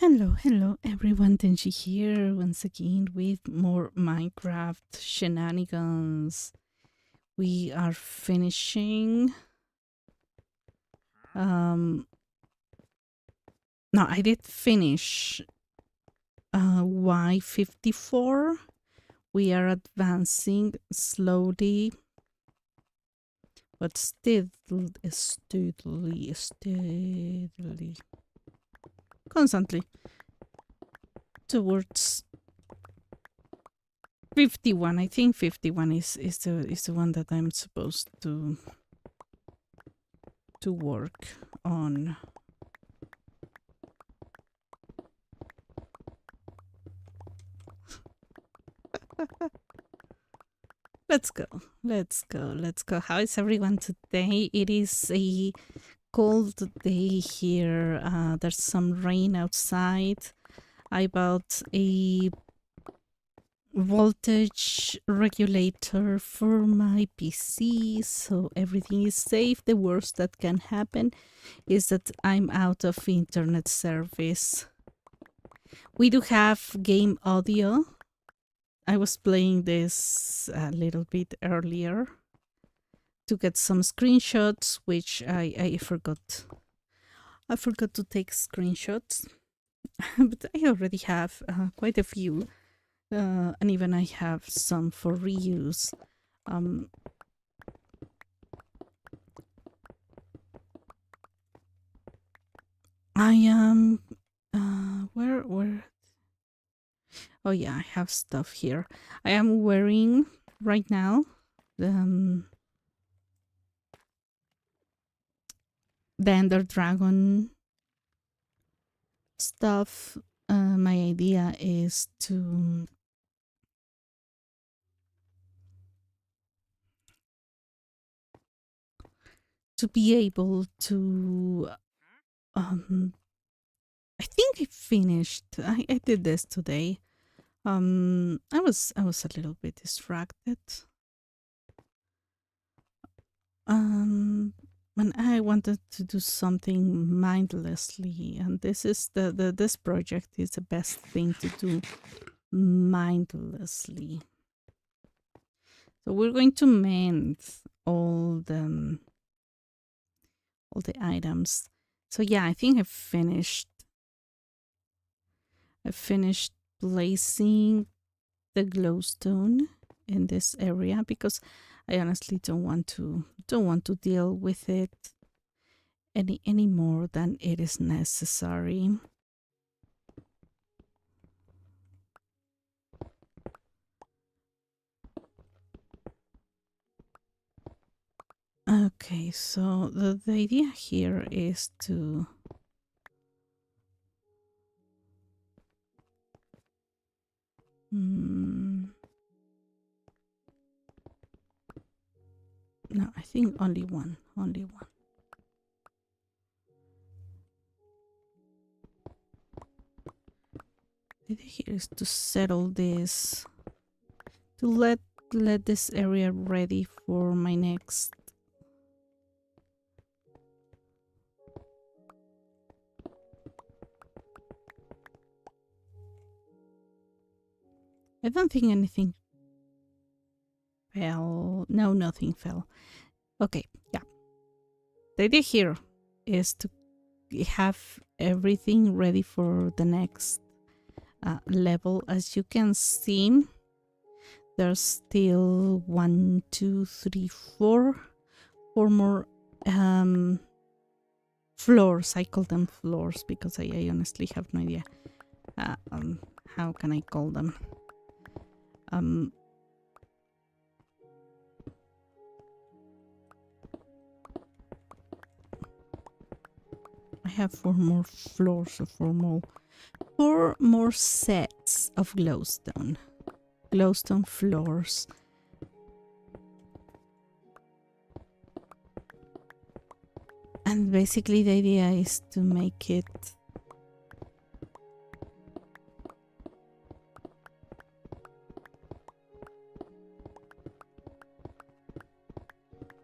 Hello everyone, Tenchi here once again with more Minecraft shenanigans. We are finishing no, I did finish Y54. We are advancing slowly but steadily, constantly towards 51. I think 51 is the one that I'm supposed to work on. Let's go. How is everyone today? It is a cold day here. There's some rain outside. I bought a voltage regulator for my PC, so everything is safe. The worst that can happen is that I'm out of internet service. We do have game audio. I was playing this a little bit earlier to get some screenshots, which I forgot. I forgot to take screenshots, but I already have quite a few. And even I have some for reuse. I am where oh yeah, I have stuff here. I am wearing right now the Ender Dragon stuff. My idea is to be able to I think I finished. I did this today. I was a little bit distracted. When I wanted to do something mindlessly, and this is this project is the best thing to do mindlessly. So we're going to mend all the items. So yeah, I think I finished placing the glowstone in this area because I honestly don't want to deal with it any more than it is necessary. Okay, so the idea here is to no, I think only one. The idea here is to settle this, to let this area ready for my next. I don't think anything fell. No, nothing fell. Okay, yeah. The idea here is to have everything ready for the next level. As you can see, there's still 1, 2, 3, 4 more floors. I call them floors because I honestly have no idea how can I call them. I have 4 more floors, or 4 more sets of glowstone floors. And basically the idea is to make it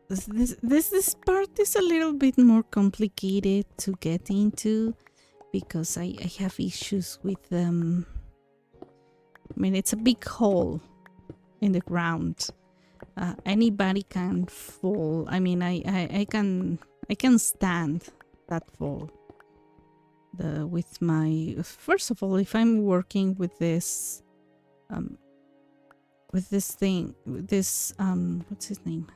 this part is a little bit more complicated to get into because I have issues with them. I mean, it's a big hole in the ground. Anybody can fall. I mean, I can stand that fall. With my, first of all, if I'm working with this thing, with this what's his name,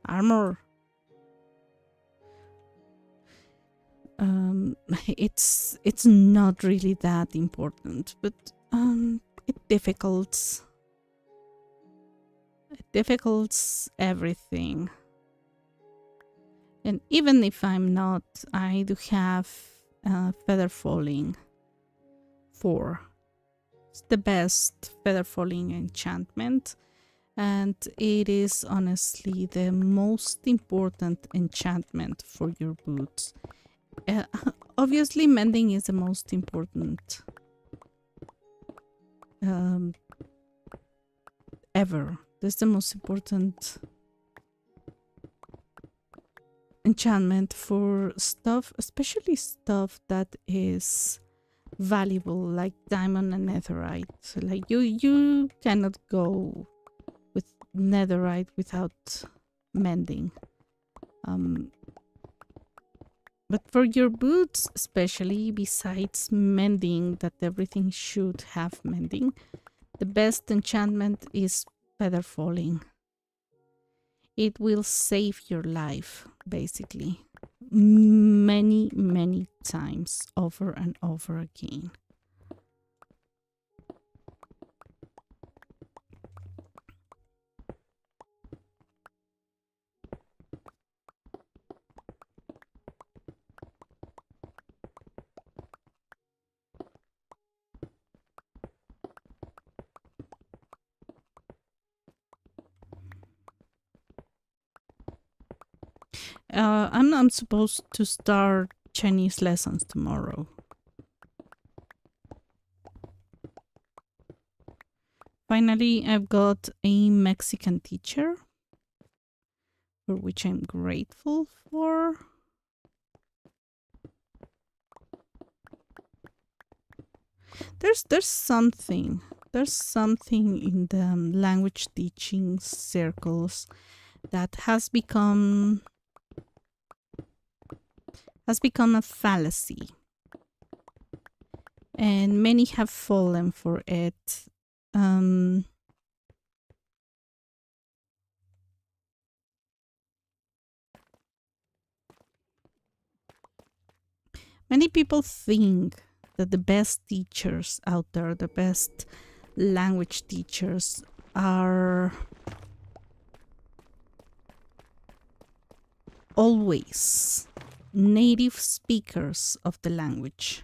armor, it's not really that important, but it difficults everything. And even if I'm not, I do have feather falling 4. It's the best feather falling enchantment, and it is honestly the most important enchantment for your boots. Obviously, mending is the most important ever. That's the most important enchantment for stuff, especially stuff that is valuable, like diamond and netherite. So like you cannot go with netherite without mending. But for your boots, especially, besides mending, that everything should have mending, the best enchantment is feather falling. It will save your life, basically, many, many times over and over again. I'm supposed to start Chinese lessons tomorrow. Finally, I've got a Mexican teacher, for which I'm grateful for. There's something in the language teaching circles that has become a fallacy, and many have fallen for it. Many people think that the best teachers out there, the best language teachers, are always native speakers of the language.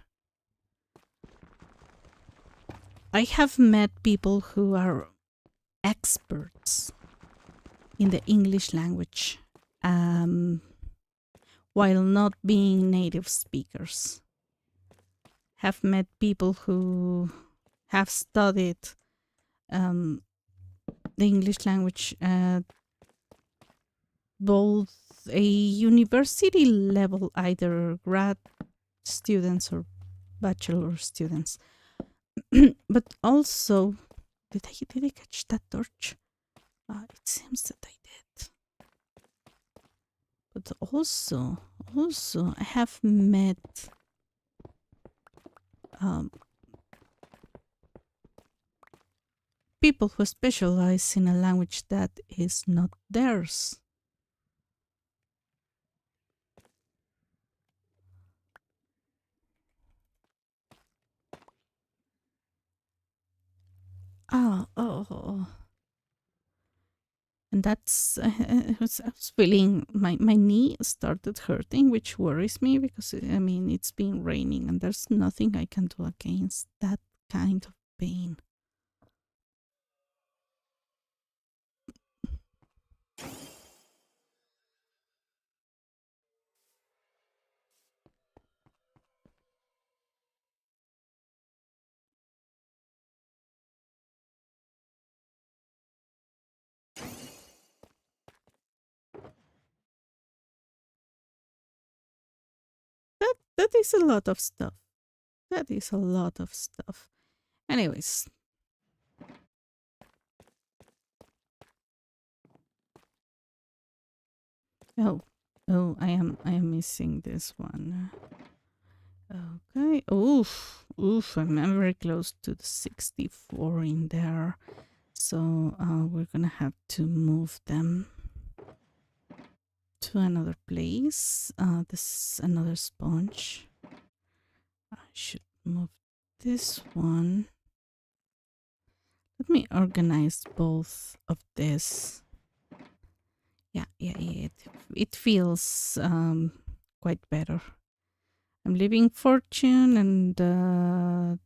I have met people who are experts in the English language while not being native speakers. Have met people who have studied the English language at both a university level, either grad students or bachelor students. But also, did I catch that torch? It seems that I did. But also, I have met people who specialize in a language that is not theirs. Oh. And that's, I was feeling my knee started hurting, which worries me because, I mean, it's been raining and there's nothing I can do against that kind of pain. that is a lot of stuff. That is a lot of stuff. Anyways. Oh, I am missing this one. Okay. Oof. I'm very close to the 64 in there. So we're gonna have to move them to another place. This is another sponge. I should move this one. Let me organize both of this. Yeah. It feels quite better. I'm leaving Fortune and a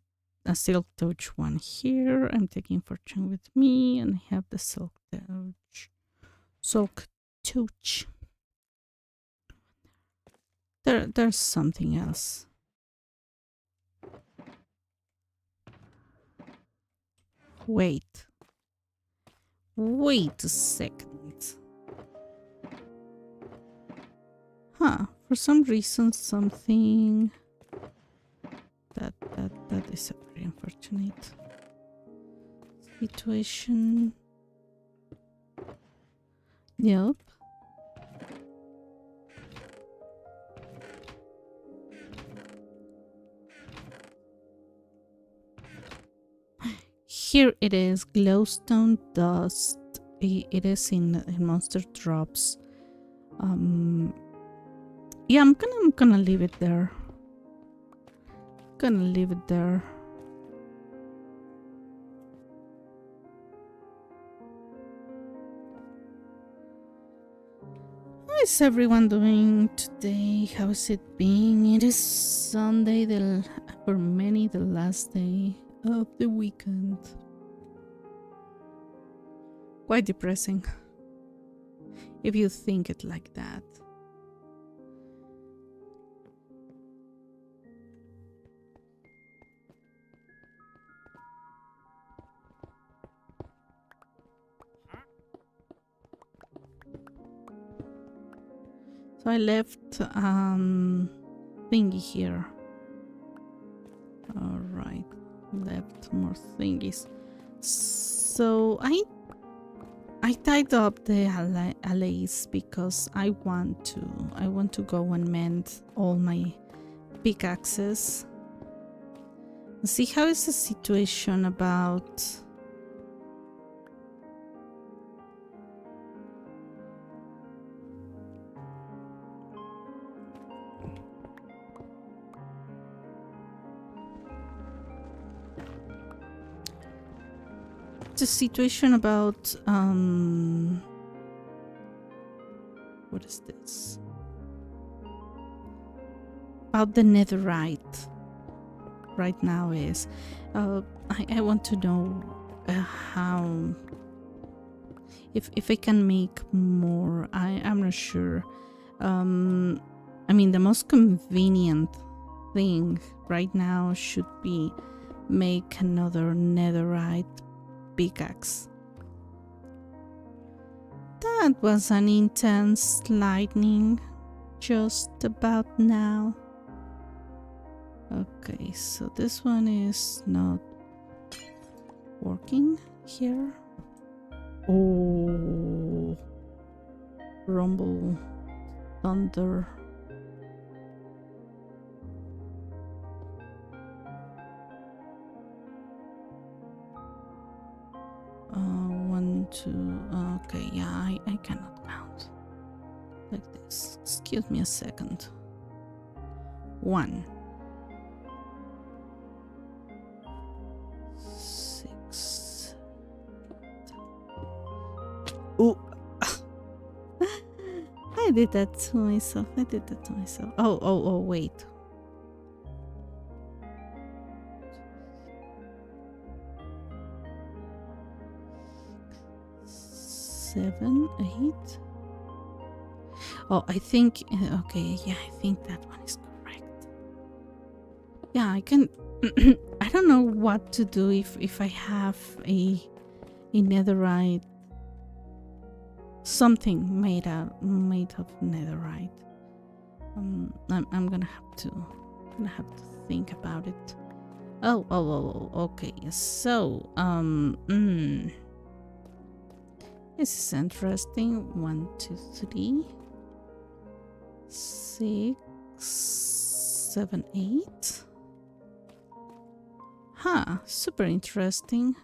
Silk Touch one here. I'm taking Fortune with me, and I have the Silk Touch. There's something else. Wait a second. Huh, for some reason something that is a very unfortunate situation. Yep. Here it is, glowstone dust. It is in monster drops. Yeah, I'm gonna leave it there. Gonna leave it there. How is everyone doing today? How's it been? It is Sunday, for many the last day of the weekend. Quite depressing, if you think it like that. So I left thingy here. All right, left more thingies. So I tied up the allays because I want to go and mend all my pickaxes. See, how is the situation about what is this? About the netherite right now is I want to know how if I can make more. I'm not sure. I mean, the most convenient thing right now should be make another netherite pickaxe. That was an intense lightning just about now. Okay, so this one is not working here. Oh, rumble, thunder. One, two. Okay, yeah, I cannot count like this. Excuse me a second. 1, 6. Oh, I did that to myself. Oh, wait. Seven, 8. Oh, I think, okay, yeah, I think that one is correct. Yeah, I can, I don't know what to do if I have a netherite, something made of netherite. I'm gonna have to gonna have to think about it. Oh, okay. So, this is interesting. 1, 2, 3, 6, 7, 8. Huh, super interesting.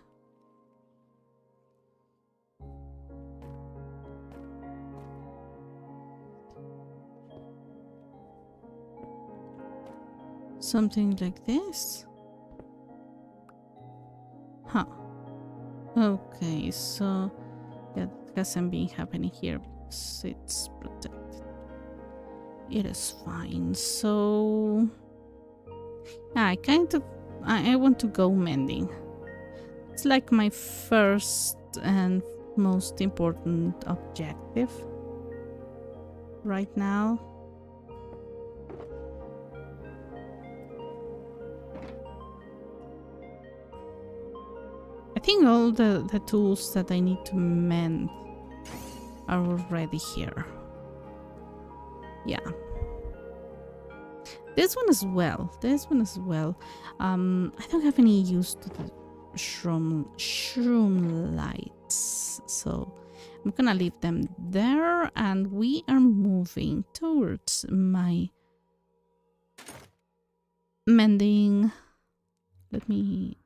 Something like this. Huh. Okay, so yeah, it hasn't been happening here because it's protected. It is fine. So I want to go mending. It's like my first and most important objective right now. I think all the tools that I need to mend are already here. Yeah. This one as well. I don't have any use to the shroom lights, so I'm gonna leave them there, and we are moving towards my mending. Let me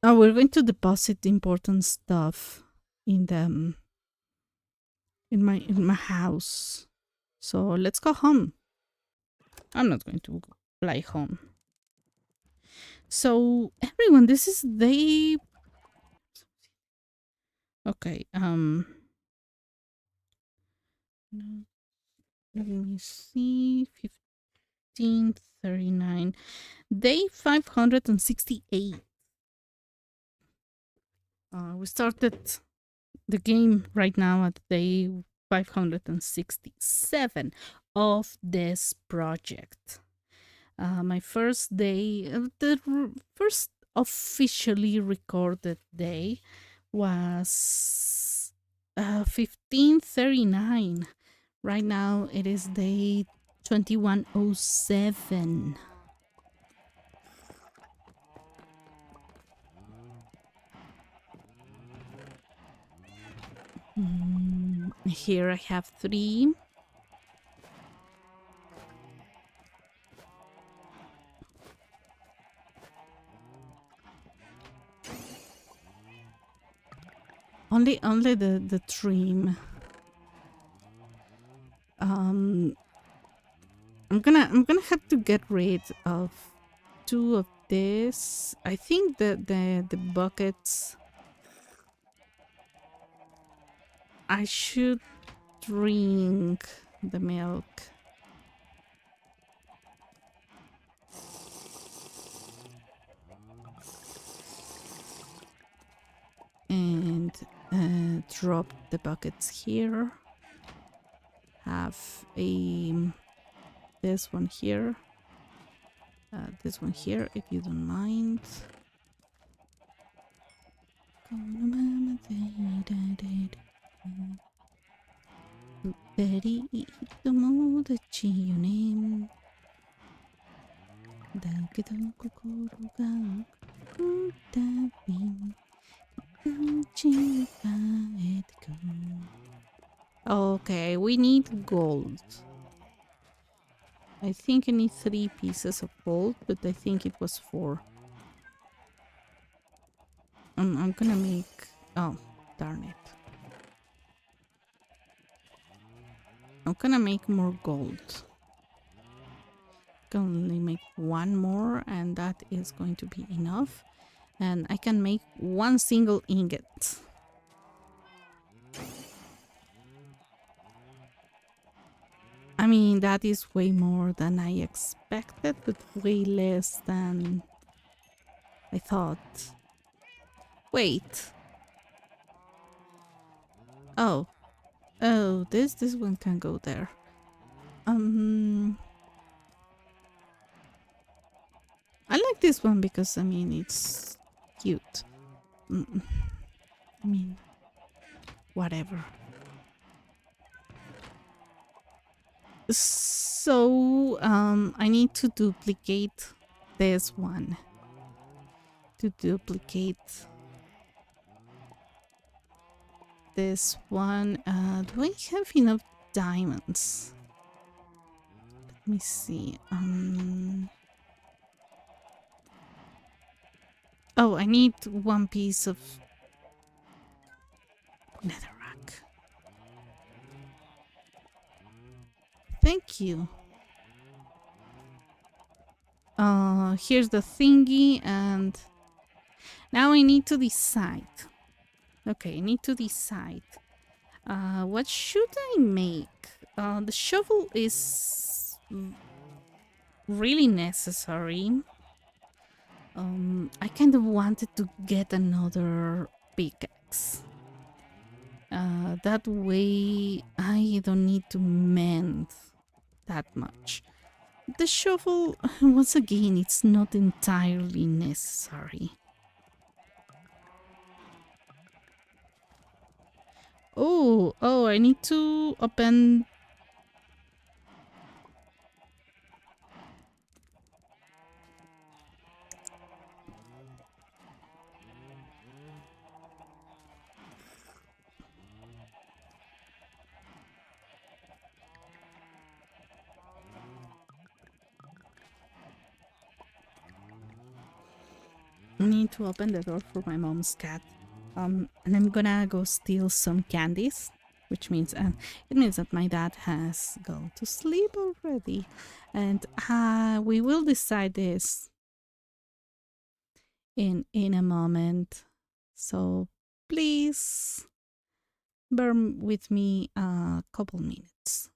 Oh, we're going to deposit important stuff in the in my house. So let's go home. I'm not going to fly home. So everyone, this is day. Okay. Let me see. 1539. Day 568. We started the game right now at day 567 of this project. My first day, the first officially recorded day was 1539. Right now it is day 2107. Here I have 3. Only the trim. I'm gonna have to get rid of 2 of this. I think that the buckets, I should drink the milk. And drop the buckets here. Have this one here. This one here, if you don't mind. Okay, we need gold. I think I need 3 pieces of gold, but I think it was 4. I'm gonna make... Oh, darn it. I'm gonna make more gold. Can only make 1 more, and that is going to be enough. And I can make 1 single ingot. I mean, that is way more than I expected, but way less than I thought. Wait. Oh. Oh, this one can go there. I like this one because, I mean, it's cute. I mean, whatever. So I need to duplicate this one. To duplicate this one. Do I have enough diamonds? Let me see. Oh, I need one piece of netherrack. Thank you. Here's the thingy, and now I need to decide. Okay, I need to decide. What should I make? The shovel is really necessary. I kind of wanted to get another pickaxe. That way I don't need to mend that much. The shovel, once again, it's not entirely necessary. Oh, I need to open. I need to open the door for my mom's cat. And I'm gonna go steal some candies, which means it means that my dad has gone to sleep already, and we will decide this in a moment. So please bear with me a couple minutes.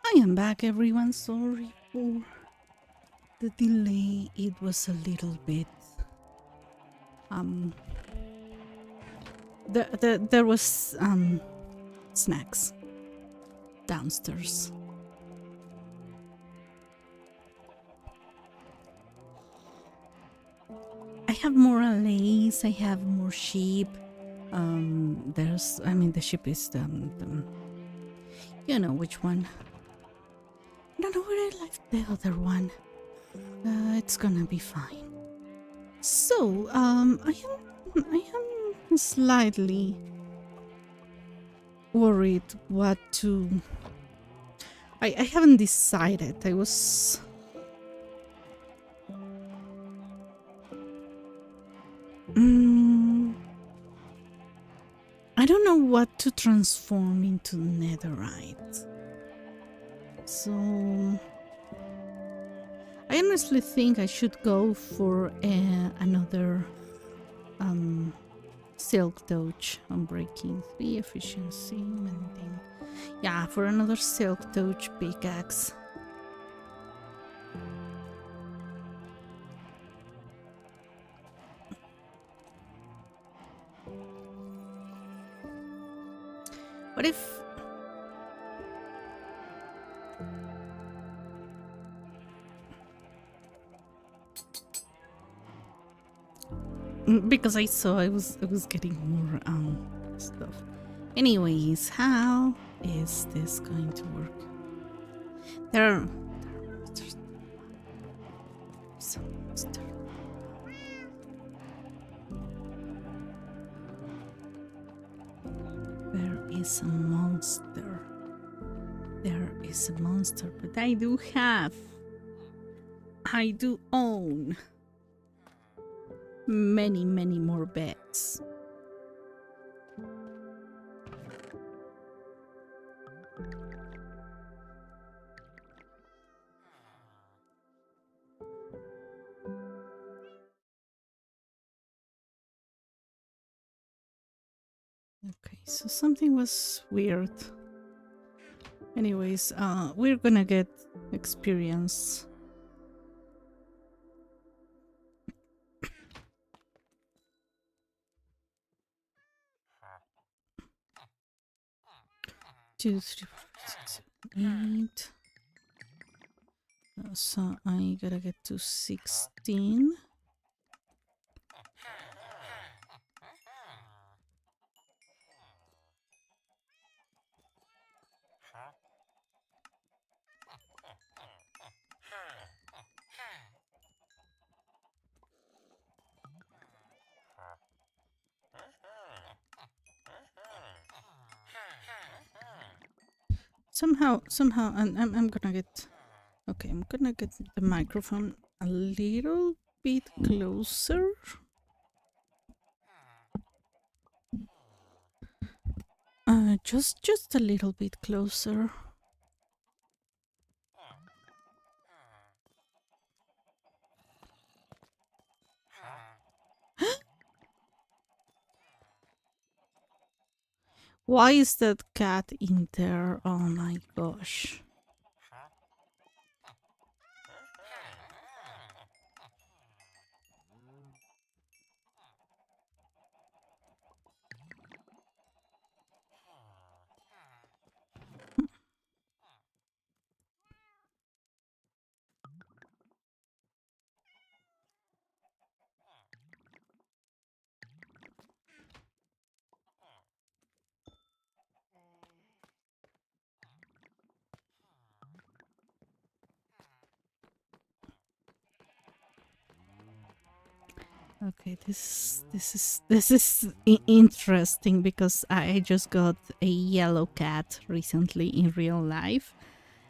I am back, everyone. Sorry for the delay. It was a little bit. There was snacks downstairs. I have more allays. I have more sheep. I mean, the sheep is you know which one. I don't know where I left the other one. It's gonna be fine. So, I am slightly worried what to. I haven't decided. I was. I don't know what to transform into netherite. So I honestly think I should go for another silk touch on breaking 3 efficiency mending. Yeah, for another silk touch pickaxe. What if because I saw I was getting more stuff. Anyways, how is this going to work? There are there is a monster. There is a monster, but I do own many more beds. Okay, so something was weird. Anyways, we're gonna get experience. Two, three, four, six, seven, 8. So I gotta get to 16. Somehow, I'm gonna get. Okay, I'm gonna get the microphone a little bit closer. Just a little bit closer. Why is that cat in there? Oh my gosh. Okay, this is interesting because I just got a yellow cat recently in real life,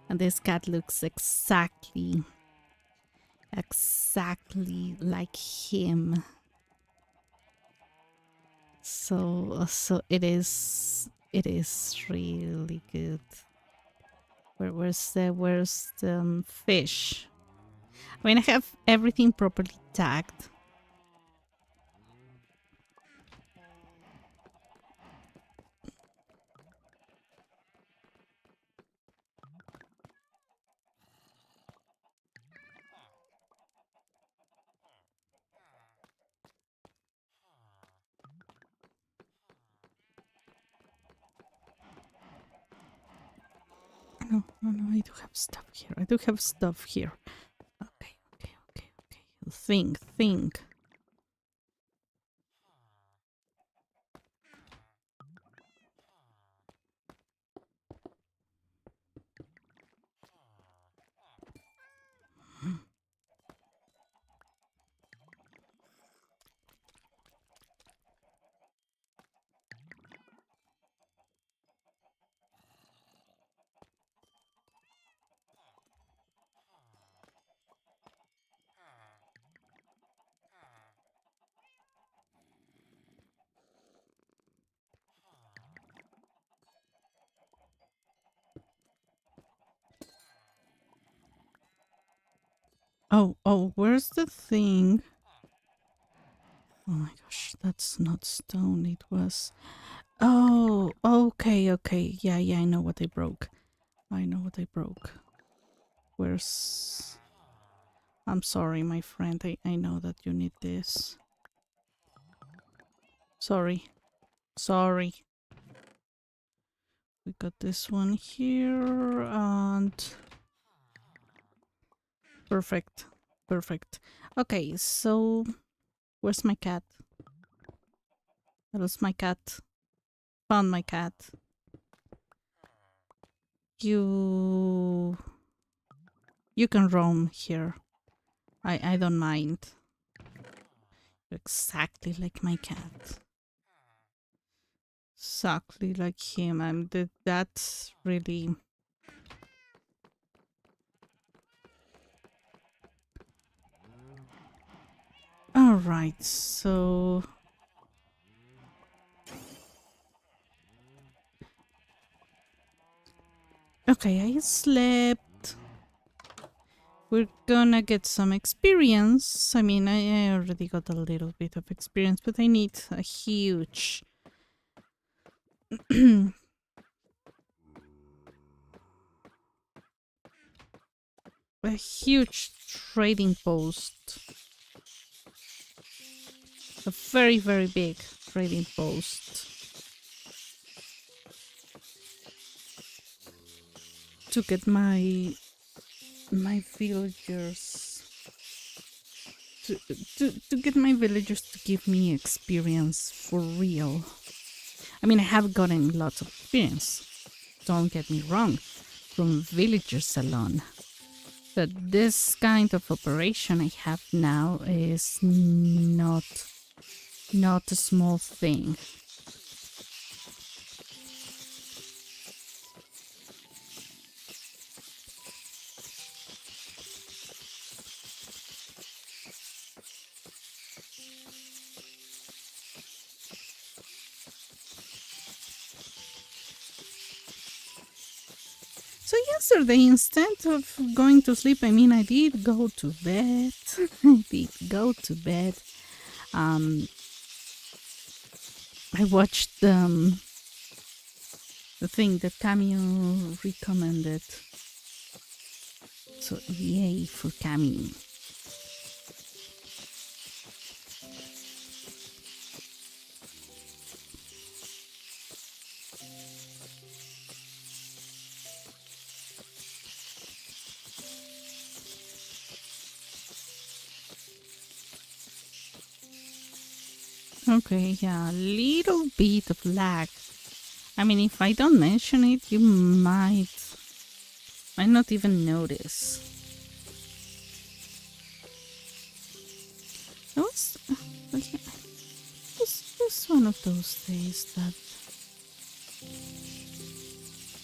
and this cat looks exactly like him. So it is really good. Where's the fish? I mean, I have everything properly tagged. No, I do have stuff here. I do have stuff here. Okay. Think. Oh, where's the thing? Oh my gosh, that's not stone. It was. Oh, okay. Yeah, I know what I broke. Where's. I'm sorry, my friend. I know that you need this. Sorry. We got this one here and. Perfect. Okay, so. Where's my cat? I lost my cat. Found my cat. You can roam here. I don't mind. You're exactly like my cat. Exactly like him. That's really. Alright, so. Okay, I slept. We're gonna get some experience. I mean, I already got a little bit of experience, but I need a huge. A huge trading post. A very, very big trading post. To get my villagers to get my villagers to give me experience for real. I mean, I have gotten lots of experience, don't get me wrong, from villagers alone, but this kind of operation I have now is not a small thing. So yesterday, instead of going to sleep, I mean, I did go to bed. I watched the thing that Camille recommended. So yay for Camille. Okay, yeah, a little bit of lag. I mean, if I don't mention it, you might not even notice. It was, this was one of those days that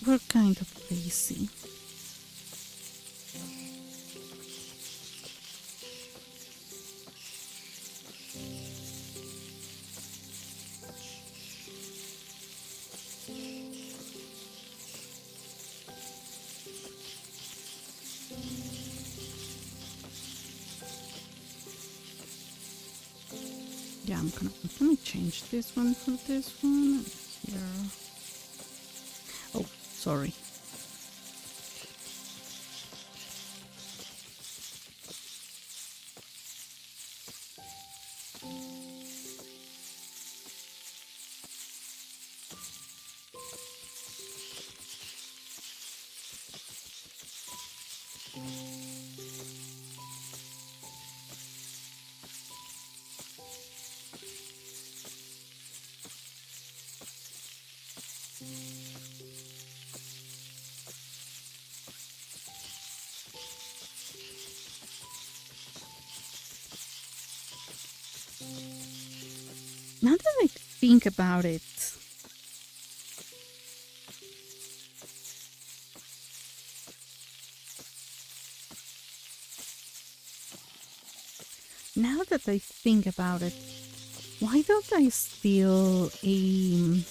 were kind of lazy. Yeah, I'm gonna change this one for this one. Here. Oh, sorry. Now that I think about it, why don't I steal a...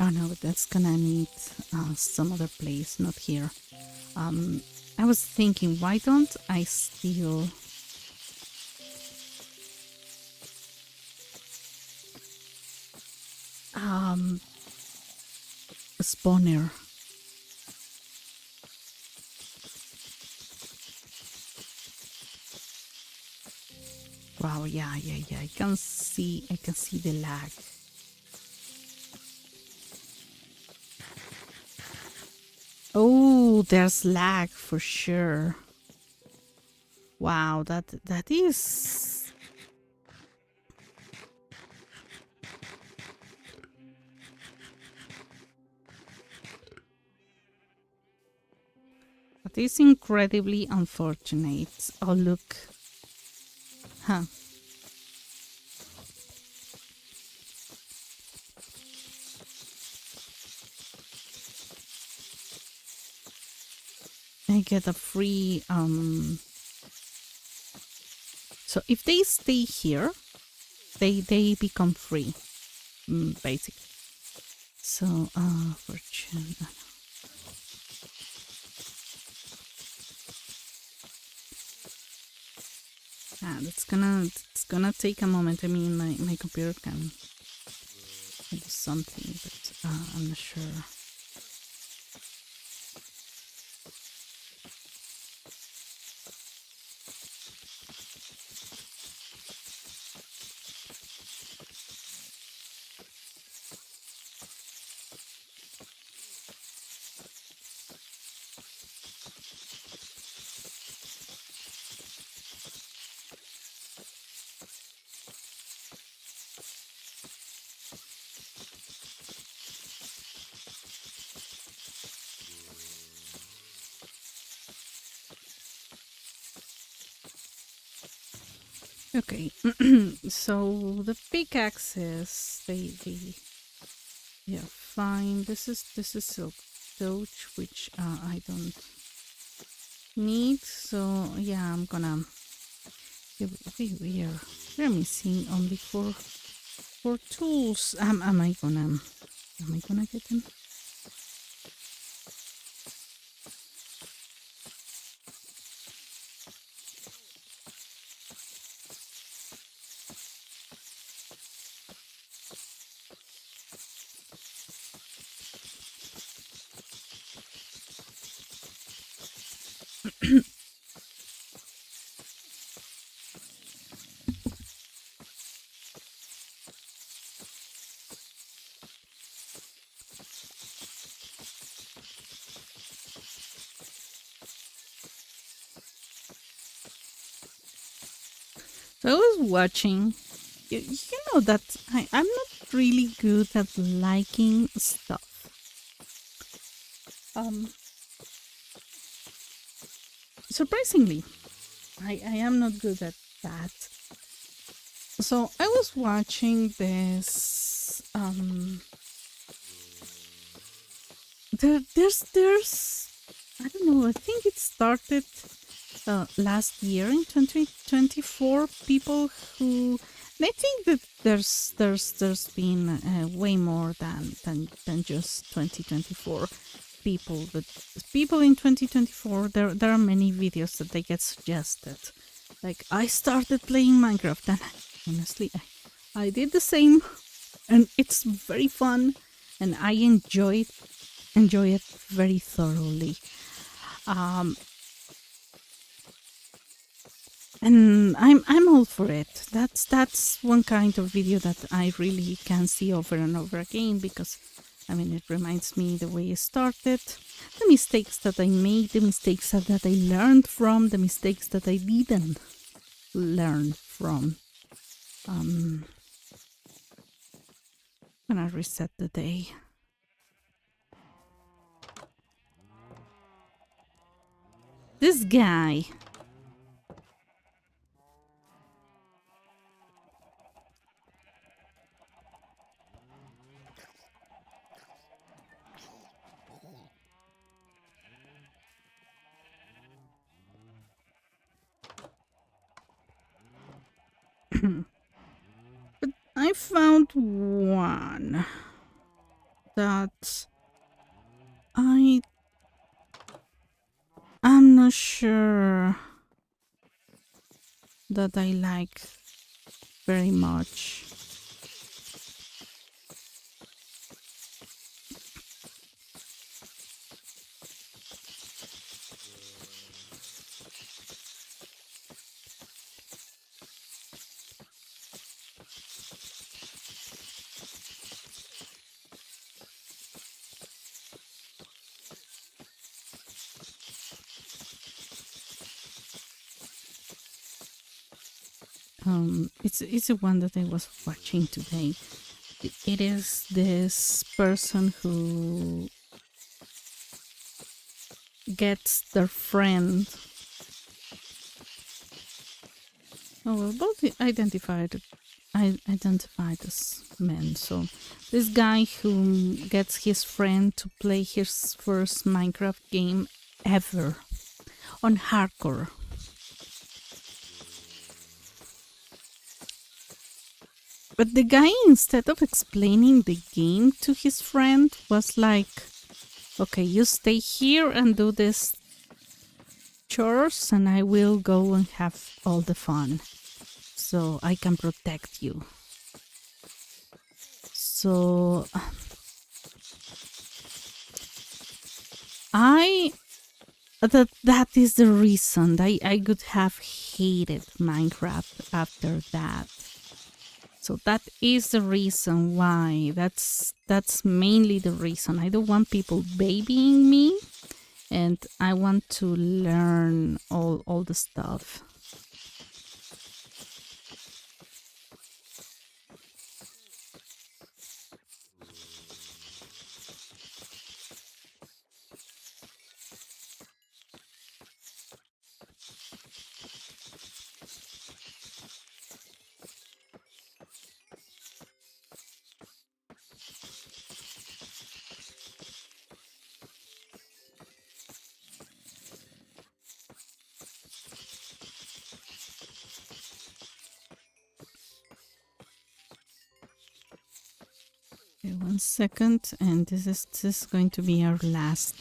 Oh no, that's gonna need some other place, not here. I was thinking, why don't I steal a spawner? Wow, yeah, I can see the lag. Oh, there's lag for sure. Wow, that is... That is incredibly unfortunate. Oh, look. Huh. I get a free... So if they stay here, they become free, basically. So, fortune... it's gonna take a moment. I mean, my computer can do something, but I'm not sure. Okay, so the pickaxes, yeah, fine. This is silk touch, which I don't need. So yeah, I'm gonna... we're missing only four tools. Am I gonna get them? So I was watching. You know that I'm not really good at liking stuff. Surprisingly, I am not good at that. So I was watching this. There's I don't know. I think it started last year in 2024. People who... And I think that there's been way more than just 2024 people. But people in 2024, there are many videos that they get suggested. Like, I started playing Minecraft, and honestly, I did the same, and it's very fun, and I enjoy it very thoroughly. And I'm all for it. That's one kind of video that I really can see over and over again, because I mean, it reminds me the way it started, the mistakes that I made, the mistakes that I learned from, the mistakes that I didn't learn from. I'm gonna reset the day. This guy. But I found one that I'm not sure that I like very much. It's the one that I was watching today. It is this person who gets their friend. Oh, well, both identified as men. So this guy who gets his friend to play his first Minecraft game ever on hardcore. But the guy, instead of explaining the game to his friend, was like, okay, you stay here and do this chores and I will go and have all the fun. So I can protect you. So that is the reason I could have hated Minecraft after that. So that is the reason why. That's mainly the reason. I don't want people babying me, and I want to learn all the stuff. Okay, 1 second, and this is going to be our last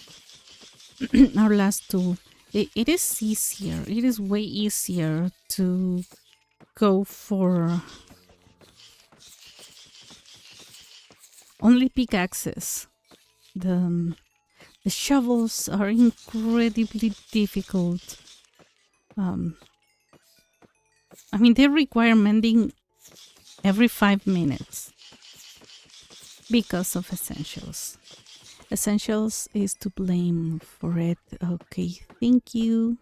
our last tool. It is easier. It is way easier to go for only pickaxes. The shovels are incredibly difficult. I mean, they require mending every 5 minutes because of essentials. Essentials is to blame for it. Okay, thank you.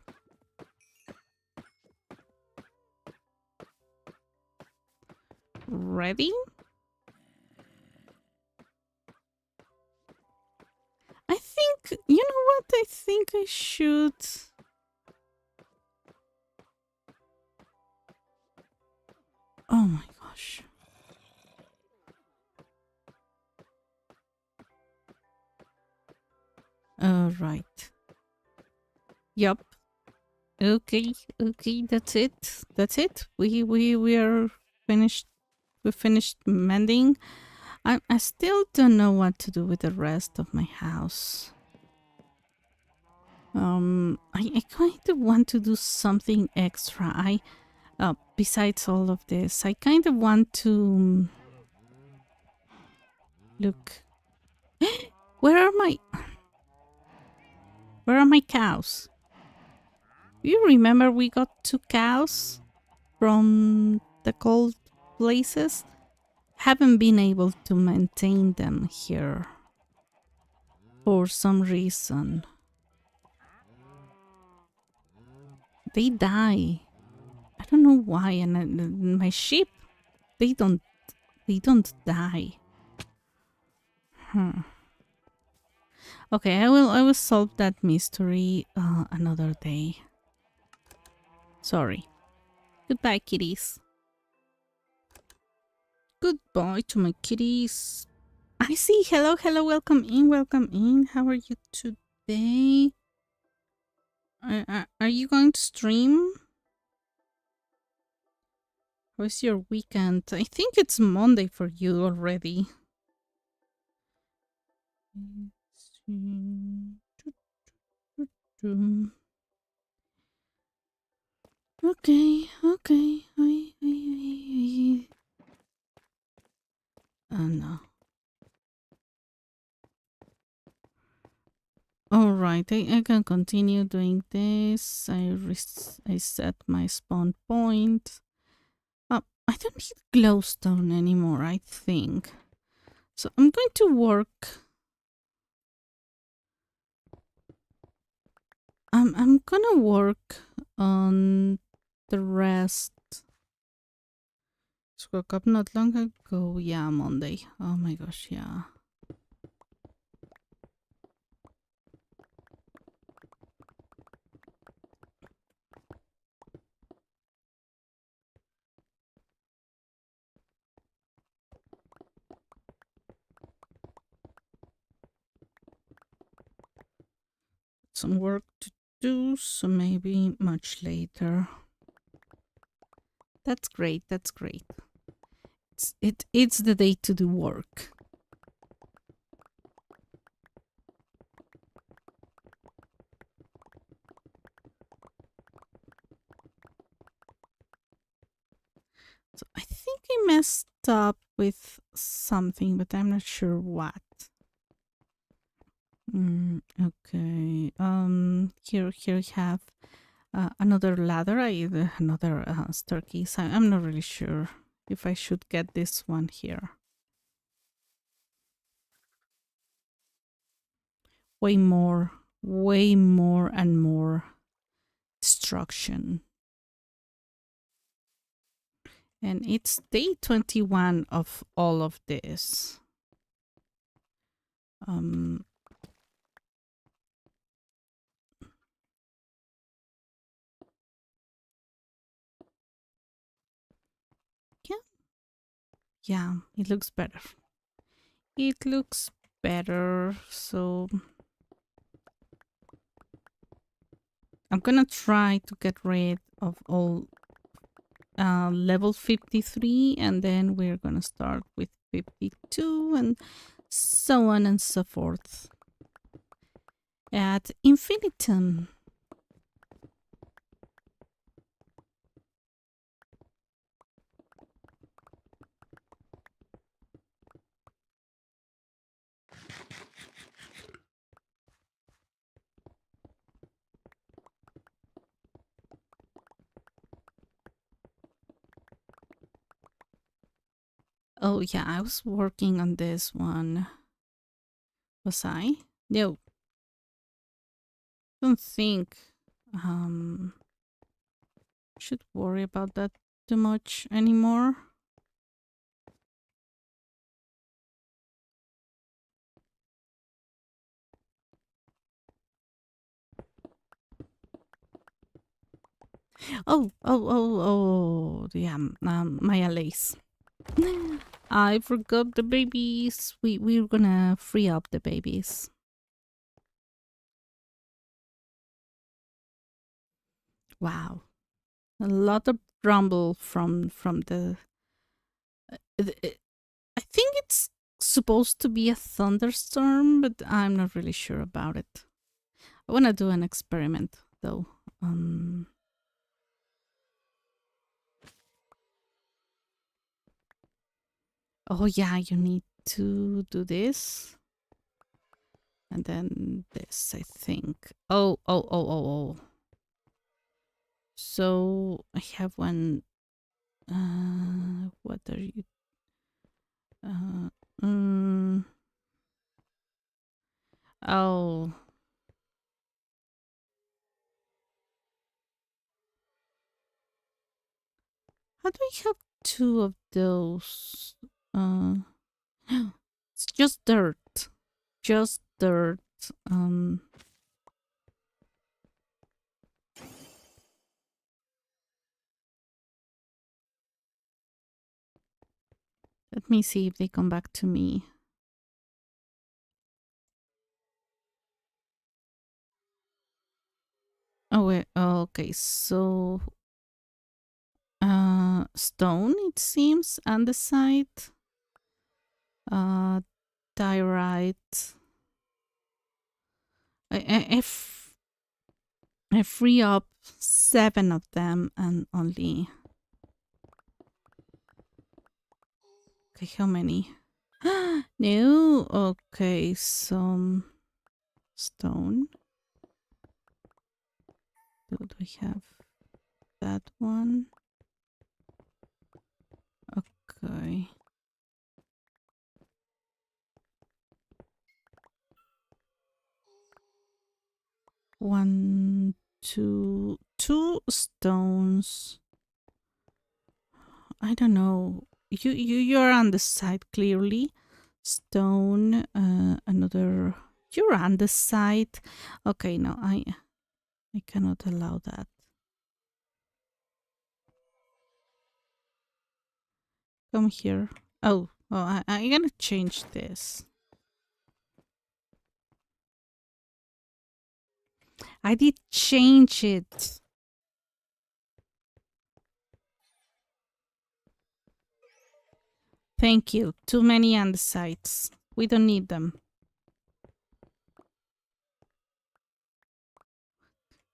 Ready? I think, you know what? I think I should. Oh my gosh. Right. Yup. Okay, that's it. That's it. We are finished. We finished mending. I still don't know what to do with the rest of my house. I kind of want to do something extra. Besides all of this, I kind of want to look. Where are my cows? Do you remember we got 2 cows from the cold places? Haven't been able to maintain them here for some reason. They die. I don't know why, and my sheep, they don't die. Okay, I will solve that mystery another day. Sorry. Goodbye, kitties. Goodbye to my kitties. I see. Hello, welcome in. How are you today? Are you going to stream? How's your weekend? I think it's Monday for you already. Okay, okay. Oh no. All right, I can continue doing this. I set my spawn point. I don't need glowstone anymore, I think. So I'm going to work. I'm gonna work on the rest. Just woke up not long ago. Yeah, Monday. Oh my gosh, yeah. Some work to do, so maybe much later. That's great. That's great. It's the day to do work. So I think I messed up with something, but I'm not sure what. Okay. Here we have another ladder. Another staircase. I'm not really sure if I should get this one here. Way more and more destruction. And it's day 21 of all of this. Yeah. Yeah, it looks better. It looks better, so I'm gonna try to get rid of all level 53, and then we're gonna start with 52 and so on and so forth at infinitum. Oh yeah, I was working on this one. Was I? No, don't think should worry about that too much anymore. Oh, yeah, Maya Lace. I forgot the babies. We're gonna free up the babies. Wow, a lot of rumble from the. I think it's supposed to be a thunderstorm, but I'm not really sure about it. I want to do an experiment though. Oh yeah, you need to do this. And then this, I think. Oh. So I have one. What are you? Oh. How do I have two of those? It's just dirt. Just dirt. Let me see if they come back to me. Oh wait. Oh, okay. So, stone, it seems, andesite, diorite. I free up 7 of them and only... Okay, how many? No, okay, some stone. Do we have that one? Okay. One, two stones. I don't know. You're on the side clearly. Stone, another. You're on the side. Okay, no, I cannot allow that. Come here. Oh, I'm gonna change this. I did change it. Thank you. Too many andesites. We don't need them.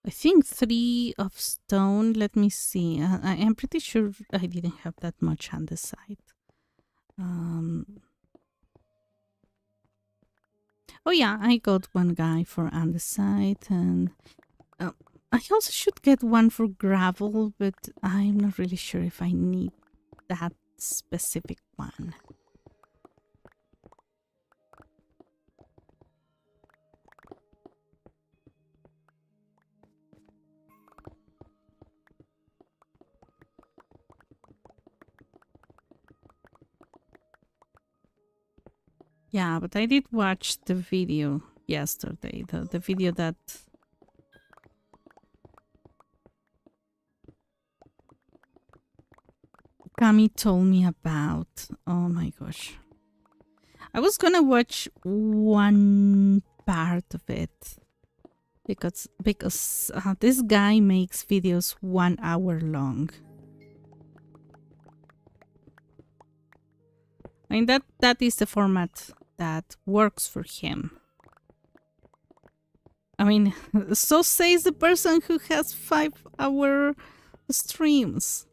I think 3 of stone. Let me see. I'm pretty sure I didn't have that much andesite. Oh yeah, I got one guy for andesite, and I also should get one for gravel, but I'm not really sure if I need that specific one. Yeah, but I did watch the video yesterday, the video that Kami told me about. Oh my gosh. I was gonna watch one part of it because this guy makes videos 1 hour long. I mean that is the format that works for him. I mean, so says the person who has 5-hour streams.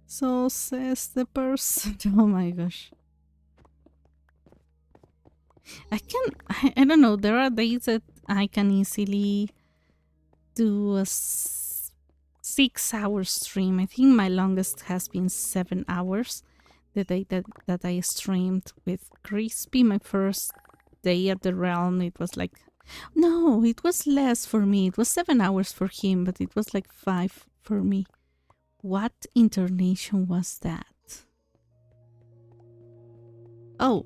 So says the person. Oh my gosh. I don't know, there are days that I can easily do a 6-hour stream. I think my longest has been 7 hours. The day that I streamed with Crispy, my first day at the realm, it was like, no, it was less for me. It was 7 hours for him, but it was like 5 for me. What intonation was that? Oh,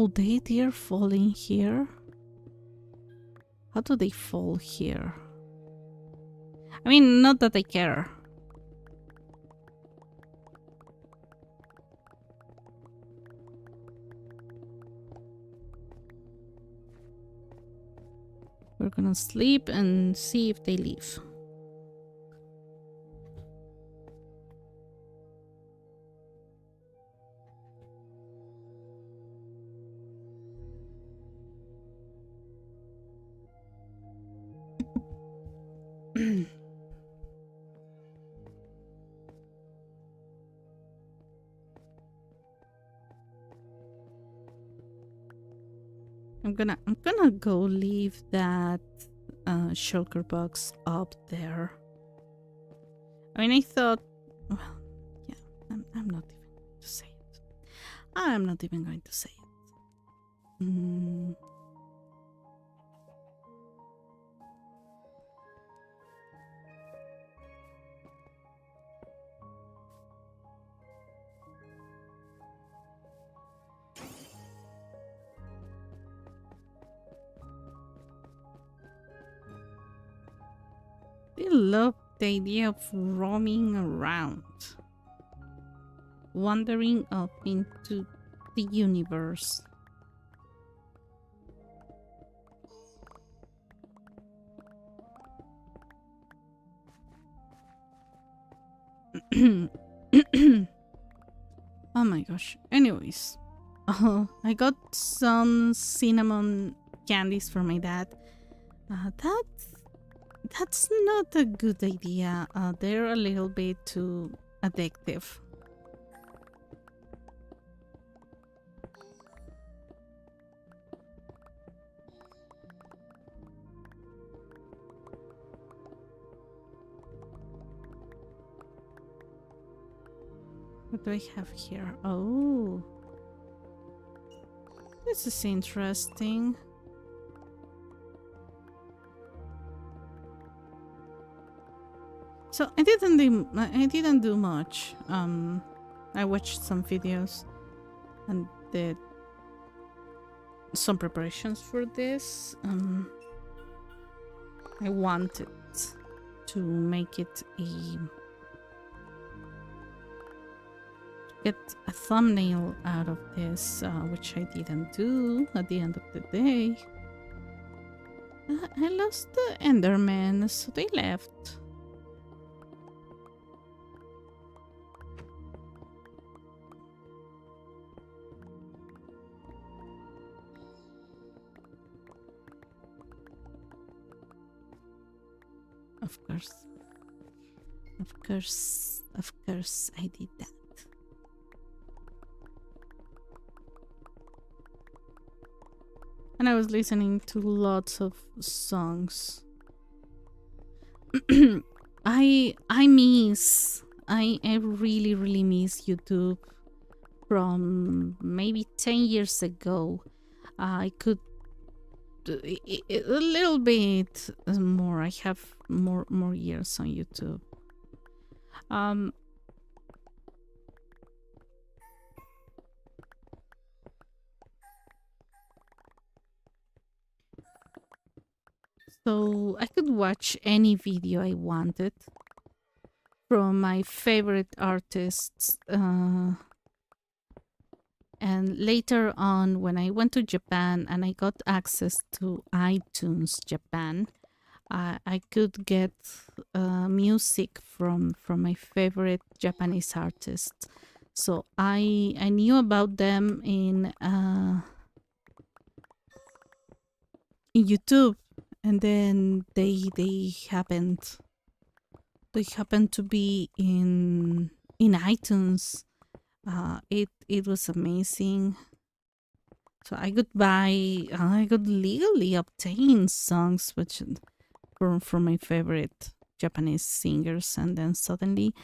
they're falling here? How do they fall here? I mean, not that I care. We're gonna sleep and see if they leave. I'm gonna go leave that shulker box up there. I mean, I thought, well, yeah, I'm not even going to say it. I'm not even going to say it. They love the idea of roaming around, wandering up into the universe. Oh my gosh. Anyways, I got some cinnamon candies for my dad. That's not a good idea. They're a little bit too addictive. What do I have here? Oh, this is interesting. So I didn't do much. I watched some videos and did some preparations for this. I wanted to make it get a thumbnail out of this, which I didn't do at the end of the day. I lost the Enderman, so they left. Of course, I did that. And I was listening to lots of songs. I really miss YouTube from maybe 10 years ago. I could a little bit more. I have more years on YouTube. So I could watch any video I wanted from my favorite artists. And later on, when I went to Japan and I got access to iTunes Japan, I could get music from my favorite Japanese artists. So I knew about them in YouTube, and then they happened to be in iTunes. It was amazing. So I could legally obtain songs which from my favorite Japanese singers, and then suddenly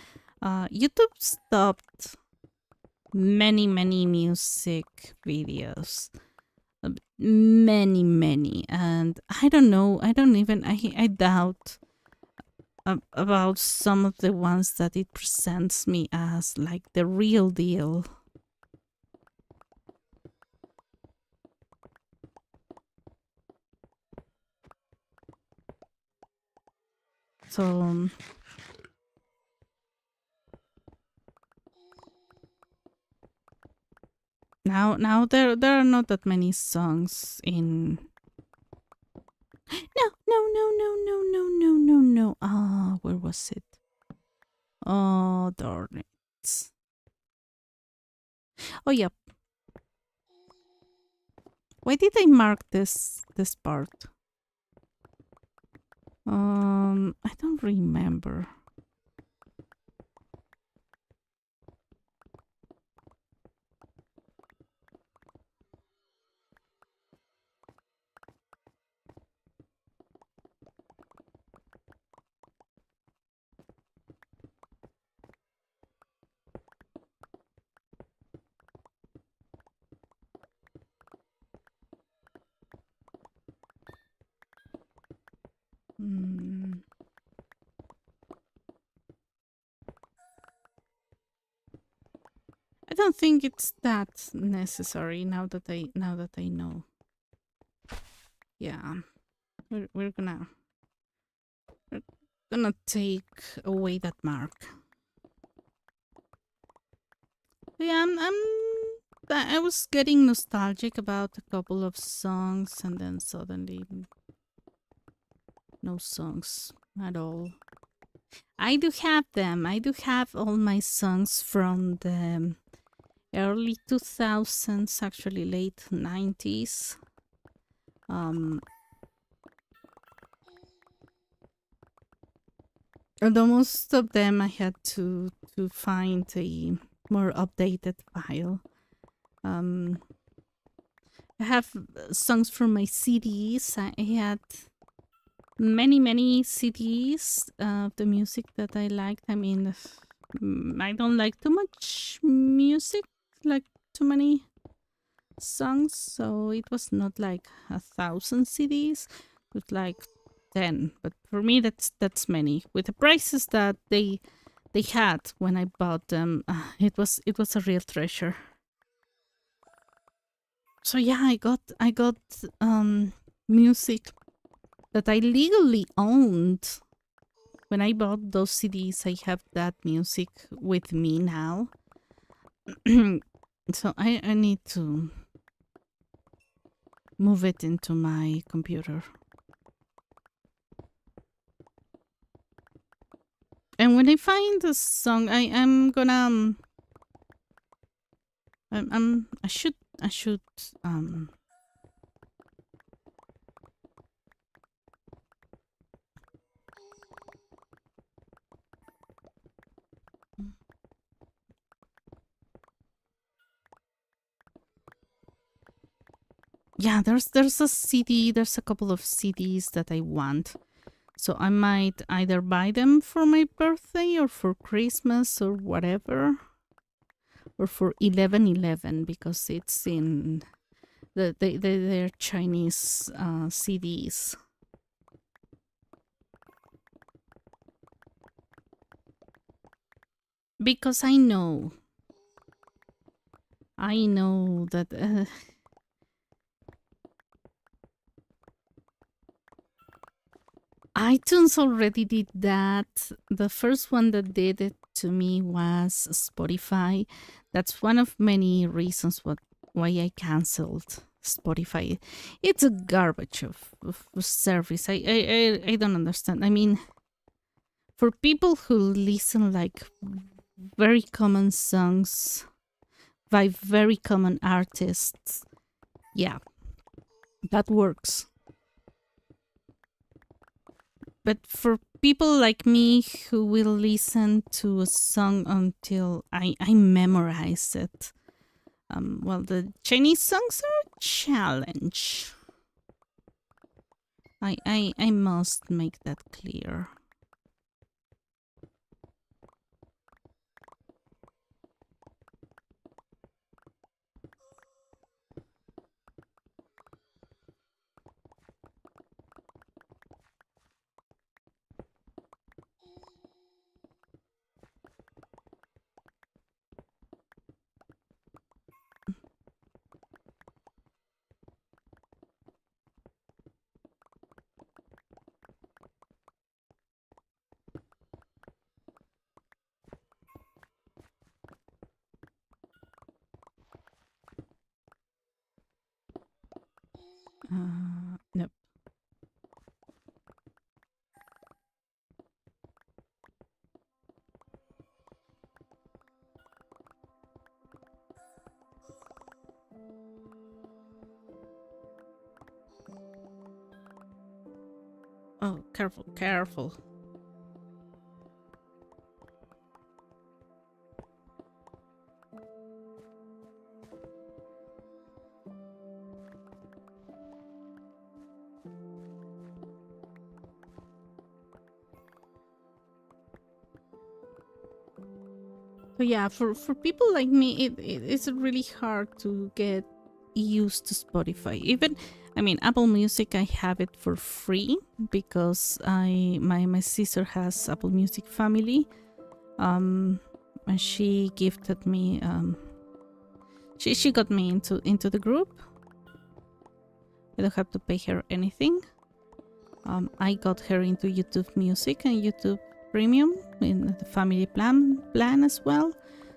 YouTube stopped many music videos. Many, and I don't know, I doubt about some of the ones that it presents me as like the real deal. So now there are not that many songs in. No. Ah, where was it? Oh, darn it. Oh, yep. Why did I mark this part? I don't remember. I don't think it's that necessary now that I know. Yeah, we're gonna take away that mark. Yeah, I was getting nostalgic about a couple of songs, and then suddenly no songs at all. I do have them. I do have all my songs from the early 2000s, actually late 90s. Although most of them I had to find a more updated file. I have songs from my CDs. I had many CDs of the music that I liked. I mean, I don't like too much music, like too many songs, so it was not like 1,000 CDs, it was like 10. But for me, that's many. With the prices that they had when I bought them, it was a real treasure. So yeah, I got music that I legally owned. When I bought those CDs, I have that music with me now. So I need to move it into my computer. And when I find a song, I'm gonna I should yeah, there's a CD, there's a couple of CDs that I want. So I might either buy them for my birthday or for Christmas or whatever. Or for 11/11 because it's in their Chinese CDs. Because I know that iTunes already did that. The first one that did it to me was Spotify. That's one of many reasons why I canceled Spotify. It's a garbage of service. I don't understand. I mean, for people who listen like very common songs by very common artists, yeah, that works. But for people like me who will listen to a song until I memorize it, well, the Chinese songs are a challenge. I must make that clear. Nope. Oh, careful, careful. But yeah, for people like me, it's really hard to get used to Spotify. Even, I mean, Apple Music, I have it for free because my sister has Apple Music Family, and she gifted me. She got me into the group. I don't have to pay her anything. I got her into YouTube Music and YouTube Premium in the family plan as well.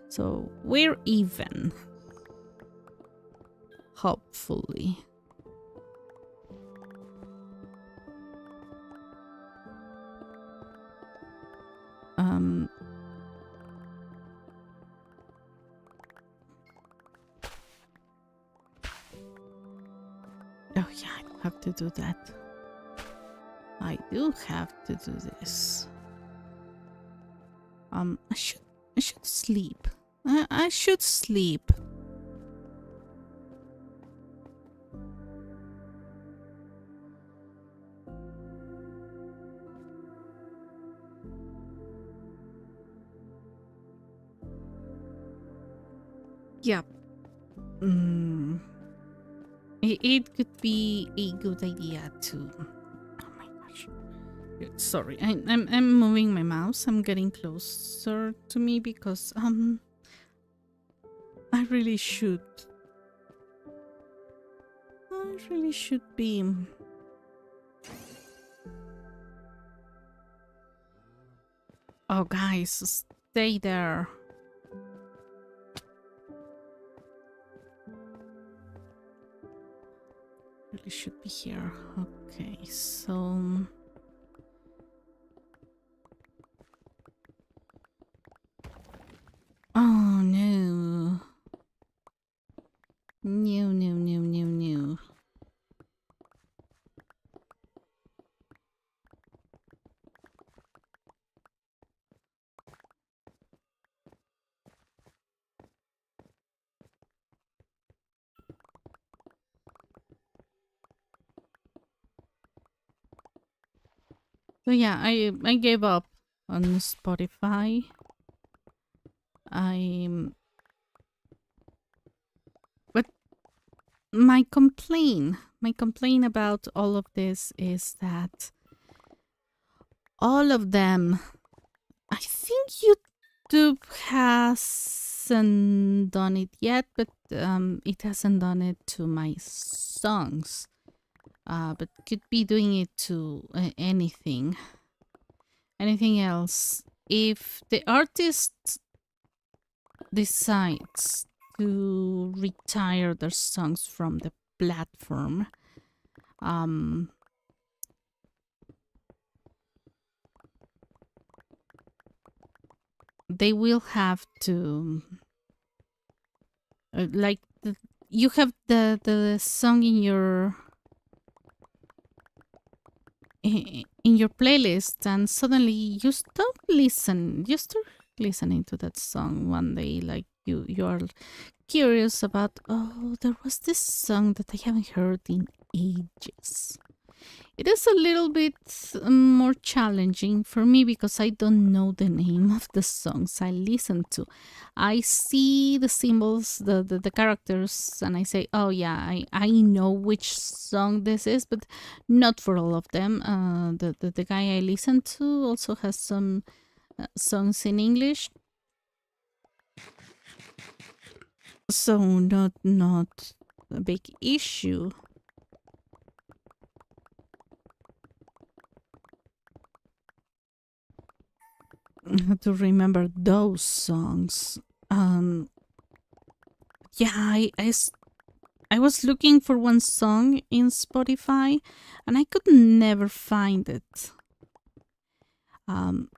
So we're even. Hopefully. Oh yeah, I have to do that. I do have to do this. I should sleep. I should sleep. Yep. It could be a good idea to. Oh my gosh. Sorry, I'm moving my mouse. I'm getting closer to me because I really should. I really should be. Oh, guys, stay there. Really should be here. Okay, so. Oh no. No, no, no, no, no. So yeah, I gave up on Spotify. But my complaint about all of this is that all of them, I think YouTube hasn't done it yet, but it hasn't done it to my songs. But could be doing it to anything else. If the artist decides to retire their songs from the platform, they will have to you have the song in your playlist, and suddenly you stop listening to that song one day. Like you are curious about, oh, there was this song that I haven't heard in ages. It is a little bit more challenging for me because I don't know the name of the songs I listen to. I see the symbols, the characters, and I say, oh yeah, I know which song this is, but not for all of them. The guy I listen to also has some songs in English. So not a big issue. To remember those songs. Yeah, I was looking for one song in Spotify and I could never find it. And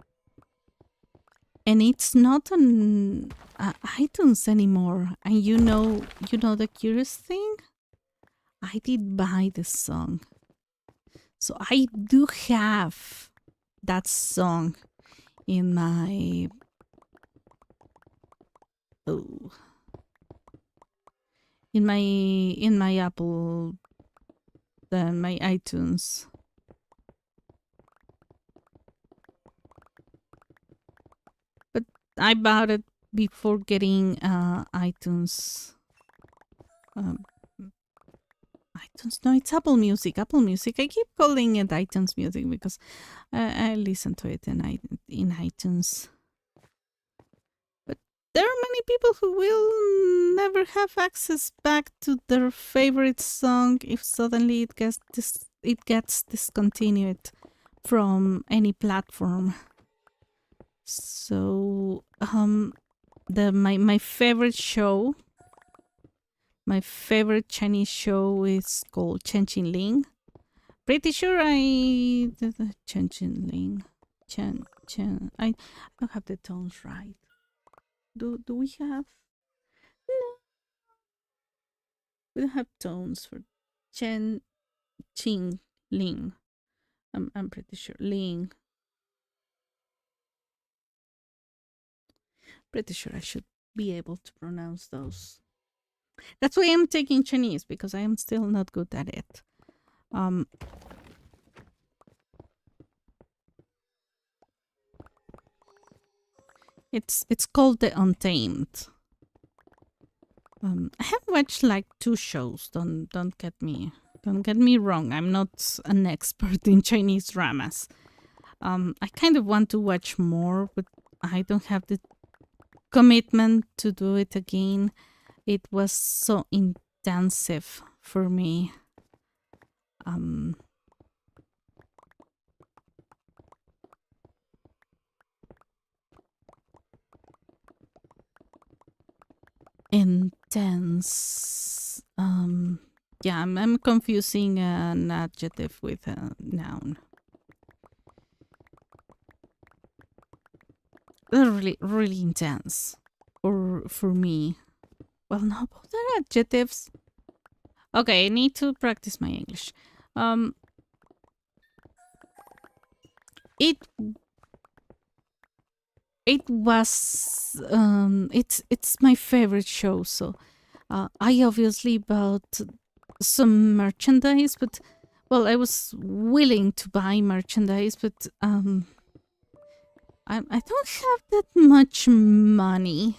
it's not on iTunes anymore. And you know the curious thing? I did buy this song. So I do have that song in my in my Apple, my iTunes. But I bought it before getting iTunes. iTunes? No, it's Apple Music. Apple Music. I keep calling it iTunes Music because I listen to it in iTunes. But there are many people who will never have access back to their favorite song if suddenly it gets discontinued from any platform. So my favorite show. My favorite Chinese show is called Chen Ling. Pretty sure Chen Ling. I don't have the tones right. Do we have? No, we don't have tones for Chen, Qing, Ling. I'm pretty sure Ling. Pretty sure I should be able to pronounce those. That's why I'm taking Chinese, because I am still not good at it. It's called The Untamed. I have watched like 2 shows. Don't get me wrong. I'm not an expert in Chinese dramas. I kind of want to watch more, but I don't have the commitment to do it again. It was so intensive for me. Intense. Yeah, I'm confusing an adjective with a noun. They're really intense. Or for me. Well, no, both are adjectives. Okay, I need to practice my English. It was it's my favorite show, so I obviously bought some merchandise, but well, I was willing to buy merchandise, but I don't have that much money.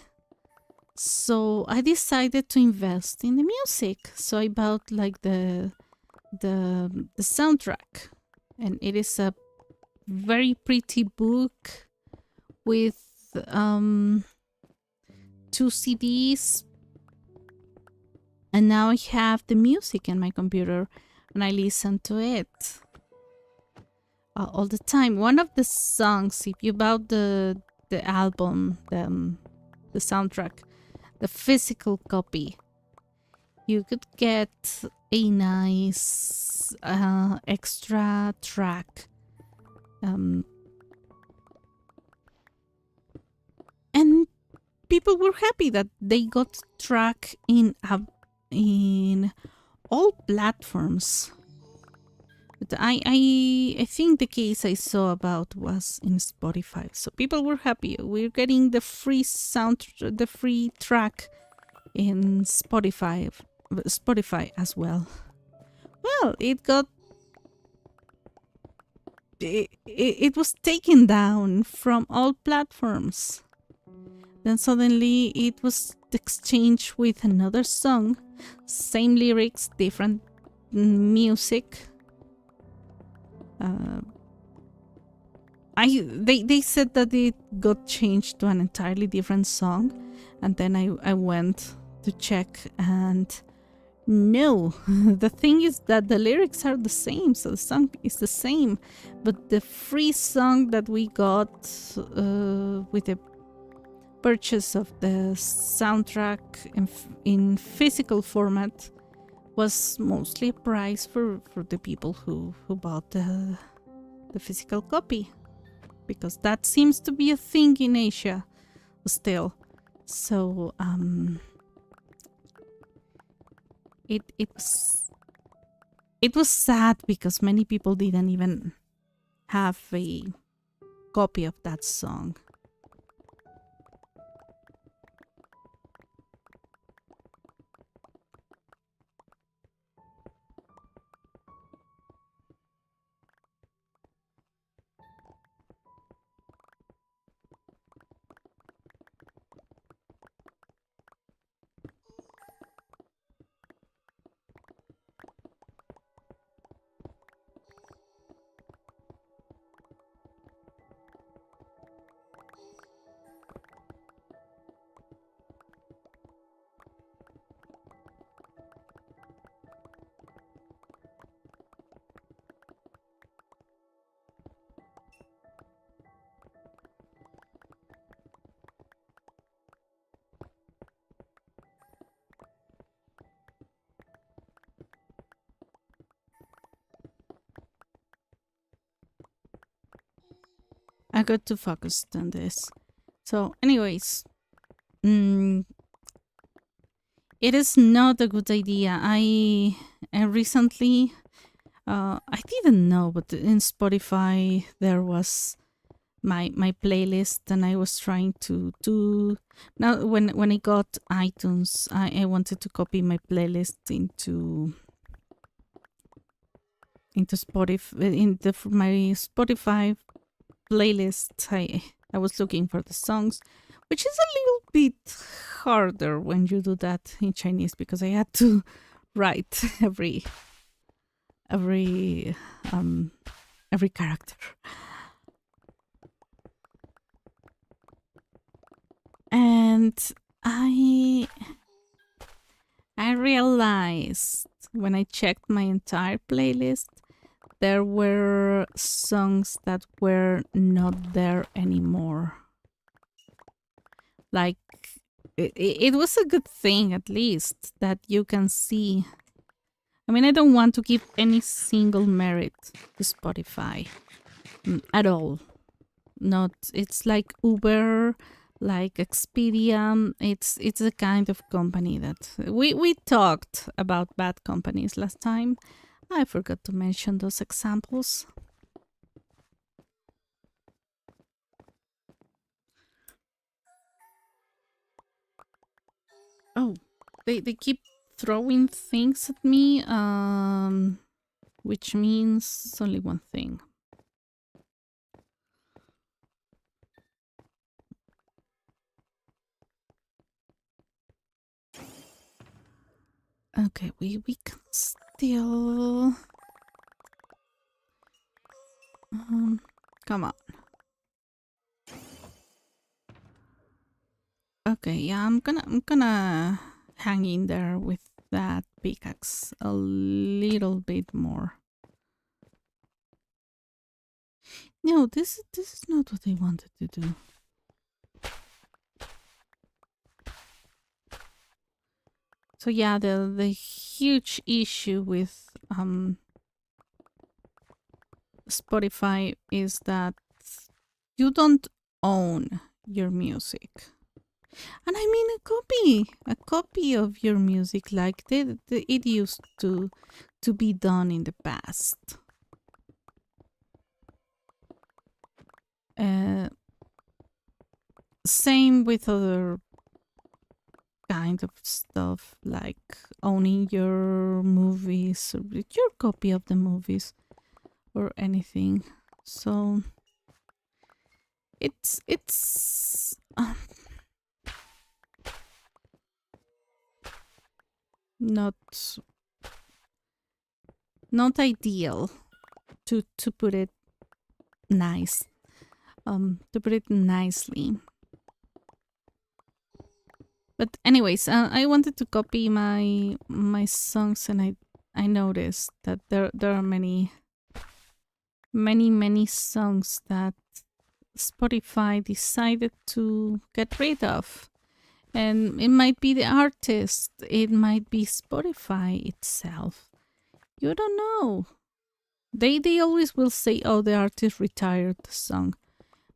So I decided to invest in the music. So I bought like the soundtrack, and it is a very pretty book with 2 CDs, and now I have the music in my computer and I listen to it all the time. One of the songs, if you bought the album, the soundtrack, the physical copy, you could get a nice extra track. And people were happy that they got track in all platforms. But I think the case I saw about was in Spotify. So people were happy. We're getting the free the free track in Spotify as well. Well, it was taken down from all platforms. Then suddenly it was exchanged with another song, same lyrics, different music. They said that it got changed to an entirely different song, and then I went to check, and no, the thing is that the lyrics are the same, so the song is the same, but the free song that we got with the purchase of the soundtrack in physical format was mostly a price for the people who bought the physical copy, because that seems to be a thing in Asia still. So it was sad because many people didn't even have a copy of that song. I got too focused on this. So, anyways, it is not a good idea. I recently, I didn't know, but in Spotify there was my playlist, and I was trying to do. Now, when I got iTunes, I wanted to copy my playlist into Spotify, my Spotify playlist. I was looking for the songs, which is a little bit harder when you do that in Chinese, because I had to write every character. And I realized when I checked my entire playlist, there were songs that were not there anymore. Like, it was a good thing, at least, that you can see. I mean, I don't want to give any single merit to Spotify at all. Not, it's like Uber, like Expedia. It's a kind of company that we talked about bad companies last time. I forgot to mention those examples. Oh, they keep throwing things at me, which means only one thing. Okay, we can still come on. Okay, yeah, I'm gonna hang in there with that pickaxe a little bit more. No, this is not what I wanted to do. So yeah, the huge issue with Spotify is that you don't own your music. And I mean a copy of your music, like it used to be done in the past. Same with other kind of stuff, like owning your movies, or your copy of the movies, or anything. So it's not ideal, to put it nice, to put it nicely. But anyways, I wanted to copy my songs, and I noticed that there are many songs that Spotify decided to get rid of. And it might be the artist, it might be Spotify itself. You don't know. They always will say, oh, the artist retired the song.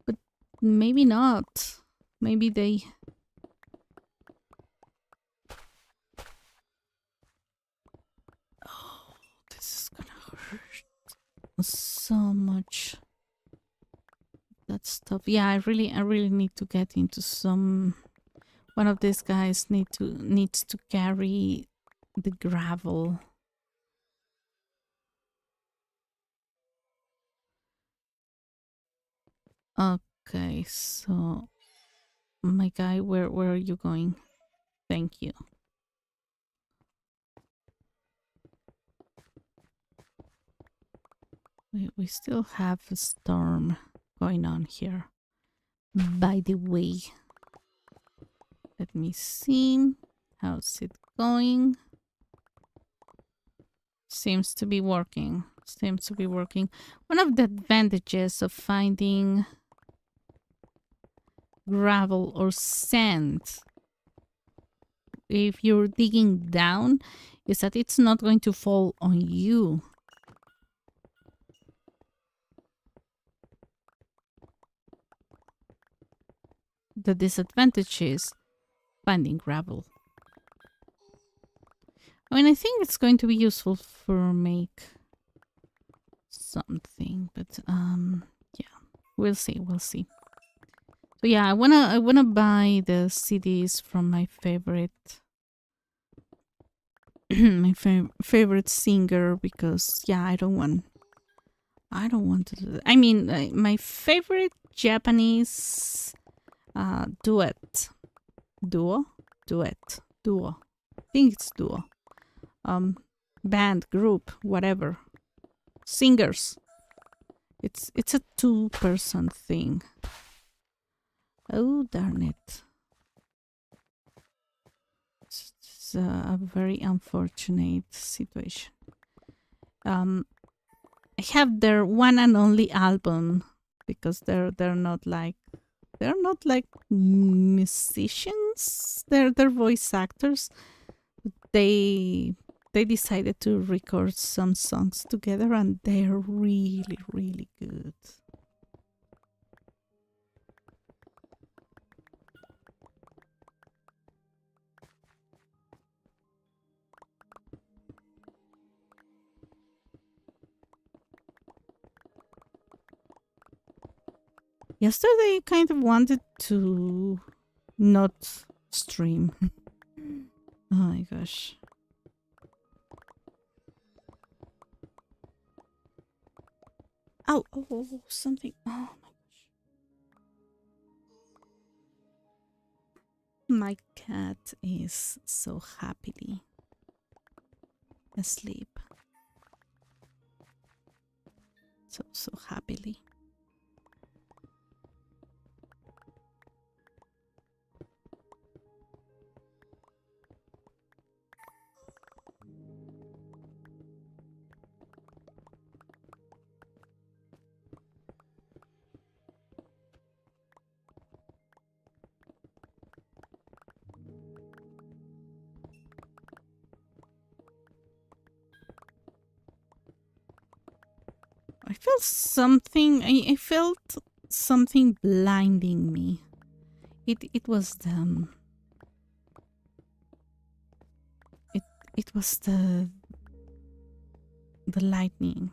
But maybe not. Maybe they... Oh, this is gonna hurt so much. That stuff. Yeah, I really need to get into some... One of these guys needs to carry the gravel. Okay, so my guy, where are you going? Thank you. We still have a storm going on here. By the way, let me see. How's it going? Seems to be working. Seems to be working. One of the advantages of finding gravel or sand, if you're digging down, is that it's not going to fall on you. The disadvantage is finding gravel. I mean, I think it's going to be useful for make something, but yeah, we'll see. So yeah, I wanna buy the CDs from my favorite my favorite singer, because yeah, I don't want to do that. I mean, my favorite Japanese duo. I think it's duo. Band, group, whatever. Singers. It's a 2-person thing. Oh darn it! It's a very unfortunate situation. I have their one and only album, because they're not like musicians. They're voice actors. They decided to record some songs together, and they're really, really good. Yesterday, I kind of wanted to not stream. Oh my gosh. Oh, something. Oh my gosh. My cat is so happily asleep. So happily. I felt something. I felt something blinding me. It was the it was the lightning.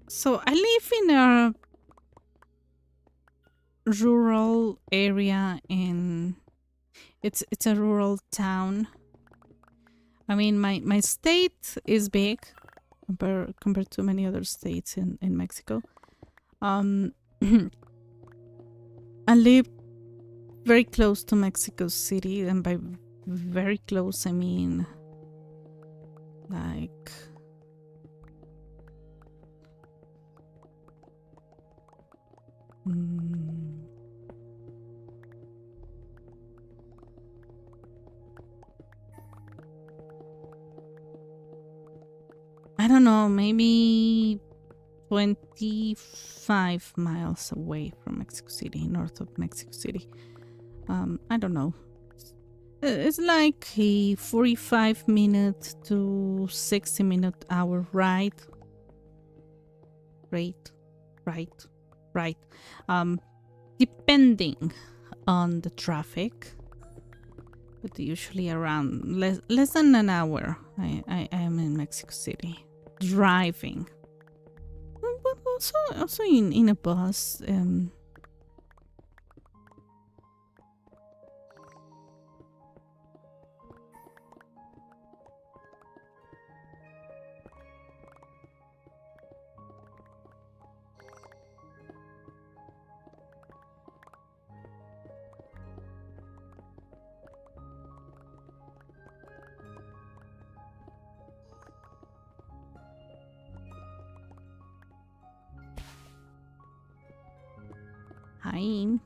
So I live in a rural area it's a rural town. I mean, my state is big compared to many other states in Mexico. I live very close to Mexico City, and by very close I mean like I don't know, maybe 25 miles away from Mexico City, north of Mexico City. I don't know. It's like a 45-minute to 60-minute hour ride. Right. Depending on the traffic, but usually around less than an hour. I am in Mexico City driving. But also in a bus. Hi.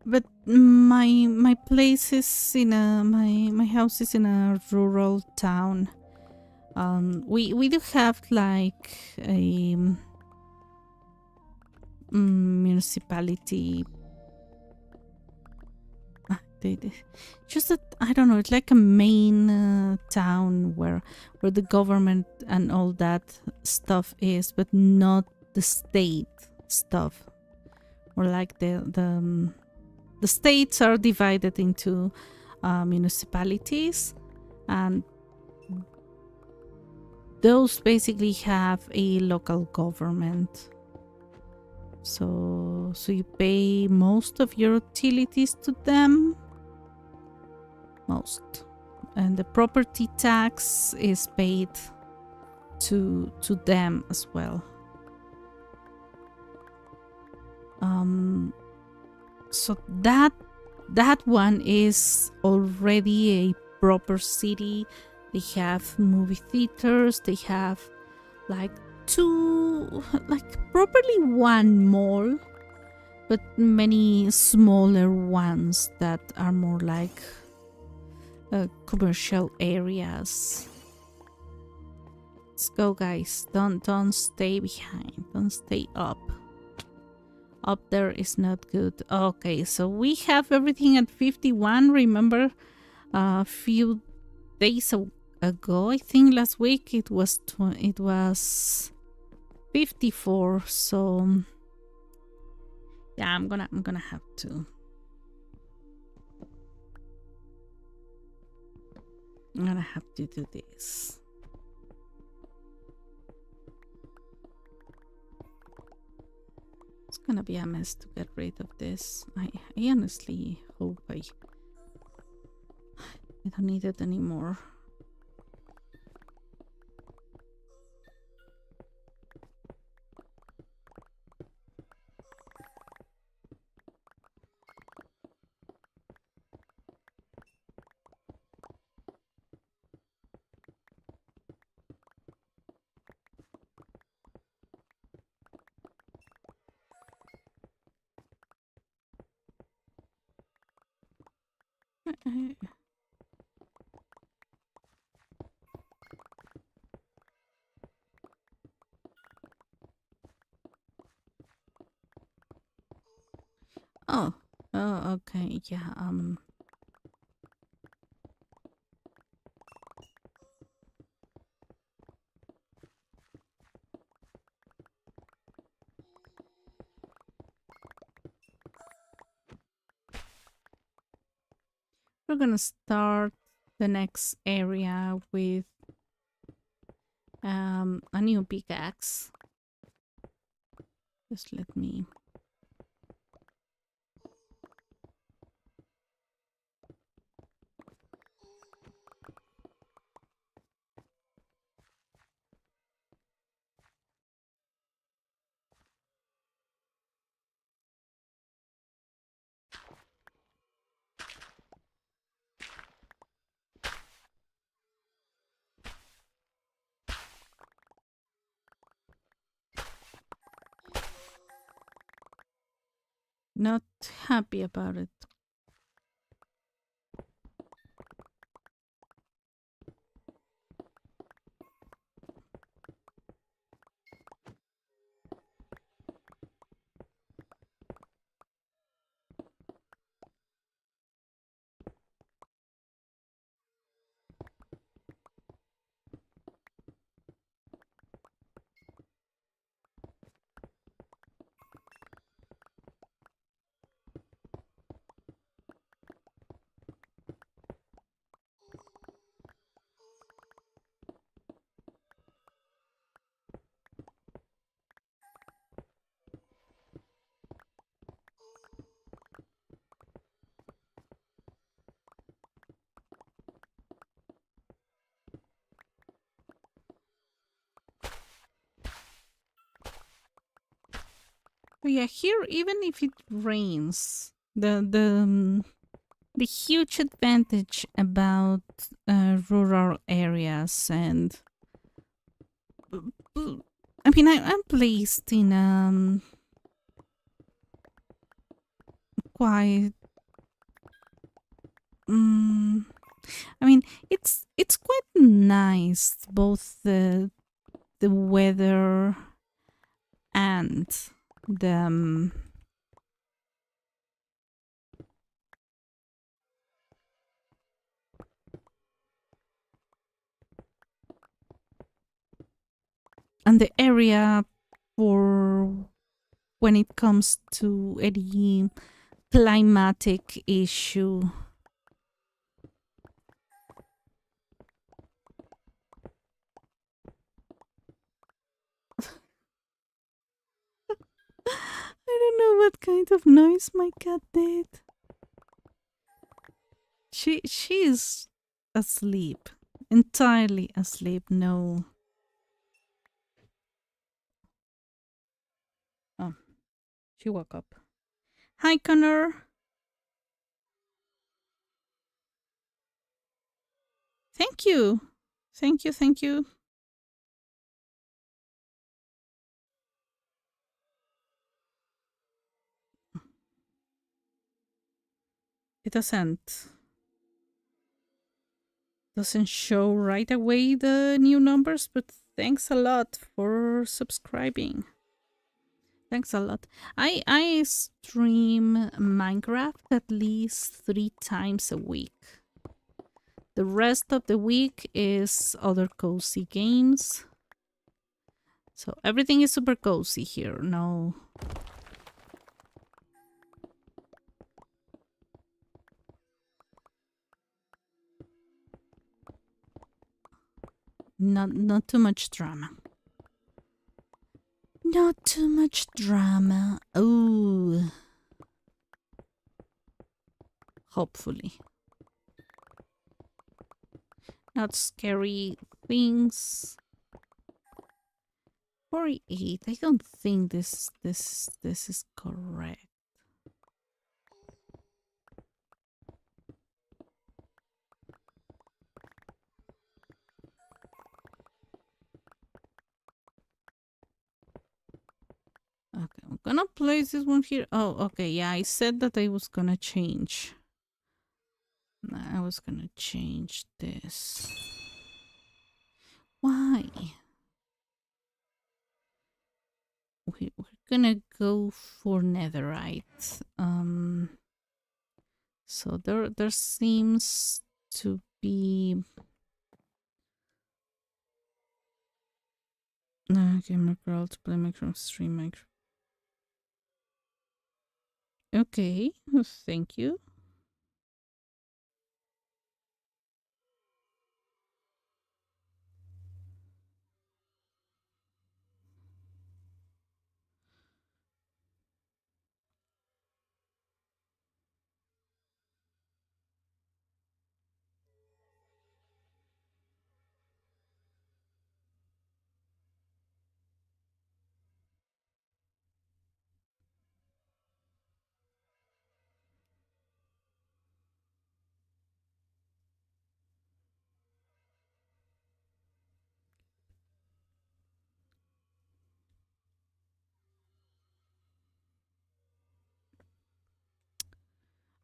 But my place is in a my house is in a rural town. We do have like a municipality. just that I don't know. It's like a main town where the government and all that stuff is, but not the state stuff. Or like the states are divided into municipalities, and those basically have a local government. So you pay most of your utilities to them. Most. And the property tax is paid to them as well. So that one is already a proper city. They have movie theaters, they have like properly one mall, but many smaller ones that are more like commercial areas. Let's go, guys. Don't stay behind. Don't stay up. Up there is not good. Okay, so we have everything at 51. Remember, a few days ago, I think last week, it was 54. So yeah, I'm gonna have to. I'm gonna have to do this. It's gonna be a mess to get rid of this. I honestly hope I don't need it anymore. Oh, okay, yeah, we're gonna start the next area with a new pickaxe. Just let me. Not happy about it. But yeah, here, even if it rains, the huge advantage about rural areas, and I mean, I'm placed in quite. I mean, it's quite nice, both the weather and the and the area for when it comes to any climatic issue. I don't know what kind of noise my cat did. She's asleep. Entirely asleep. No. Oh, she woke up. Hi, Connor. Thank you. Thank you. Thank you. It doesn't show right away the new numbers, but thanks a lot for subscribing. Thanks a lot. I stream Minecraft at least 3 times a week. The rest of the week is other cozy games. So everything is super cozy here. No. Not too much drama. Not too much drama. Oh. Hopefully. Not scary things. 48. I don't think this is correct. Okay, I'm gonna place this one here. Oh, okay, yeah, I said that I was gonna change. I was gonna change this. Why? We're gonna go for netherite. So there seems to be gamer girl to play Minecraft stream Minecraft. Okay, thank you.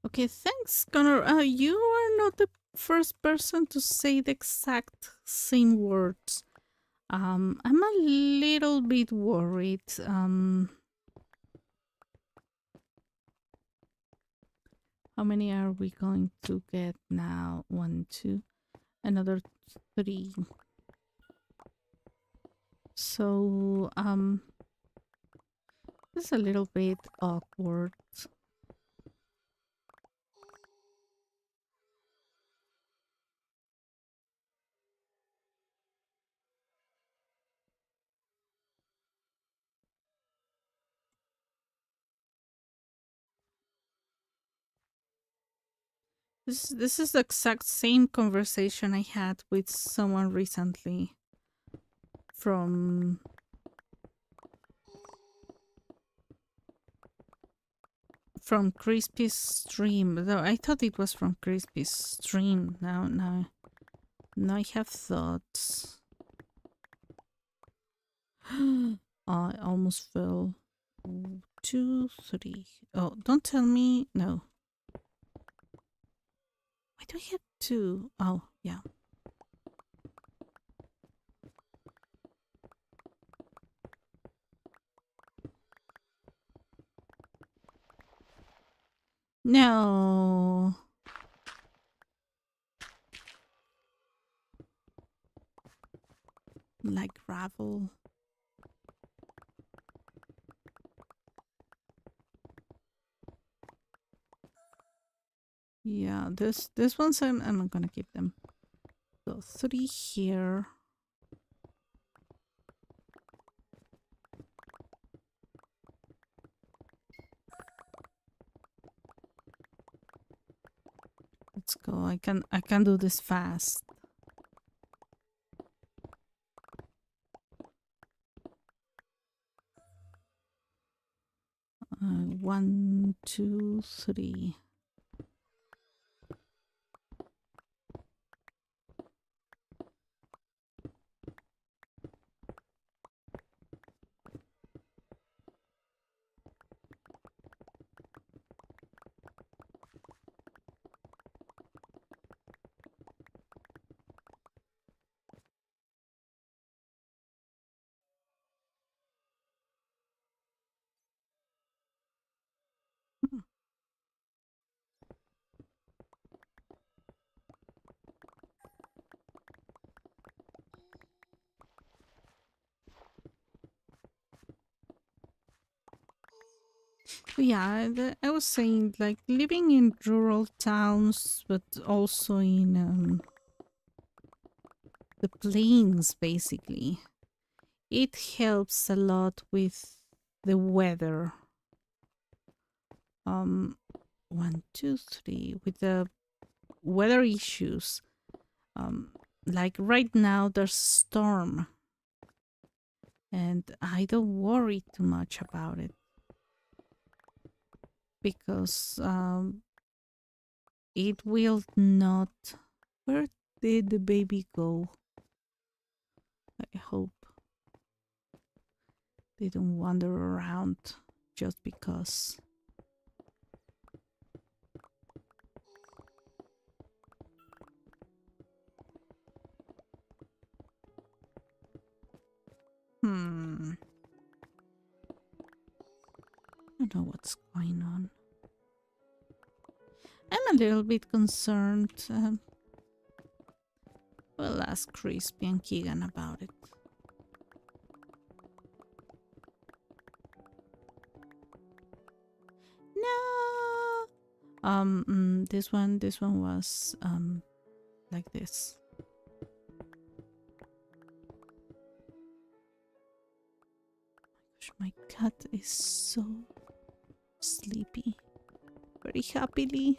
Okay, thanks, Connor. You are not the first person to say the exact same words. I'm a little bit worried. How many are we going to get now? 1, 2, another 3. So, this is a little bit awkward. This is the exact same conversation I had with someone recently from Crispy's stream. Though I thought it was from Crispy's stream. Now I have thoughts. I almost fell. 2, 3. Oh, don't tell me. No. Why do I have 2? Oh, yeah. No. Like gravel. Yeah, this ones I'm not gonna keep them. So 3 here. Let's go. I can do this fast. 1, 2, 3. Yeah, I was saying like living in rural towns, but also in the plains, basically. It helps a lot with the weather. 1, 2, 3 with the weather issues. Um, like right now, there's a storm, and I don't worry too much about it because it will not. Where did the baby go? I hope they don't wander around just because. Hmm. I don't know what's going on. I'm a little bit concerned. We'll ask Crispy and Keegan about it. No. This one was like this. Gosh, my cat is so sleepy. Very happily.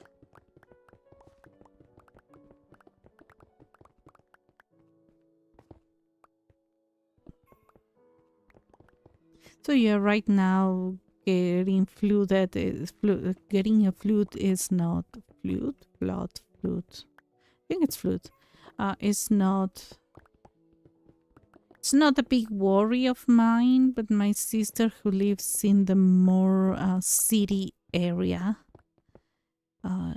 So yeah, right now getting flooded is getting a flute is not flute. I think it's flute. It's not. It's not a big worry of mine, but my sister who lives in the more city area, uh,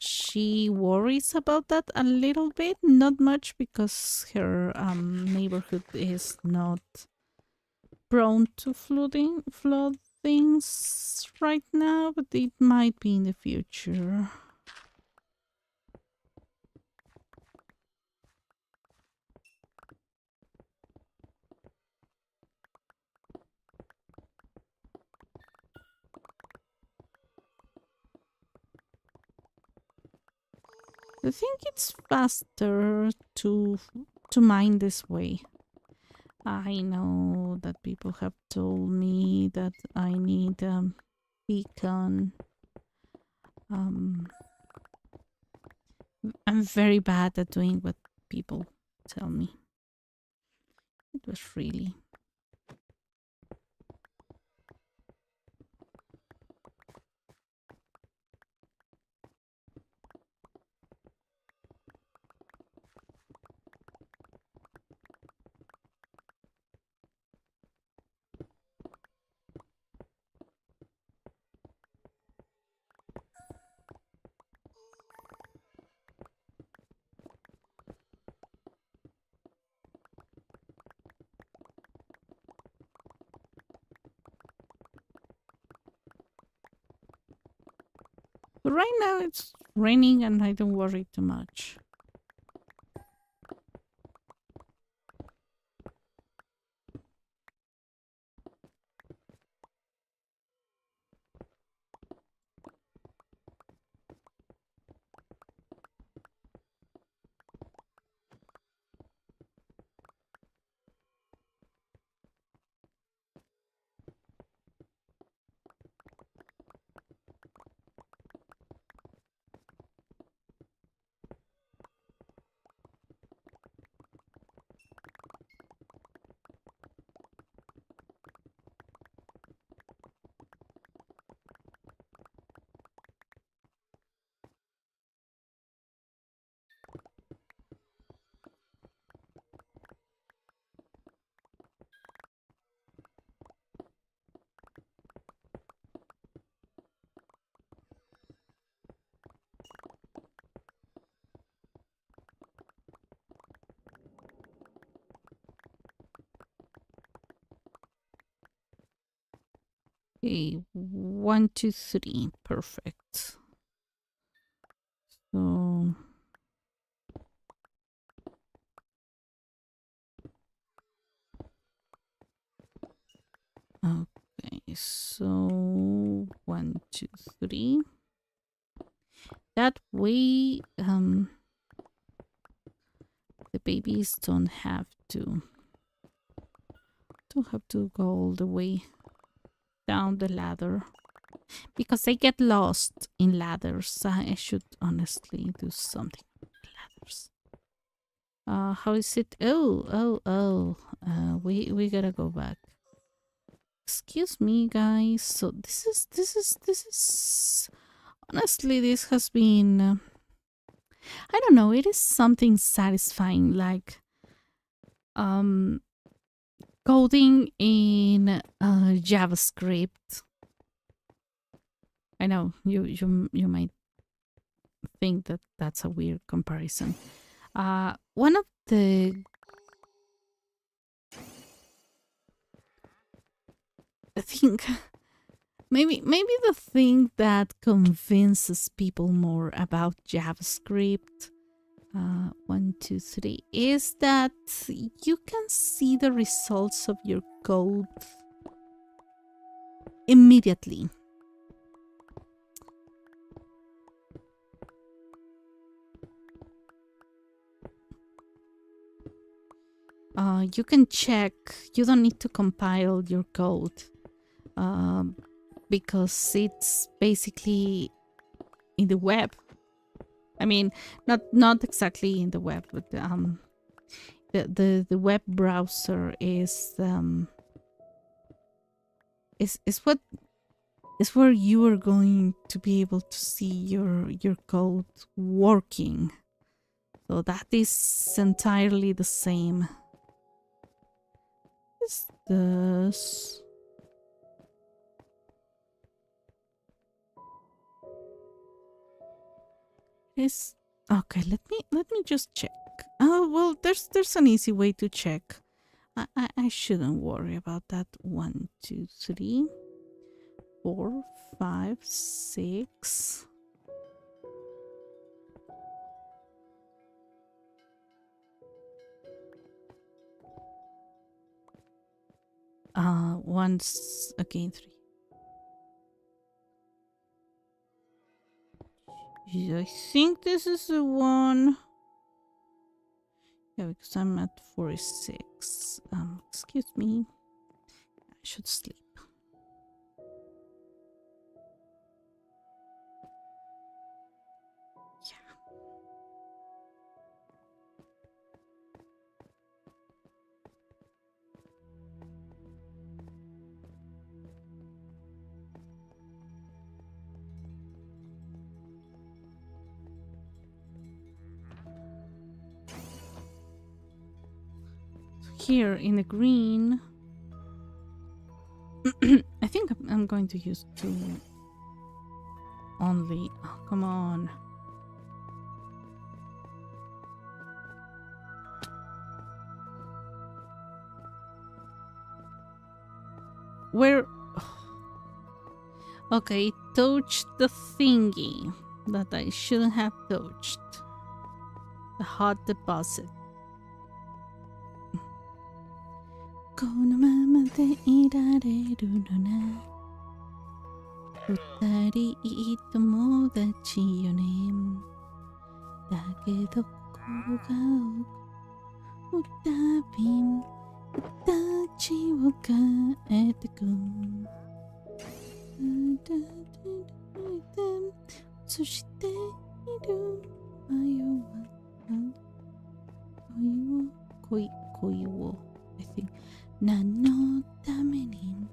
she worries about that a little bit. Not much because her neighborhood is not prone to floodings right now, but it might be in the future. I think it's faster to mine this way. I know that people have told me that I need beacon. Um, I'm very bad at doing what people tell me. It was really. But right now it's raining and I don't worry too much. Okay, 1, 2, 3. Perfect. So okay, so 1, 2, 3. That way, the babies don't have to go all the way down the ladder because they get lost in ladders. I should honestly do something with ladders. How is it? We gotta go back. Excuse me, guys. So this is honestly, this has been I don't know, it is something satisfying, like coding in JavaScript. I know you might think that that's a weird comparison. One of the I think maybe the thing that convinces people more about JavaScript, 1, 2, 3, is that you can see the results of your code immediately. You can check. You don't need to compile your code because it's basically in the web. I mean, not exactly in the web, but the web browser is what is where you are going to be able to see your code working. So that is entirely the same. Is this? Is okay. Let me just check. Oh well, there's an easy way to check. I shouldn't worry about that. 1, 2, 3, 4, 5, 6. Once again 3. I think this is the one. Yeah, because I'm at 46. Excuse me. I should sleep. Yeah. Here in the green, I think I'm going to use 2 only. Oh, come on. Where? Okay, touch the thingy that I shouldn't have touched. The hot deposit. このままでいられるのな。二人友達よね。だけどこが二便形を変えてく。そしている迷わ恋を I think 何のために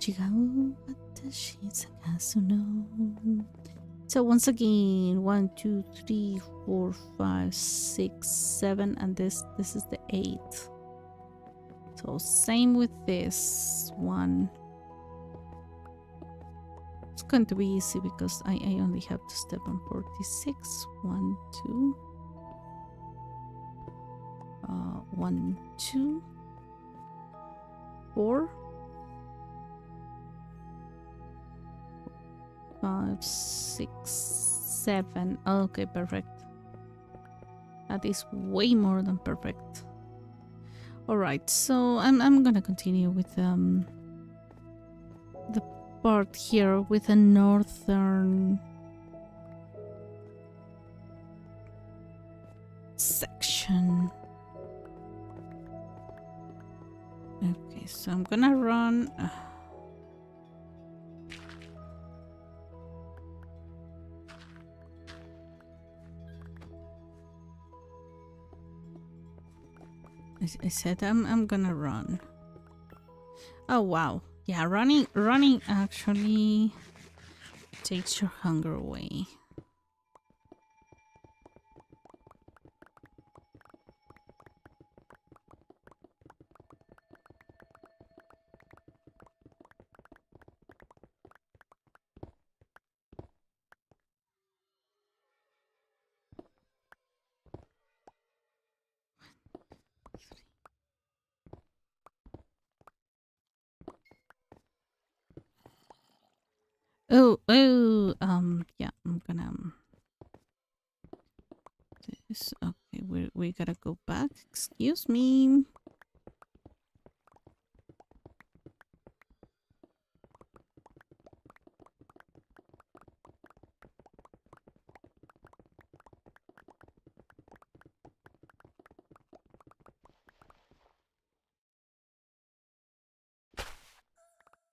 違う私探すの So once again 1, 2, 3, 4, 5, 6, 7 and this is the 8. So same with this one. It's going to be easy because I only have to step on 46. 1, 2. 1, 2. 4. 5, 6, 7. Okay, perfect. That is way more than perfect. All right, so I'm gonna continue with the part here with a northern section. Okay, so I'm gonna run. I said I'm gonna run. Oh wow, yeah, running actually takes your hunger away. Yeah, I'm gonna this. Okay, we gotta go back. Excuse me.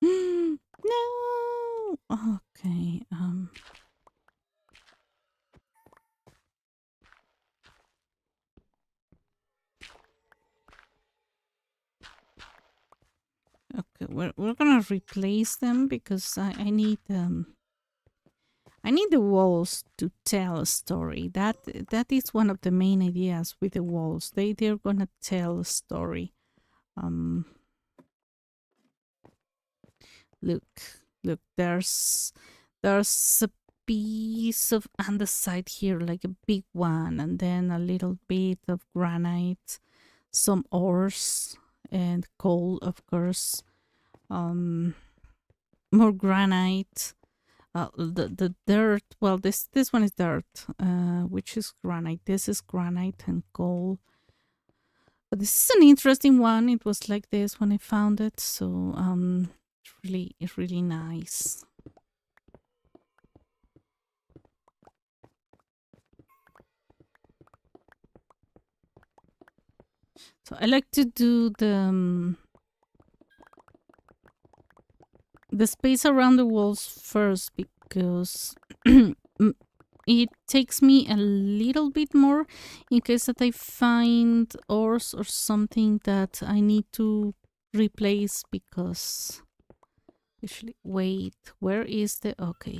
No. Okay. Okay, we're gonna replace them because I need the walls to tell a story. That is one of the main ideas with the walls. They're gonna tell a story. Um, look, there's a piece of andesite here, like a big one, and then a little bit of granite, some ores and coal, of course. More granite. The dirt. Well, this one is dirt, which is granite. This is granite and coal. But this is an interesting one. It was like this when I found it, so it's really nice. So I like to do the space around the walls first because it takes me a little bit more in case that I find ores or something that I need to replace because usually wait, where is the okay,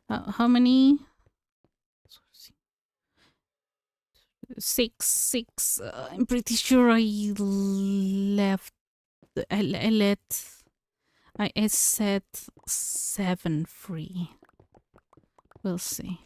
how many? Six. I'm pretty sure I left. I let. I set 7 free. We'll see.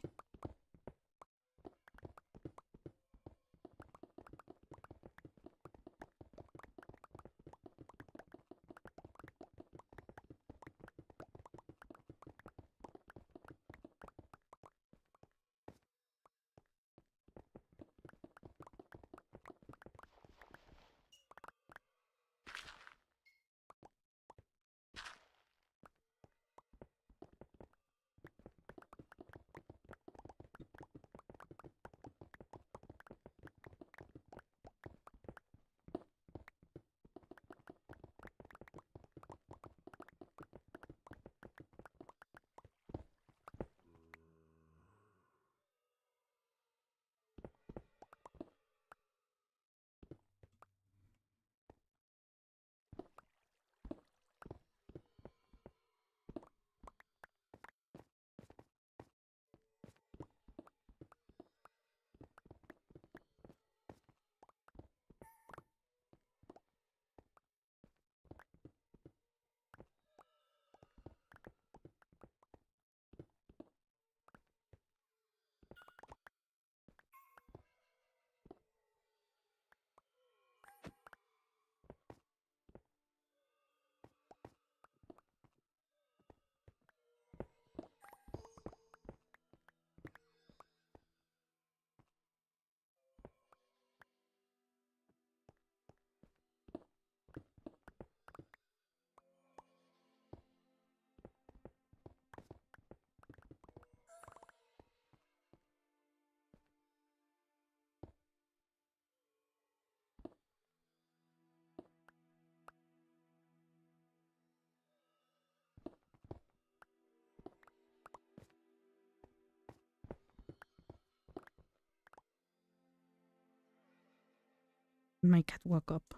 My cat woke up.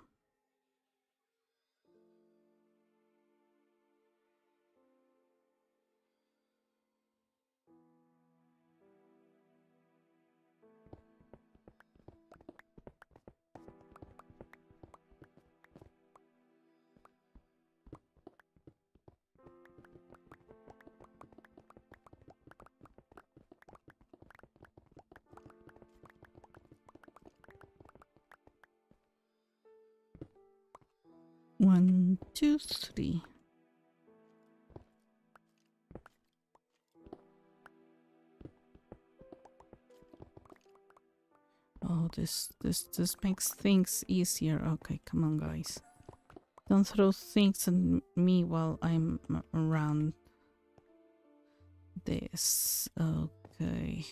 One, two, three. Oh, this makes things easier. Okay, come on, guys. Don't throw things at me while I'm around this. Okay.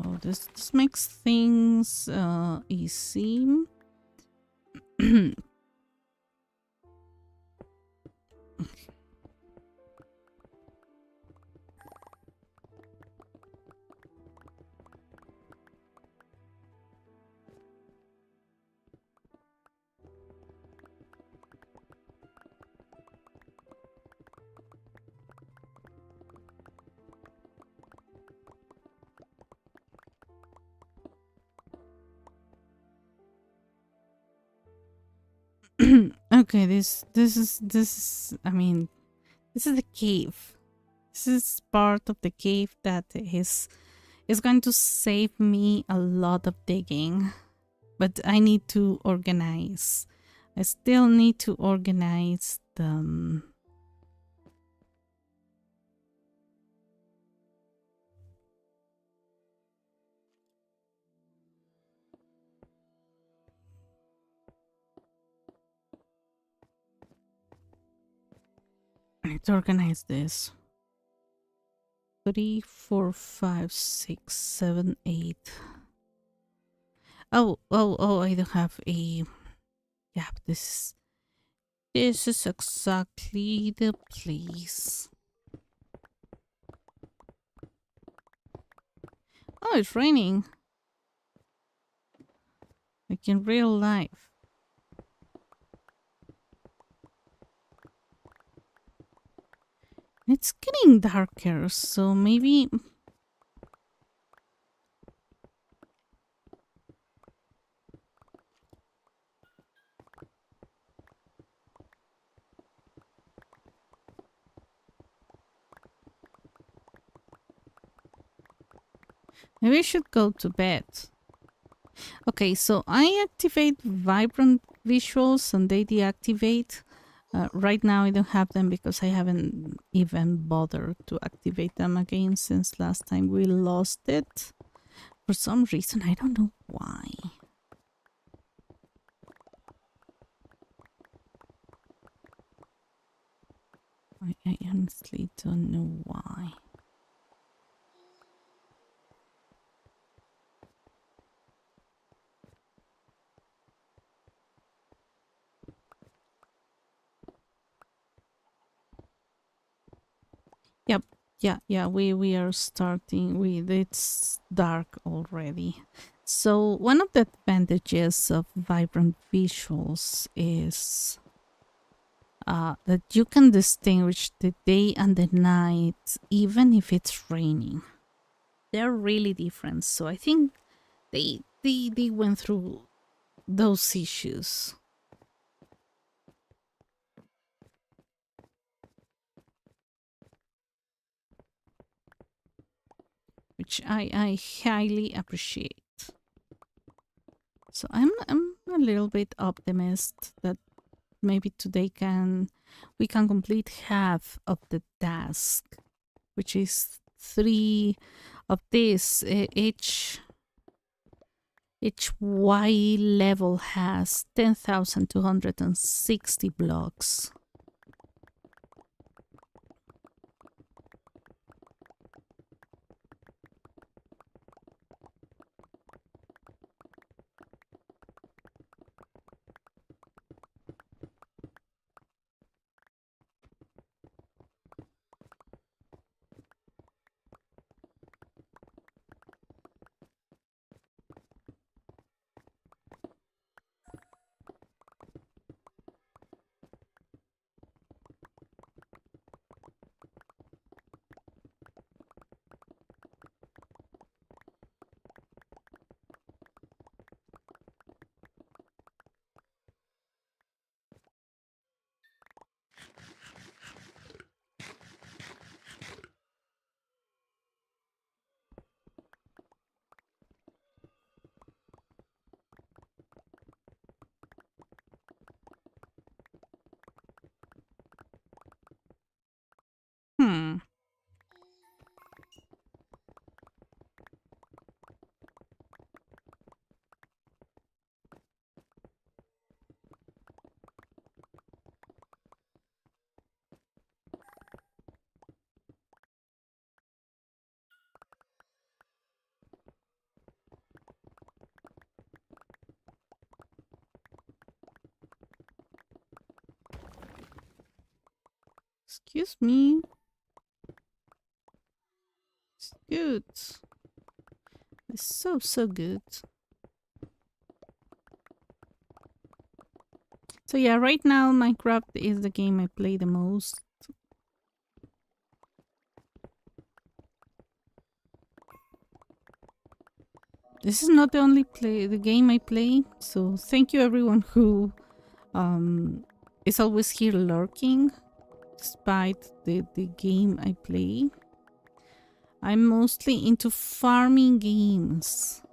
Oh, this makes things easy. Okay, this is I mean, this is the cave. This is part of the cave that is going to save me a lot of digging. But I need to organize. I still need to organize the I need to organize this. 3, 4, 5, 6, 7, 8. Oh, I don't have a... Yeah, this is exactly the place. Oh, it's raining. Like in real life. It's getting darker, so maybe... Maybe I should go to bed. Okay, so I activate vibrant visuals and they deactivate. Right now I don't have them because I haven't even bothered to activate them again since last time we lost it. For some reason, I don't know why. I honestly don't know why. Yep, yeah, we are starting with it's dark already. So one of the advantages of vibrant visuals is that you can distinguish the day and the night even if it's raining. They're really different. So I think they went through those issues. Which I highly appreciate. So I'm a little bit optimist that maybe today we can complete half of the task, which is 3 of this. Each Y level has 10,260 blocks. Excuse me. It's good. It's so good. So yeah, right now Minecraft is the game I play the most. This is not the only the game I play, so thank you everyone who is always here lurking despite the game I play. I'm mostly into farming games.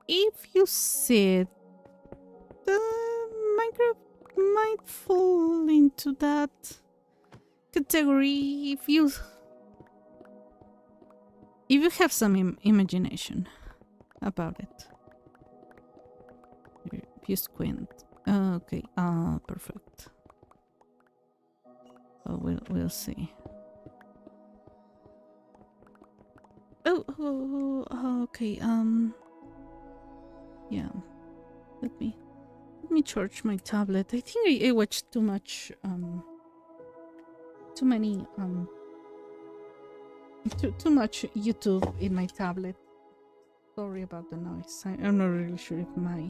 If you said Minecraft might fall into that category if you have some imagination about it. If you squint. Okay, perfect. Oh, we'll see. Oh, okay. Yeah. Let me charge my tablet. I think I watched too much. Too many. Too much YouTube in my tablet. Sorry about the noise. I'm not really sure if my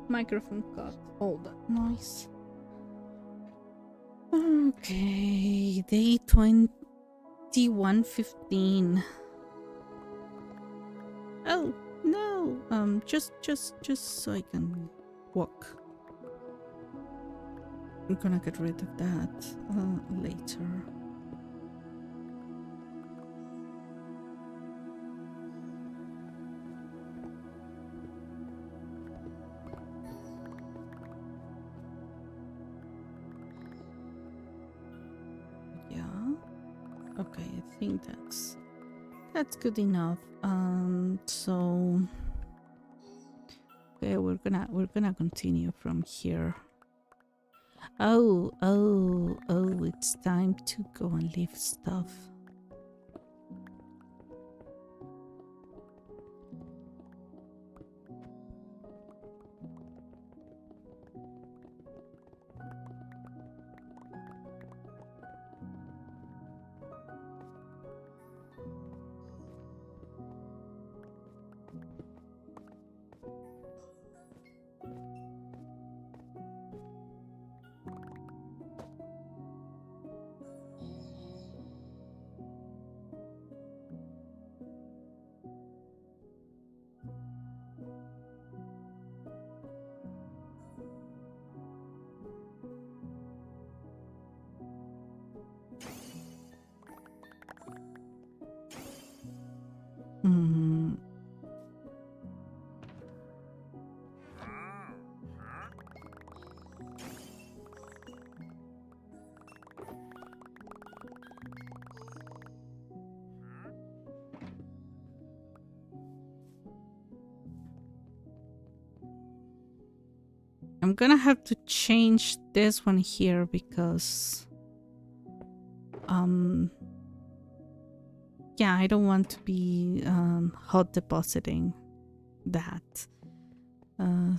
microphone cut all that noise. Okay, day 21:15. Oh no! Just so I can walk. I'm gonna get rid of that later. Okay, I think that's good enough. So okay, we're gonna continue from here. Oh, it's time to go and leave stuff. Mm. I'm gonna have to change this one here because yeah, I don't want to be hot depositing that.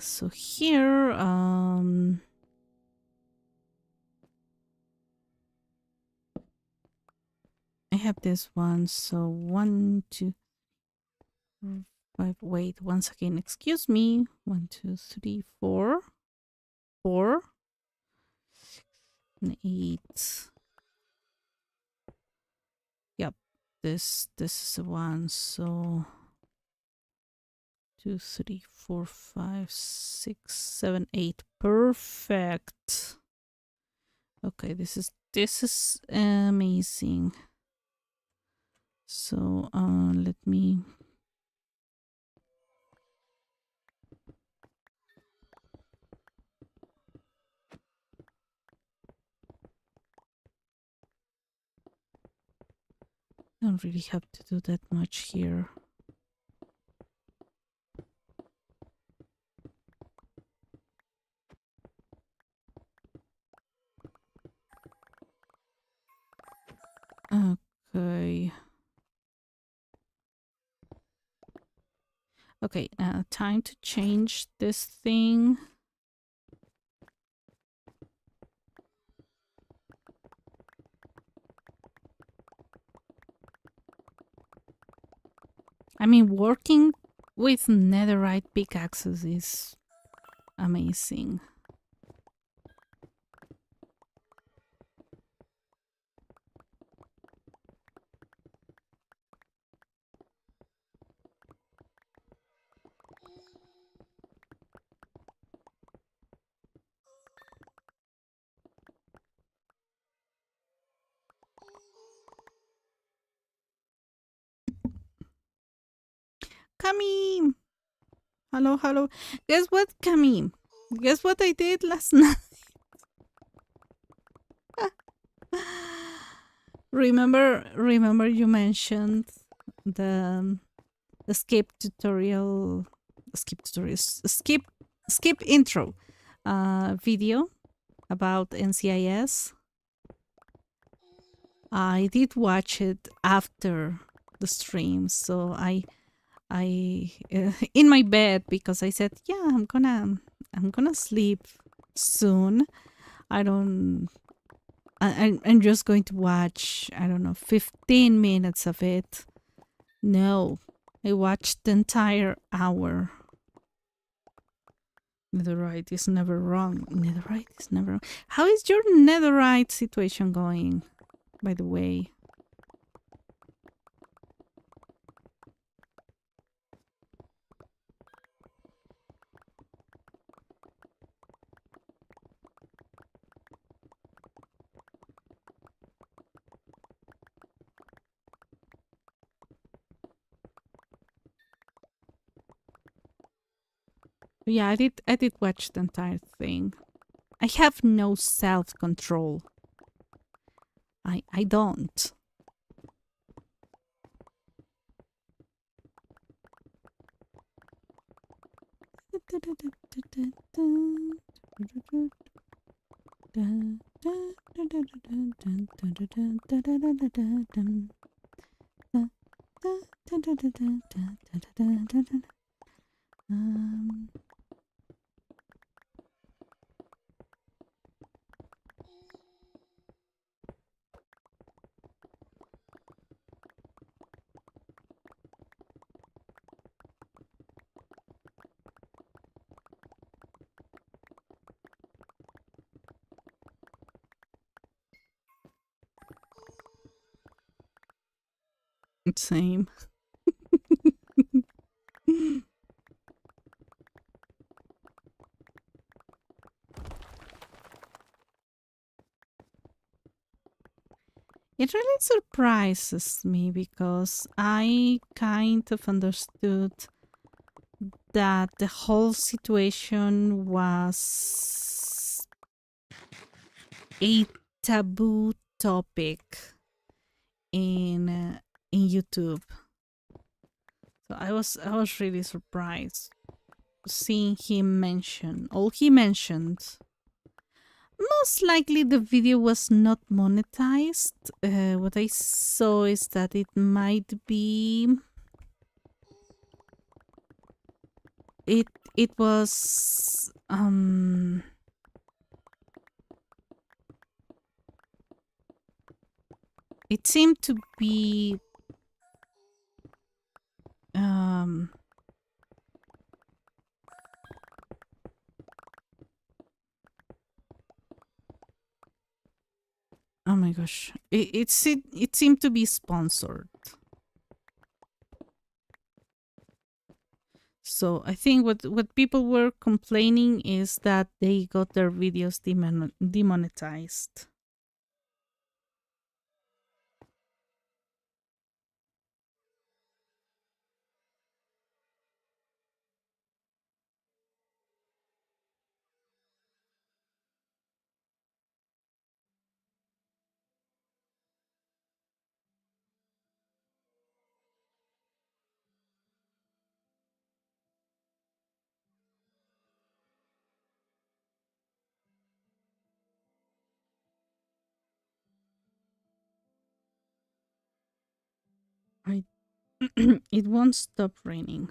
So here I have this one, so 1, 2, 5. Wait, once again, excuse me. 1, 2, 3, 4, 4, and 8. Yep, this is the one. So 2, 3, 4, 5, 6, 7, 8. Perfect. Okay, this is amazing. So let me. Don't really have to do that much here. Okay. Okay, time to change this thing. I mean, working with netherite pickaxes is amazing. Camille! Hello, hello. Guess what, Camille? Guess what I did last night? Remember you mentioned the skip intro video about NCIS. I did watch it after the stream, so I in my bed because I said, yeah, I'm gonna sleep soon. I don't. I'm just going to watch, I don't know, 15 minutes of it. No, I watched the entire hour. Netherite is never wrong. Netherite is never wrong. How is your netherite situation going, by the way? Yeah, I did watch the entire thing. I have no self-control. I don't. Um, Same. It really surprises me because I kind of understood that the whole situation was a taboo topic in YouTube. So I was really surprised seeing him mention all he mentioned. Most likely the video was not monetized. What I saw is that it might be it was it seemed to be um oh my gosh, it seemed to be sponsored. So I think what people were complaining is that they got their videos demonetized. I it won't stop raining.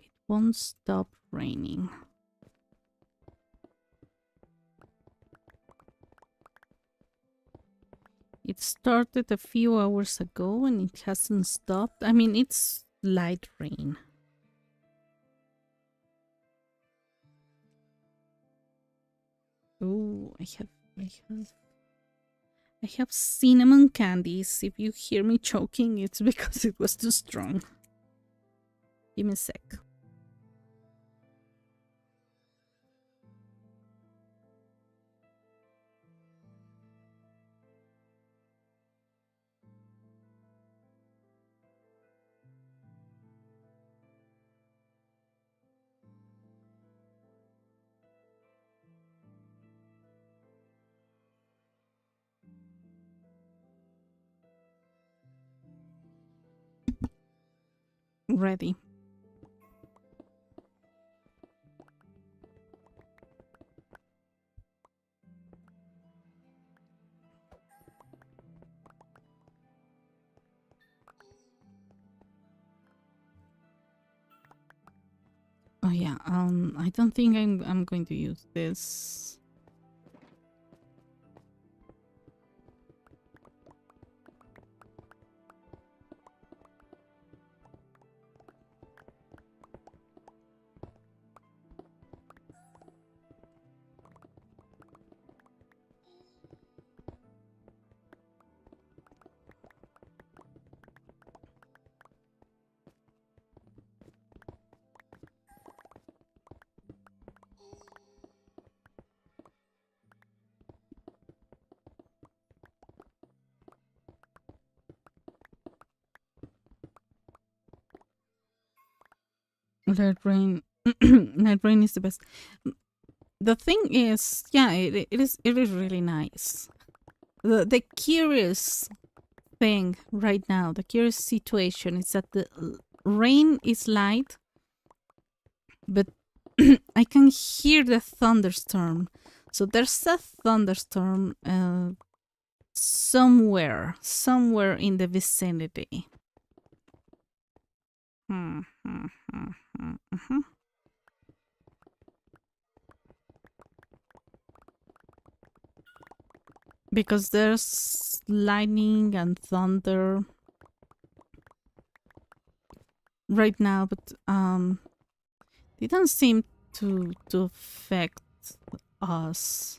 It won't stop raining. It started a few hours ago and it hasn't stopped. I mean, it's light rain. Oh, I have cinnamon candies. If you hear me choking, it's because it was too strong. Give me a sec. Ready. Oh yeah, I don't think I'm going to use this. Night rain. Night rain is the best. The thing is, yeah, it is really nice. The curious thing right now, the curious situation is that the rain is light, but I can hear the thunderstorm. So there's a thunderstorm somewhere in the vicinity. Because there's lightning and thunder right now, but they don't seem to affect us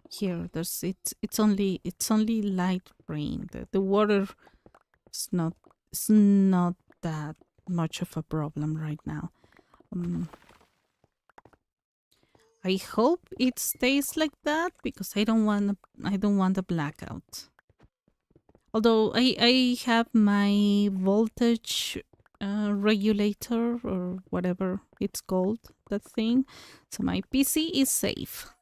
here. It's only light rain. The water is not that much of a problem right now. I hope it stays like that because I don't want a blackout. Although I have my voltage regulator or whatever it's called, that thing, so my PC is safe.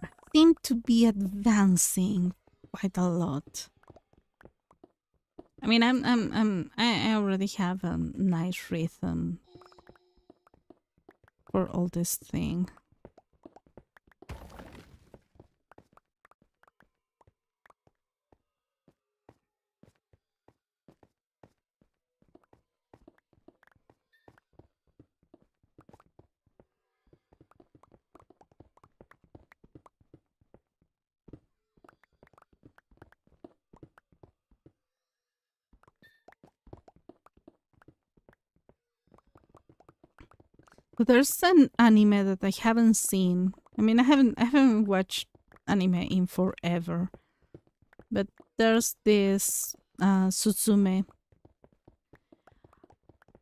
I seem to be advancing quite a lot. I mean, I already have a nice rhythm for all this thing. But there's an anime that I haven't seen. I mean, I haven't watched anime in forever. But there's this Suzume.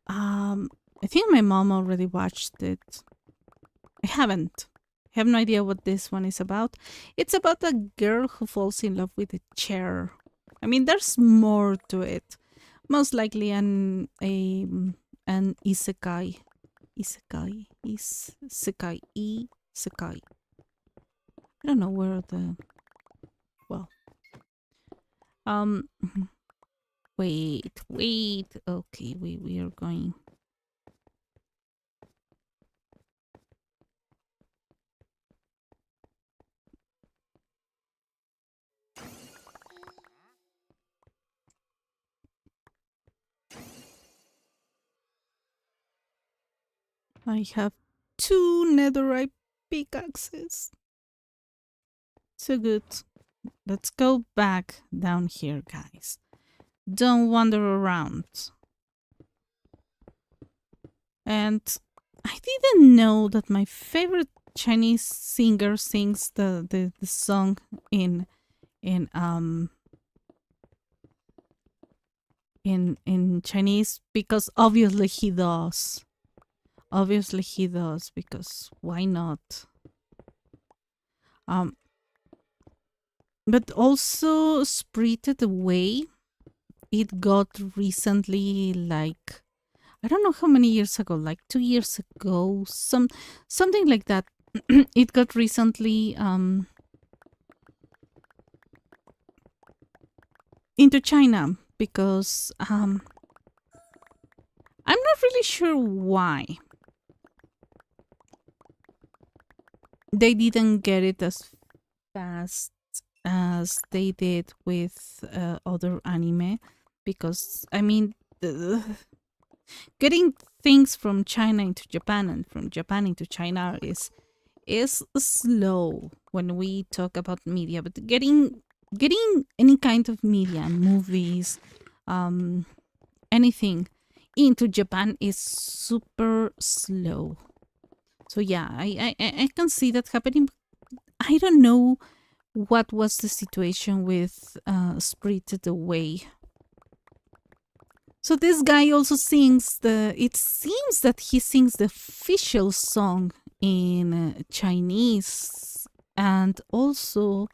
I think my mom already watched it. I haven't. I have no idea what this one is about. It's about a girl who falls in love with a chair. I mean, there's more to it. Most likely an isekai. Isekai. Isekai. I don't know where the... Well. Wait. Okay, we are going. I have 2 netherite pickaxes. So good. Let's go back down here, guys. Don't wander around. And I didn't know that my favorite Chinese singer sings the song in in um in Chinese, because obviously he does. Obviously he does, because why not? Um but also Spirited Away, it got recently, like, I don't know how many years ago, like 2 years ago, something like that. It got recently into China, because I'm not really sure why they didn't get it as fast as they did with other anime. Because I mean, getting things from China into Japan and from Japan into China is slow when we talk about media. But getting any kind of media, movies, um anything into Japan is super slow. So yeah, I can see that happening. I don't know what was the situation with Spirited Away. So this guy also sings it seems that he sings the official song in Chinese, and also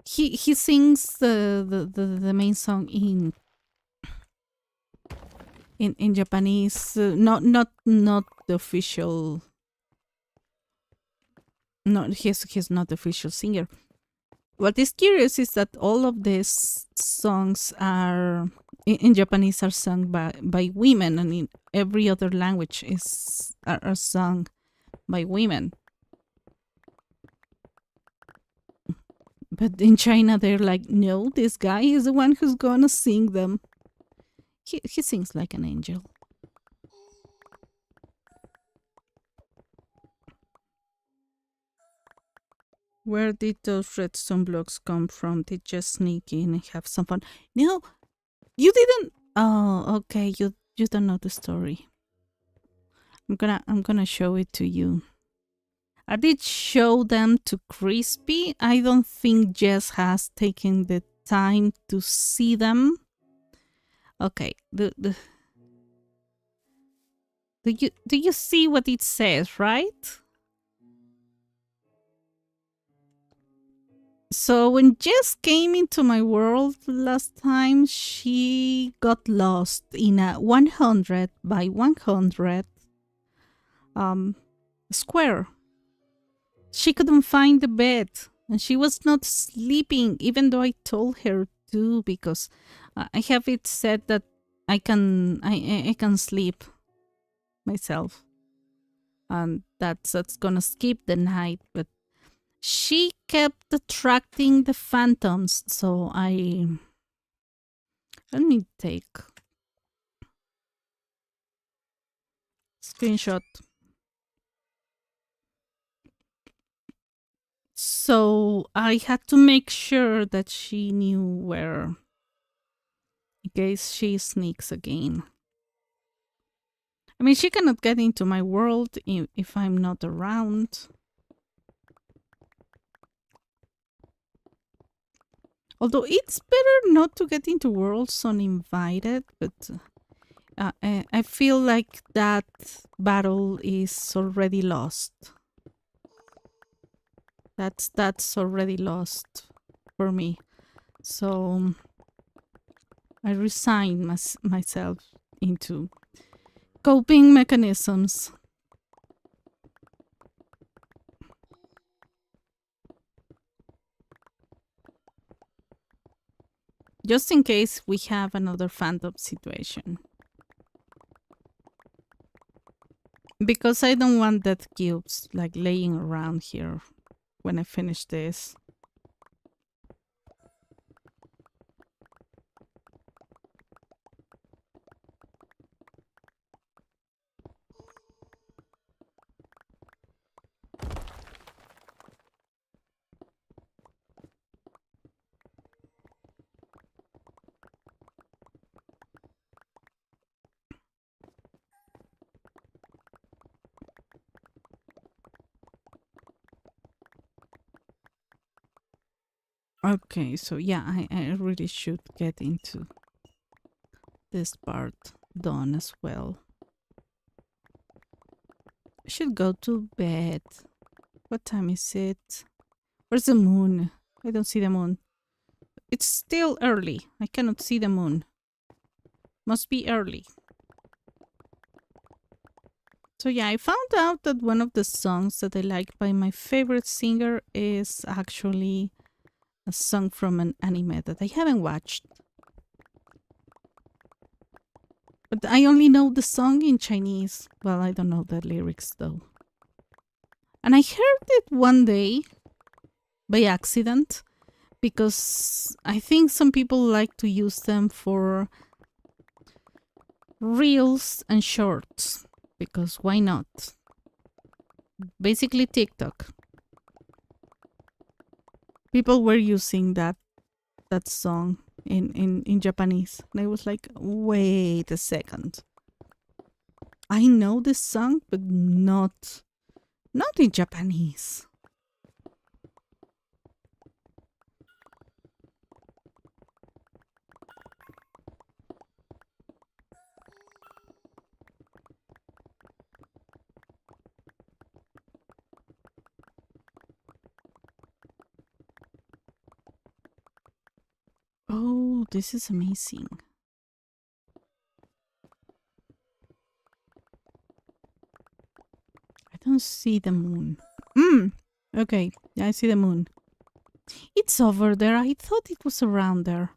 he sings the main song in Japanese, not the official. No, he's not the official singer. What is curious is that all of these songs are in Japanese are sung by women, and in every other language are sung by women. But in China, they're like, no, this guy is the one who's gonna sing them. He sings like an angel. Where did those redstone blocks come from? Did just sneak in and have some fun? No, you didn't. Oh, okay. You don't know the story. I'm gonna show it to you. I did show them to Crispy. I don't think Jess has taken the time to see them. Okay, do you see what it says, right? So when Jess came into my world last time, she got lost in a 100 by 100 square. She couldn't find the bed, and she was not sleeping, even though I told her to, because I have it said that I can sleep myself, and that's gonna skip the night. But she kept attracting the phantoms, so let me take screenshot. So I had to make sure that she knew where, in case she sneaks again. I mean, she cannot get into my world if I'm not around. Although it's better not to get into worlds uninvited, but I feel like that battle is already lost. That's already lost for me. So I resign myself into coping mechanisms. Just in case we have another phantom situation. Because I don't want that cubes like laying around here when I finish this. Okay, so yeah, I really should get into this part done as well. I should go to bed. What time is it? Where's the moon? I don't see the moon. It's still early. I cannot see the moon. Must be early. So yeah, I found out that one of the songs that I like by my favorite singer is actually a song from an anime that I haven't watched. But I only know the song in Chinese. Well, I don't know the lyrics though. And I heard it one day by accident because I think some people like to use them for reels and shorts. Because why not? Basically TikTok. People were using that song in Japanese. And I was like, wait a second. I know this song, but not in Japanese. Oh, this is amazing. I don't see the moon. Okay, yeah, I see the moon. It's over there. I thought it was around there.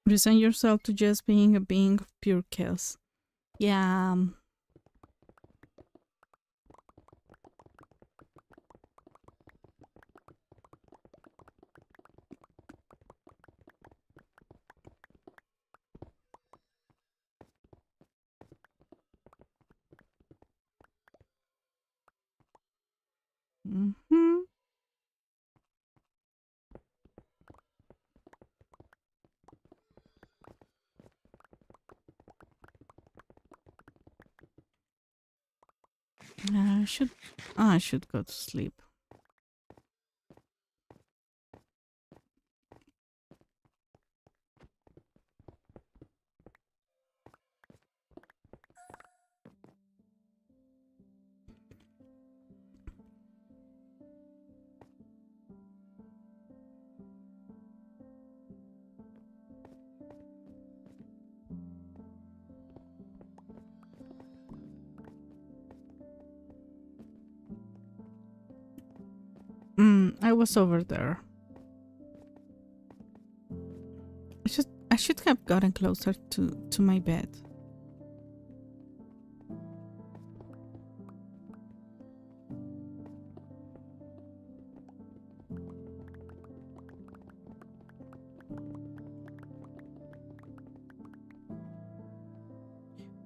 Resign yourself to just being a being of pure chaos. Yeah. Mm-hmm. I should go to sleep. I was over there. I should have gotten closer to my bed.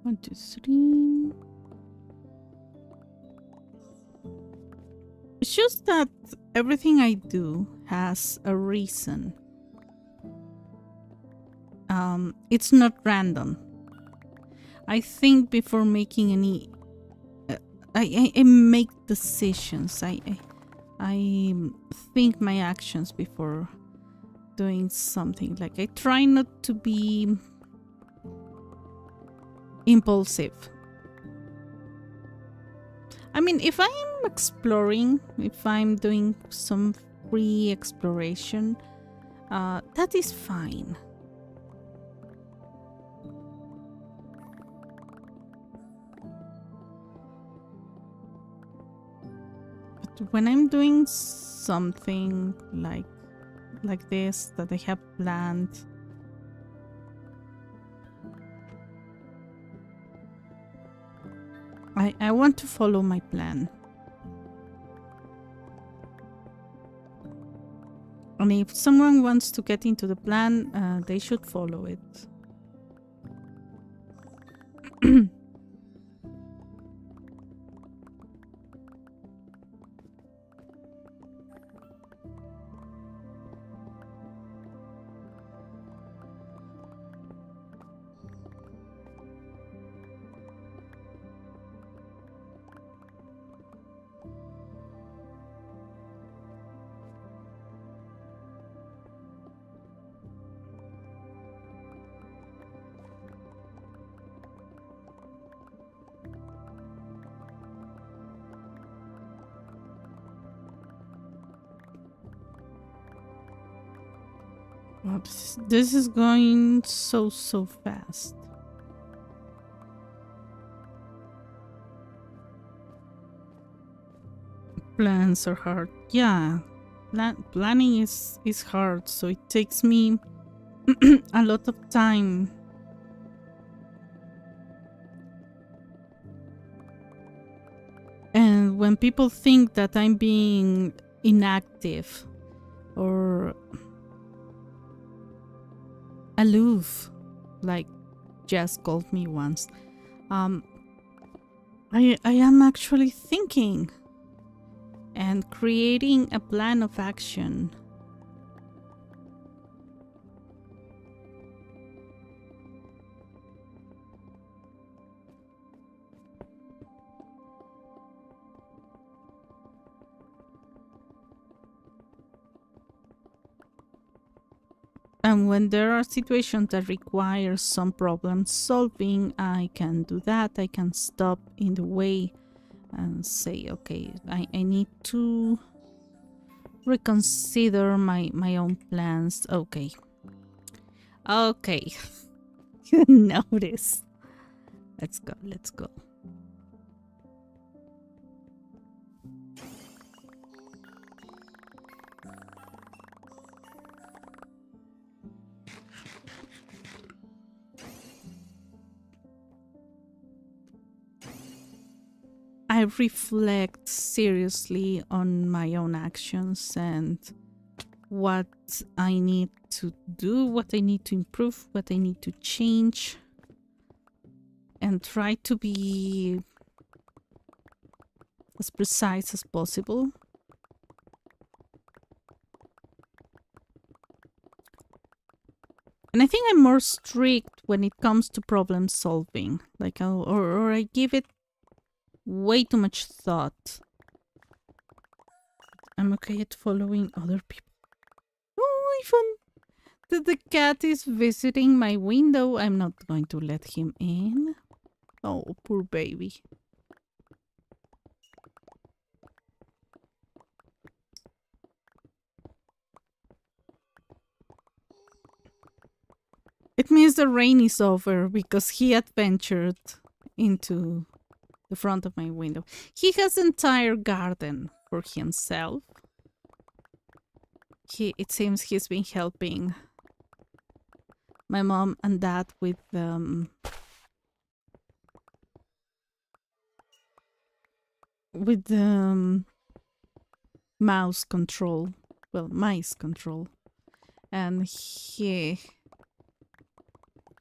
One, two, three. It's just that everything I do has a reason. It's not random. I think before making any, I make decisions. I think my actions before doing something. Like I try not to be impulsive. I mean, if I'm exploring, if I'm doing some free exploration, that is fine. But when I'm doing something like this that I have planned, I want to follow my plan. And if someone wants to get into the plan, they should follow it. Oh, this is going so fast. Plans are hard. Yeah, planning is hard, so it takes me a lot of time. And when people think that I'm being inactive or aloof, like Jess called me once, I am actually thinking and creating a plan of action. And when there are situations that require some problem solving, I can do that. I can stop in the way and say, okay, I need to reconsider my own plans. Okay. Notice. Let's go. I reflect seriously on my own actions and what I need to do, what I need to improve, what I need to change, and try to be as precise as possible. And I think I'm more strict when it comes to problem solving, like or I give it way too much thought. I'm okay at following other people. Oh, even the cat is visiting my window. I'm not going to let him in. Oh, poor baby. It means the rain is over because he adventured into the front of my window. He has an entire garden for himself. It seems he's been helping my mom and dad with mouse control. Well, mice control. And he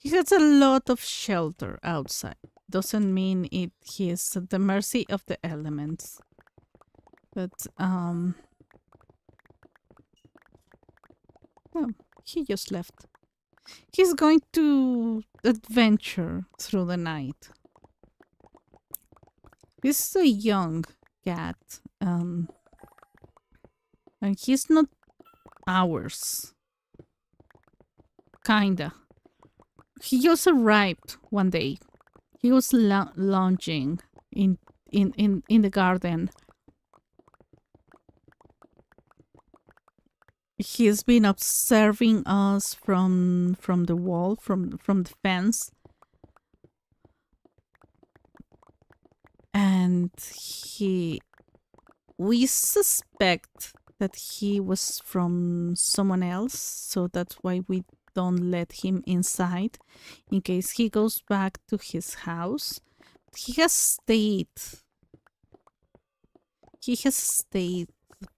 has a lot of shelter outside. Doesn't mean he is at the mercy of the elements. But oh, he just left. He's going to adventure through the night. This is a young cat. And he's not ours. Kinda. He just arrived one day. He was lounging in the garden. He's been observing us from the wall, from the fence. And we suspect that he was from someone else, so that's why we don't let him inside in case he goes back to his house. He has stayed. He has stayed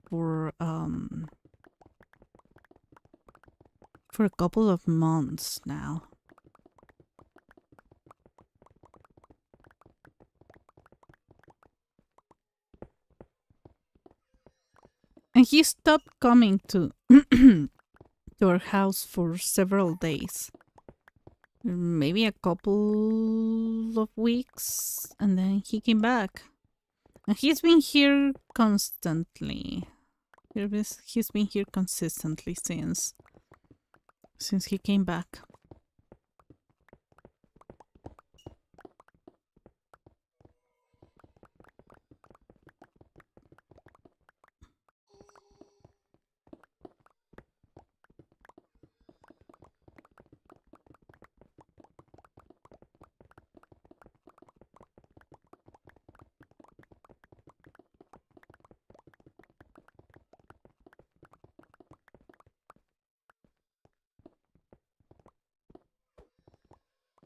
for a couple of months now. And he stopped coming to to our house for several days. Maybe a couple of weeks, and then he came back. And he's been here constantly. He's been here consistently since he came back.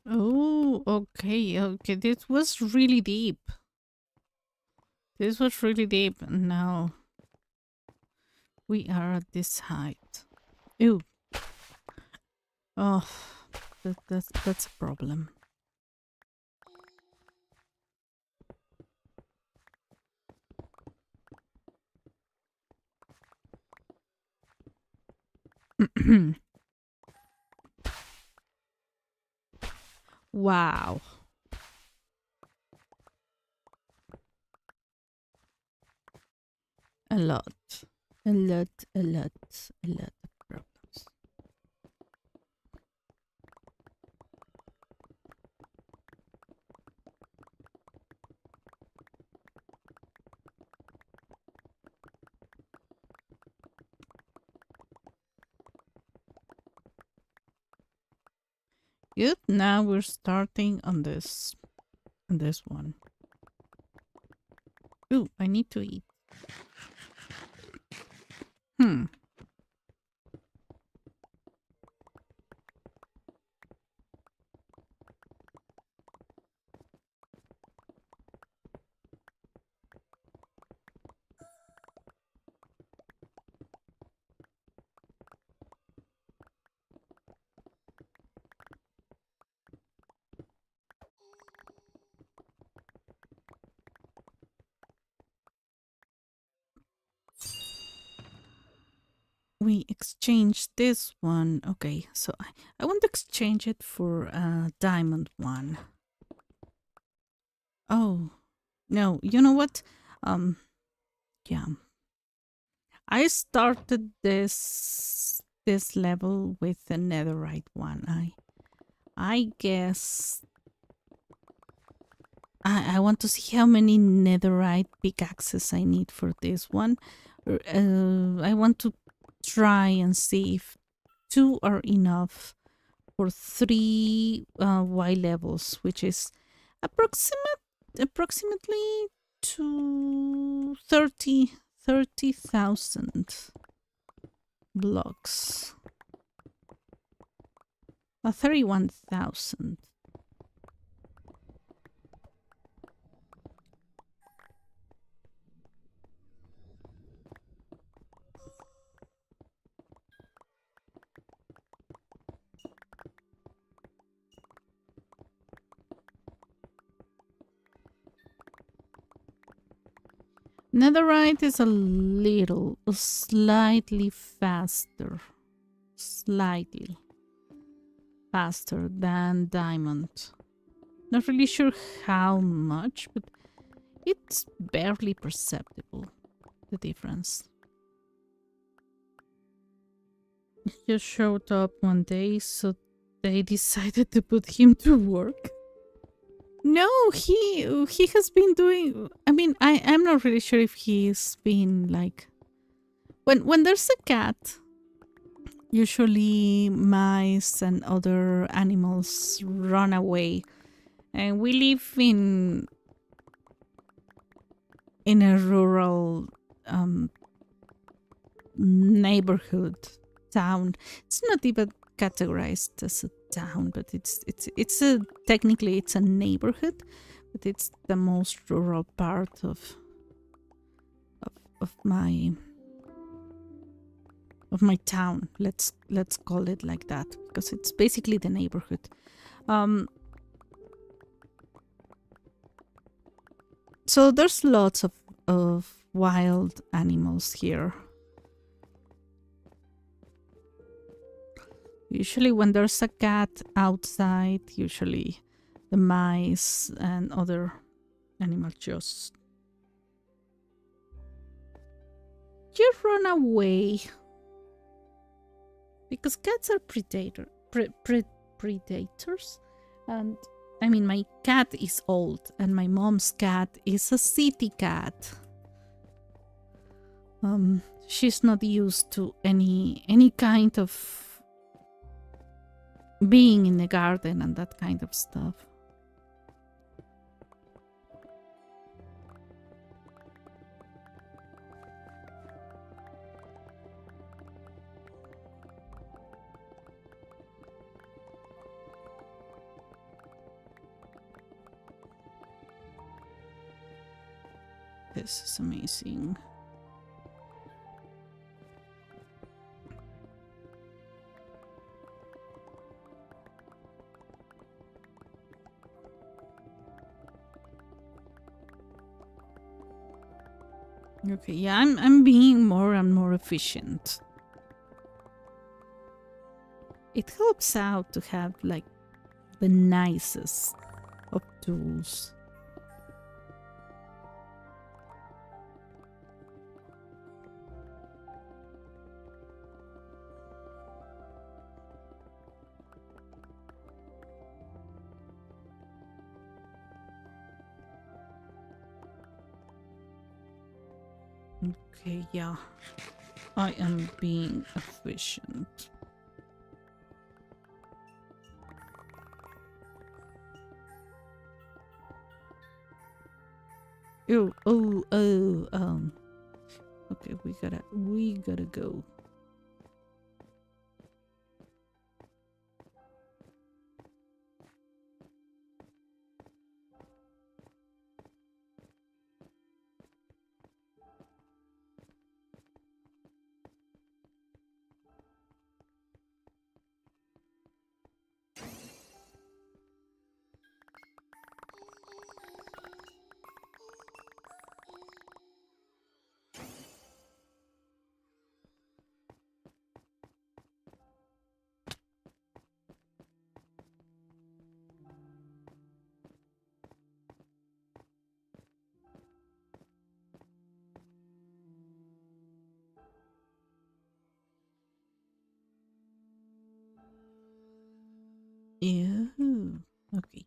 Oh, okay, okay. This was really deep. This was really deep. Now we are at this height. Ew. Oh, that's a problem. Wow. A lot. A lot of problems. Good. Now we're starting on this one. Ooh, I need to eat. We exchange this one. Okay, so I want to exchange it for a diamond one. Oh, no, you know what? Yeah. I started this level with the netherite one. I guess I want to see how many netherite pickaxes I need for this one. I want to try and see if 2 are enough for 3 Y levels, which is approximately to 30,000 blocks. 31,000. Netherite is slightly faster than diamond. Not really sure how much, but it's barely perceptible, the difference. He just showed up one day, so they decided to put him to work. No, he has been doing. I mean, I'm not really sure if he's been like when there's a cat. Usually, mice and other animals run away, and we live in a rural neighborhood, town. It's not even categorized as a town, but it's a technically it's a neighborhood, but it's the most rural part of my town. Let's call it like that because it's basically the neighborhood. So there's lots of wild animals here. Usually when there's a cat outside, usually the mice and other animals just run away. Because cats are predators. And I mean, my cat is old and my mom's cat is a city cat. She's not used to any kind of being in the garden and that kind of stuff. This is amazing. Okay, yeah, I'm being more and more efficient. It helps out to have like the nicest of tools. Okay, yeah. I am being efficient. Okay, we gotta go. Yeah. Okay.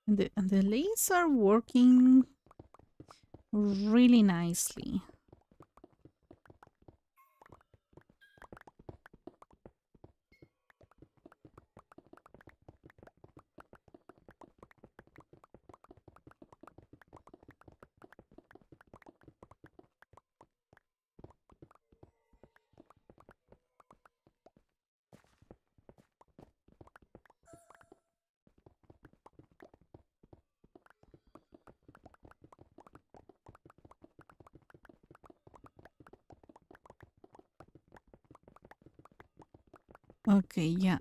And the lathes are working really nicely. Okay, yeah.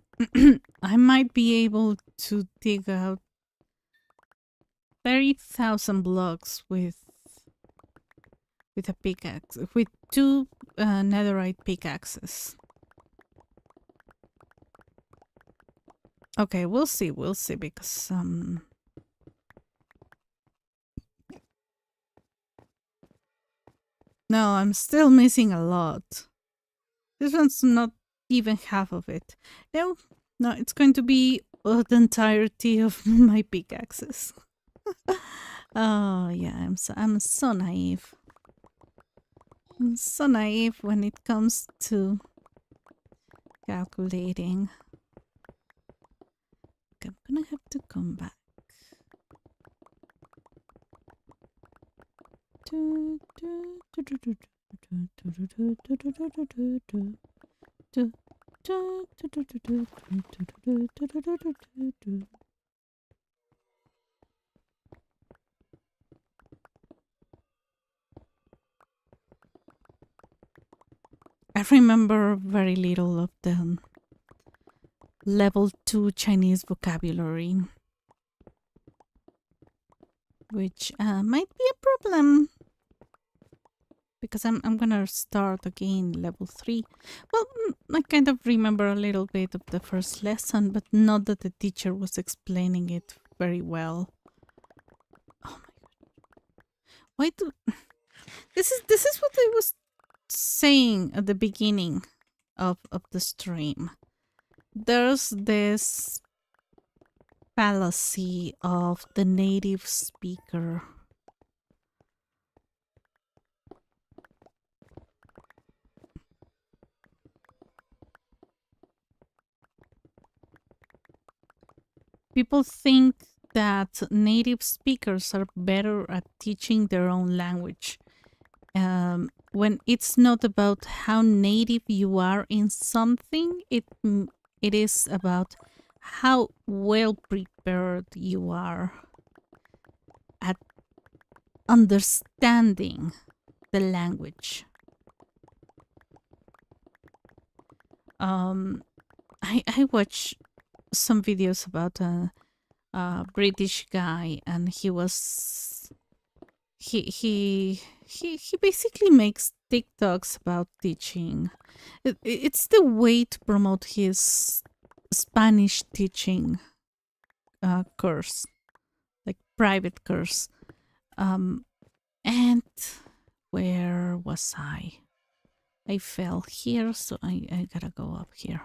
I might be able to dig out 30,000 blocks with a pickaxe, with two netherite pickaxes. Okay, we'll see because No, I'm still missing a lot. This one's not even half of it. No, no, it's going to be the entirety of my pickaxes. Oh yeah, I'm so naive. I'm so naive when it comes to calculating. I'm gonna have to come back. I remember very little of the level 2 Chinese vocabulary, which might be a problem because I'm gonna start again level 3. Well, I kind of remember a little bit of the first lesson, but not that the teacher was explaining it very well. Oh my god. Why do this is what I was saying at the beginning of the stream. There's this fallacy of the native speaker. People think that native speakers are better at teaching their own language. When it's not about how native you are in something, it is about how well prepared you are at understanding the language. I watch some videos about a British guy, and he basically makes TikToks about teaching. It's the way to promote his Spanish teaching course, like private course. And where was I? I fell here, so I gotta go up here.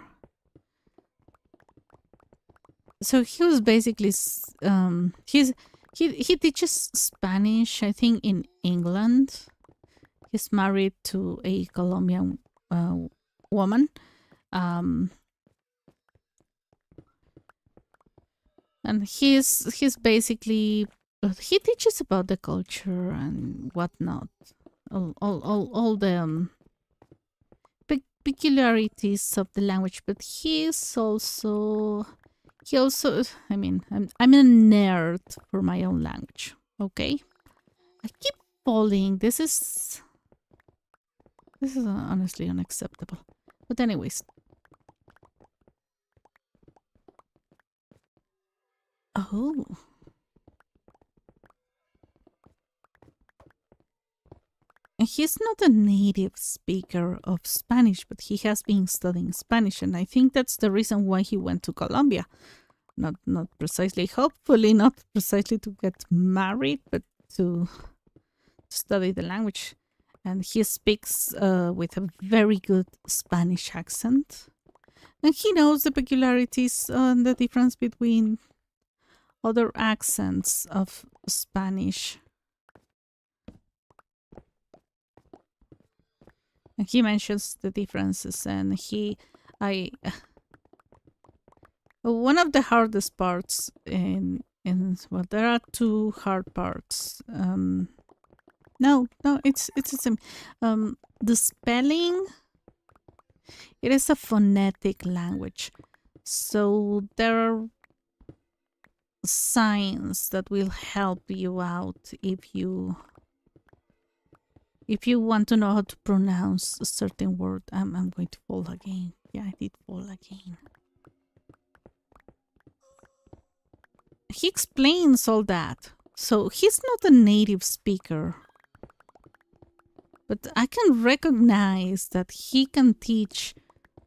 So he was basically he teaches Spanish, I think, in England. He's married to a Colombian woman. And he's basically he teaches about the culture and whatnot, all the peculiarities of the language. But he also, I mean, I'm a nerd for my own language. Okay, I keep falling. This is honestly unacceptable. But anyways, oh. He's not a native speaker of Spanish, but he has been studying Spanish, and I think that's the reason why he went to Colombia. Not precisely, hopefully not precisely to get married, but to study the language. And he speaks with a very good Spanish accent. And he knows the peculiarities and the difference between other accents of Spanish. And he mentions the differences, and one of the hardest parts well, there are two hard parts. No, it's the same. The spelling. It is a phonetic language, so there are signs that will help you out if you want to know how to pronounce a certain word. I'm going to fall again. Yeah, I did fall again. He explains all that. So he's not a native speaker. But I can recognize that he can teach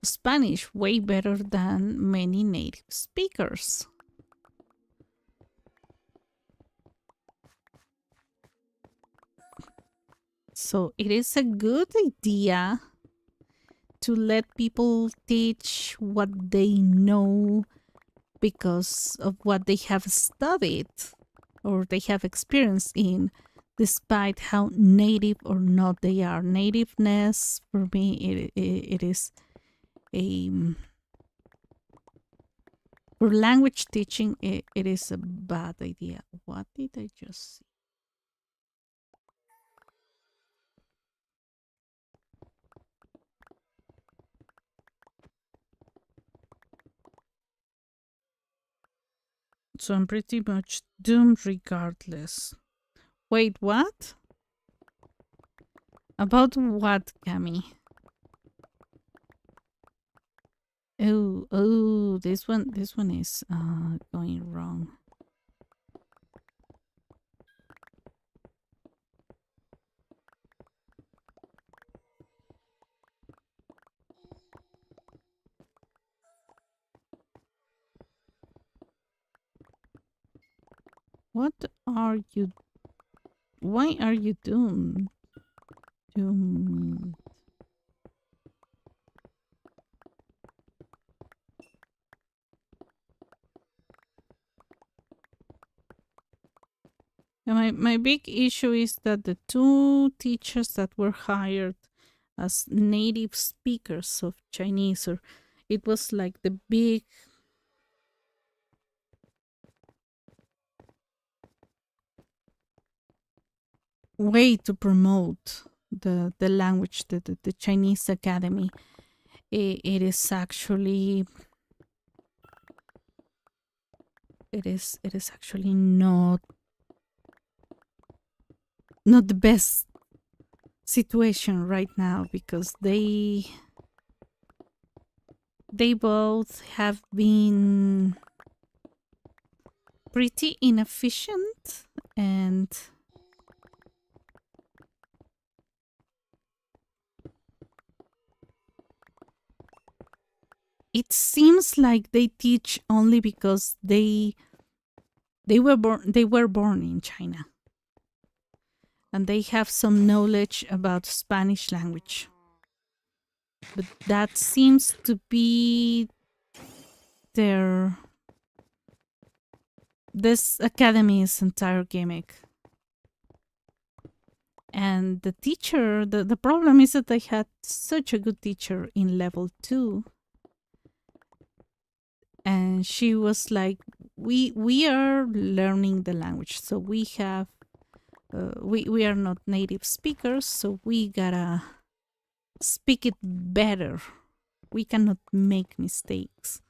Spanish way better than many native speakers. So it is a good idea to let people teach what they know because of what they have studied or they have experience in, despite how native or not they are. Nativeness, for me, it is a. For language teaching, it is a bad idea. What did I just see? So I'm pretty much doomed regardless. Wait, what? About what, Cami? Oh, this one is going wrong. What are you? Why are you doomed? Doomed. My big issue is that the two teachers that were hired as native speakers of Chinese, or it was like the big way to promote the language, the Chinese Academy. It is actually it is actually not the best situation right now because they both have been pretty inefficient, and it seems like they teach only because they were born in China and they have some knowledge about Spanish language. But that seems to be their this academy's entire gimmick. And the teacher, the problem is that they had such a good teacher in level 2, and she was like, we are learning the language, so we have we are not native speakers, so we gotta speak it better. We cannot make mistakes.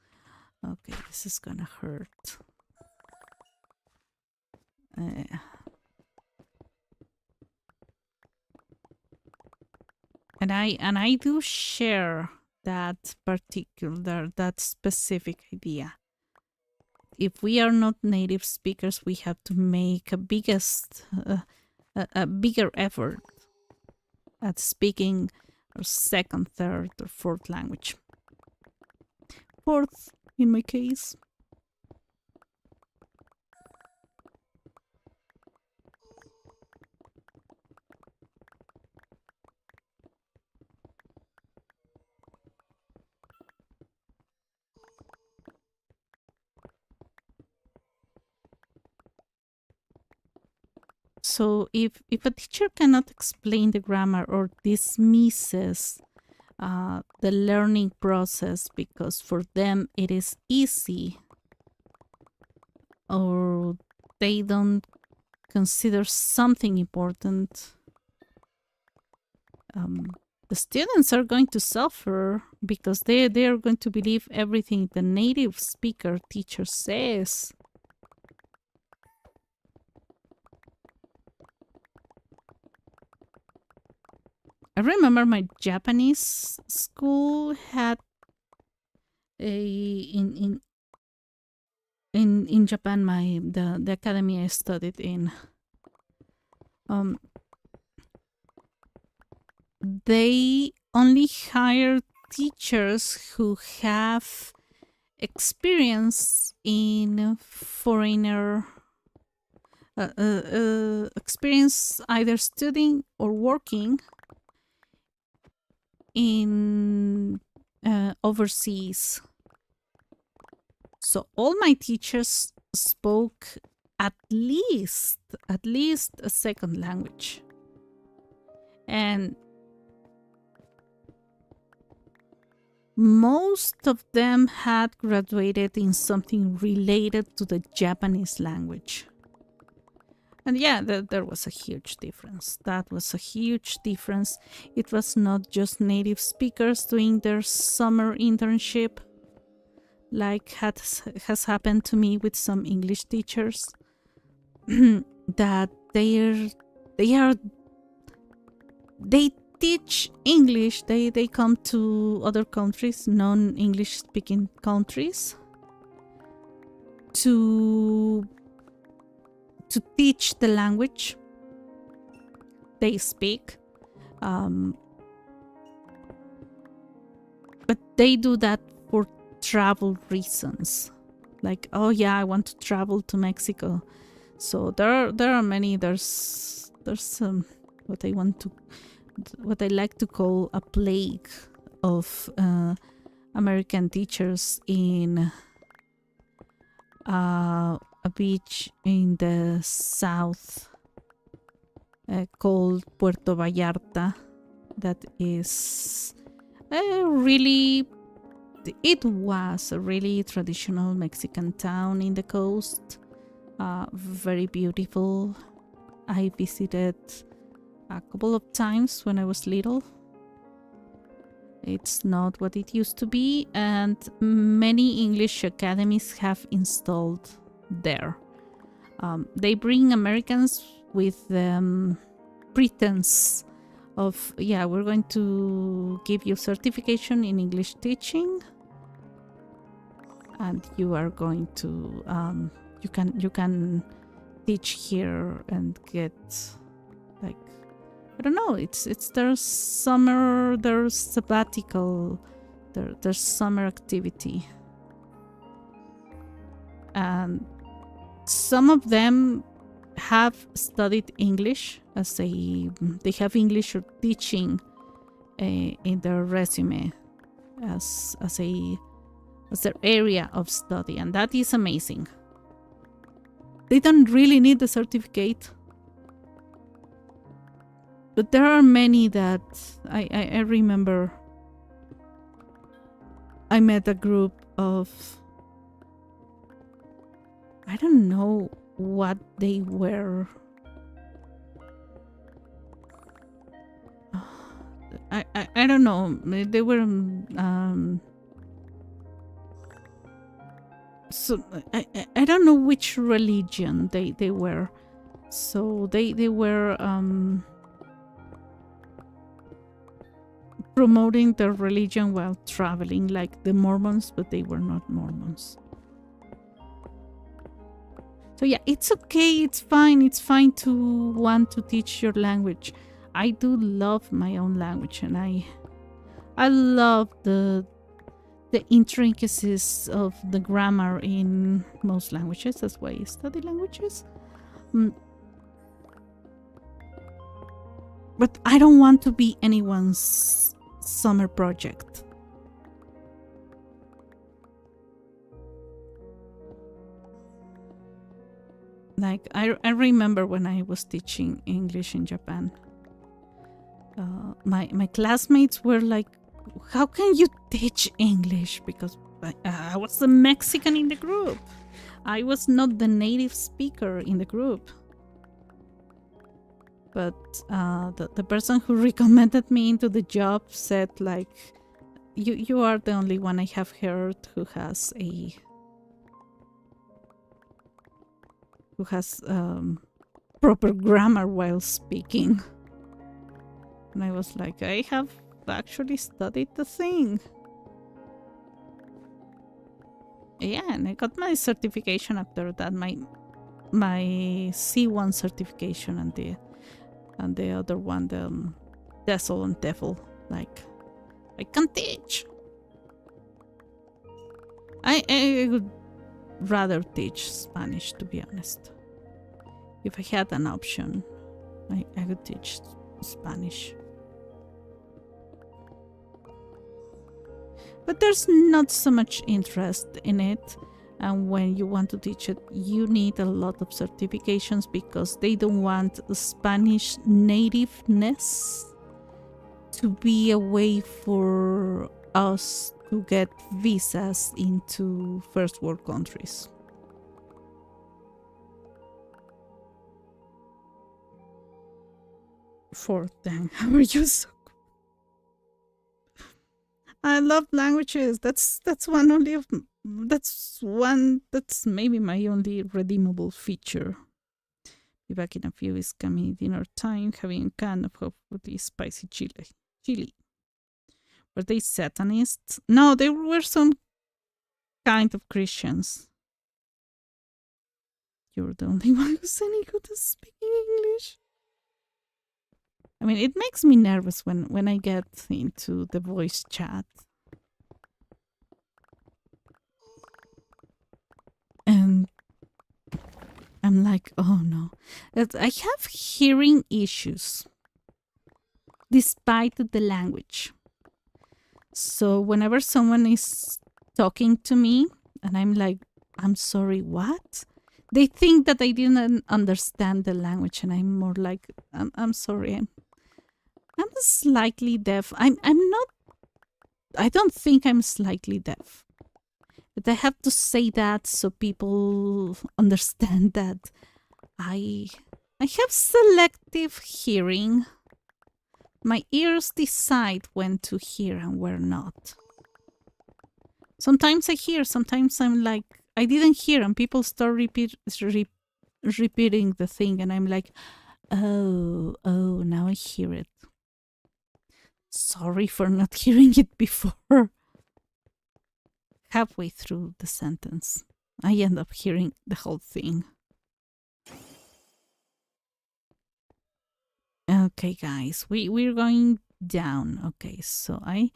Okay, this is gonna hurt. Uh, and I do share that specific idea. If we are not native speakers, we have to make a bigger effort at speaking our second, third, or fourth language. Fourth, in my case. So if a teacher cannot explain the grammar or dismisses the learning process because for them it is easy, or they don't consider something important, the students are going to suffer because they are going to believe everything the native speaker teacher says. I remember my Japanese school had in Japan, the academy I studied in, they only hire teachers who have experience in foreigner experience either studying or working in overseas. So all my teachers spoke at least a second language. And most of them had graduated in something related to the Japanese language. And yeah, there was a huge difference. That was a huge difference. It was not just native speakers doing their summer internship, like has happened to me with some English teachers, that they teach English. They come to other countries, non-English speaking countries, to teach the language they speak. But they do that for travel reasons. Like, oh yeah, I want to travel to Mexico. So there are many. There's what I like to call a plague of American teachers in a beach in the south called Puerto Vallarta. That is it was a really traditional Mexican town in the coast. Very beautiful. I visited a couple of times when I was little. It's not what it used to be, and many English academies have installed there. They bring Americans with pretense of, yeah, we're going to give you certification in English teaching, and you are going to you can teach here and get, like, I don't know, it's their summer, their sabbatical, their summer activity. And some of them have studied English as they have English or teaching in their resume as their area of study, and that is amazing. They don't really need the certificate, but there are many that I remember. I met a group of, I don't know what they were. I don't know. They were so I don't know which religion they were. So they were promoting their religion while traveling, like the Mormons, but they were not Mormons. So yeah, it's okay, it's fine to want to teach your language. I do love my own language, and I love the intricacies of the grammar in most languages. That's why I study languages. But I don't want to be anyone's summer project. Like, I remember when I was teaching English in Japan, my classmates were like, how can you teach English? Because I was the Mexican in the group. I was not the native speaker in the group. But the person who recommended me into the job said, like, you are the only one I have heard who has proper grammar while speaking. And I was like, I have actually studied the thing. Yeah, and I got my certification after that, my C1 certification, and the other one, the TESOL and TEFL. Like, I can teach. I would rather teach Spanish, to be honest. If I had an option, I would teach Spanish. But there's not so much interest in it. And when you want to teach it, you need a lot of certifications because they don't want Spanish nativeness to be a way for us to get visas into first world countries. Fourth, dang, how are you so I love languages. That's maybe my only redeemable feature. Be back in a few is coming dinner time, having a can of hopefully spicy chili. Were they Satanists? No, they were some kind of Christians. You're the only one who's any good at speaking English. I mean, it makes me nervous when I get into the voice chat. And I'm like, oh no. I have hearing issues despite the language. So whenever someone is talking to me and I'm like, I'm sorry, what? They think that I didn't understand the language and I'm more like, I'm sorry, I'm slightly deaf. I'm not. I don't think I'm slightly deaf, but I have to say that so people understand that I have selective hearing. My ears decide when to hear and where not. Sometimes I hear, sometimes I'm like, I didn't hear, and people start repeating the thing, and I'm like, oh, now I hear it. Sorry for not hearing it before. Halfway through the sentence, I end up hearing the whole thing. Okay, guys, we're going down. Okay, so I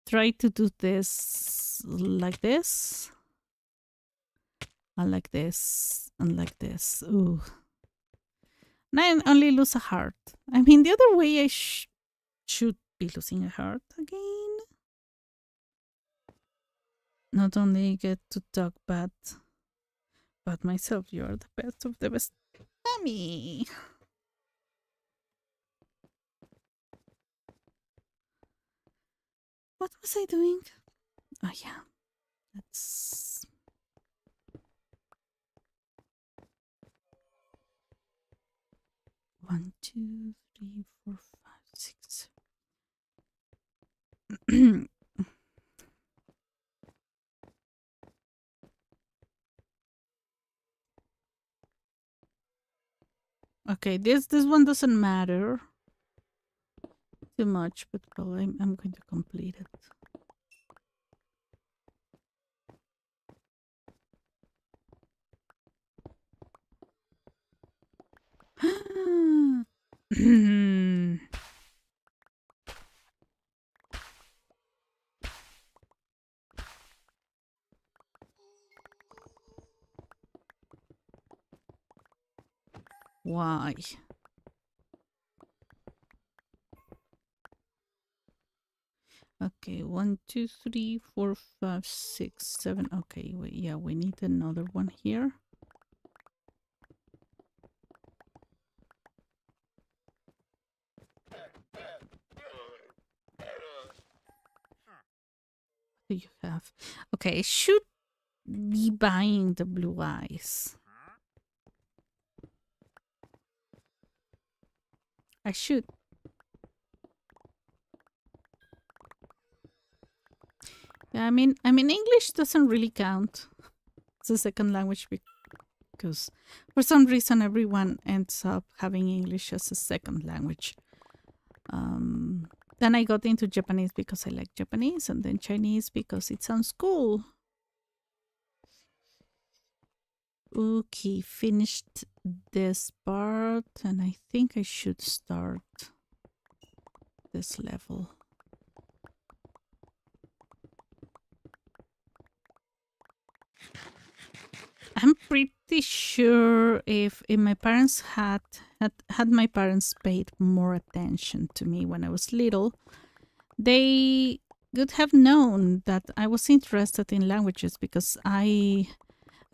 try to do this like this, and like this, and like this. Ooh. And I only lose a heart. I mean, the other way I should be losing a heart again. Not only get to talk bad about myself, you are the best of the best. Mommy. What was I doing? Oh yeah, that's 1, 2, 3, 4, 5, 6. Okay, this one doesn't matter too much, but well, I'm going to complete it. Why? Okay, 1, 2, 3, 4, 5, 6, 7. Okay, wait, yeah, we need another one here. What do you have? Okay, I should be buying the blue eyes. I should. Yeah, I mean, English doesn't really count as a second language because for some reason everyone ends up having English as a second language. Then I got into Japanese because I like Japanese, and then Chinese because it sounds cool. Okay, finished this part, and I think I should start this level. I'm pretty sure if my parents had my parents paid more attention to me when I was little, they would have known that I was interested in languages because I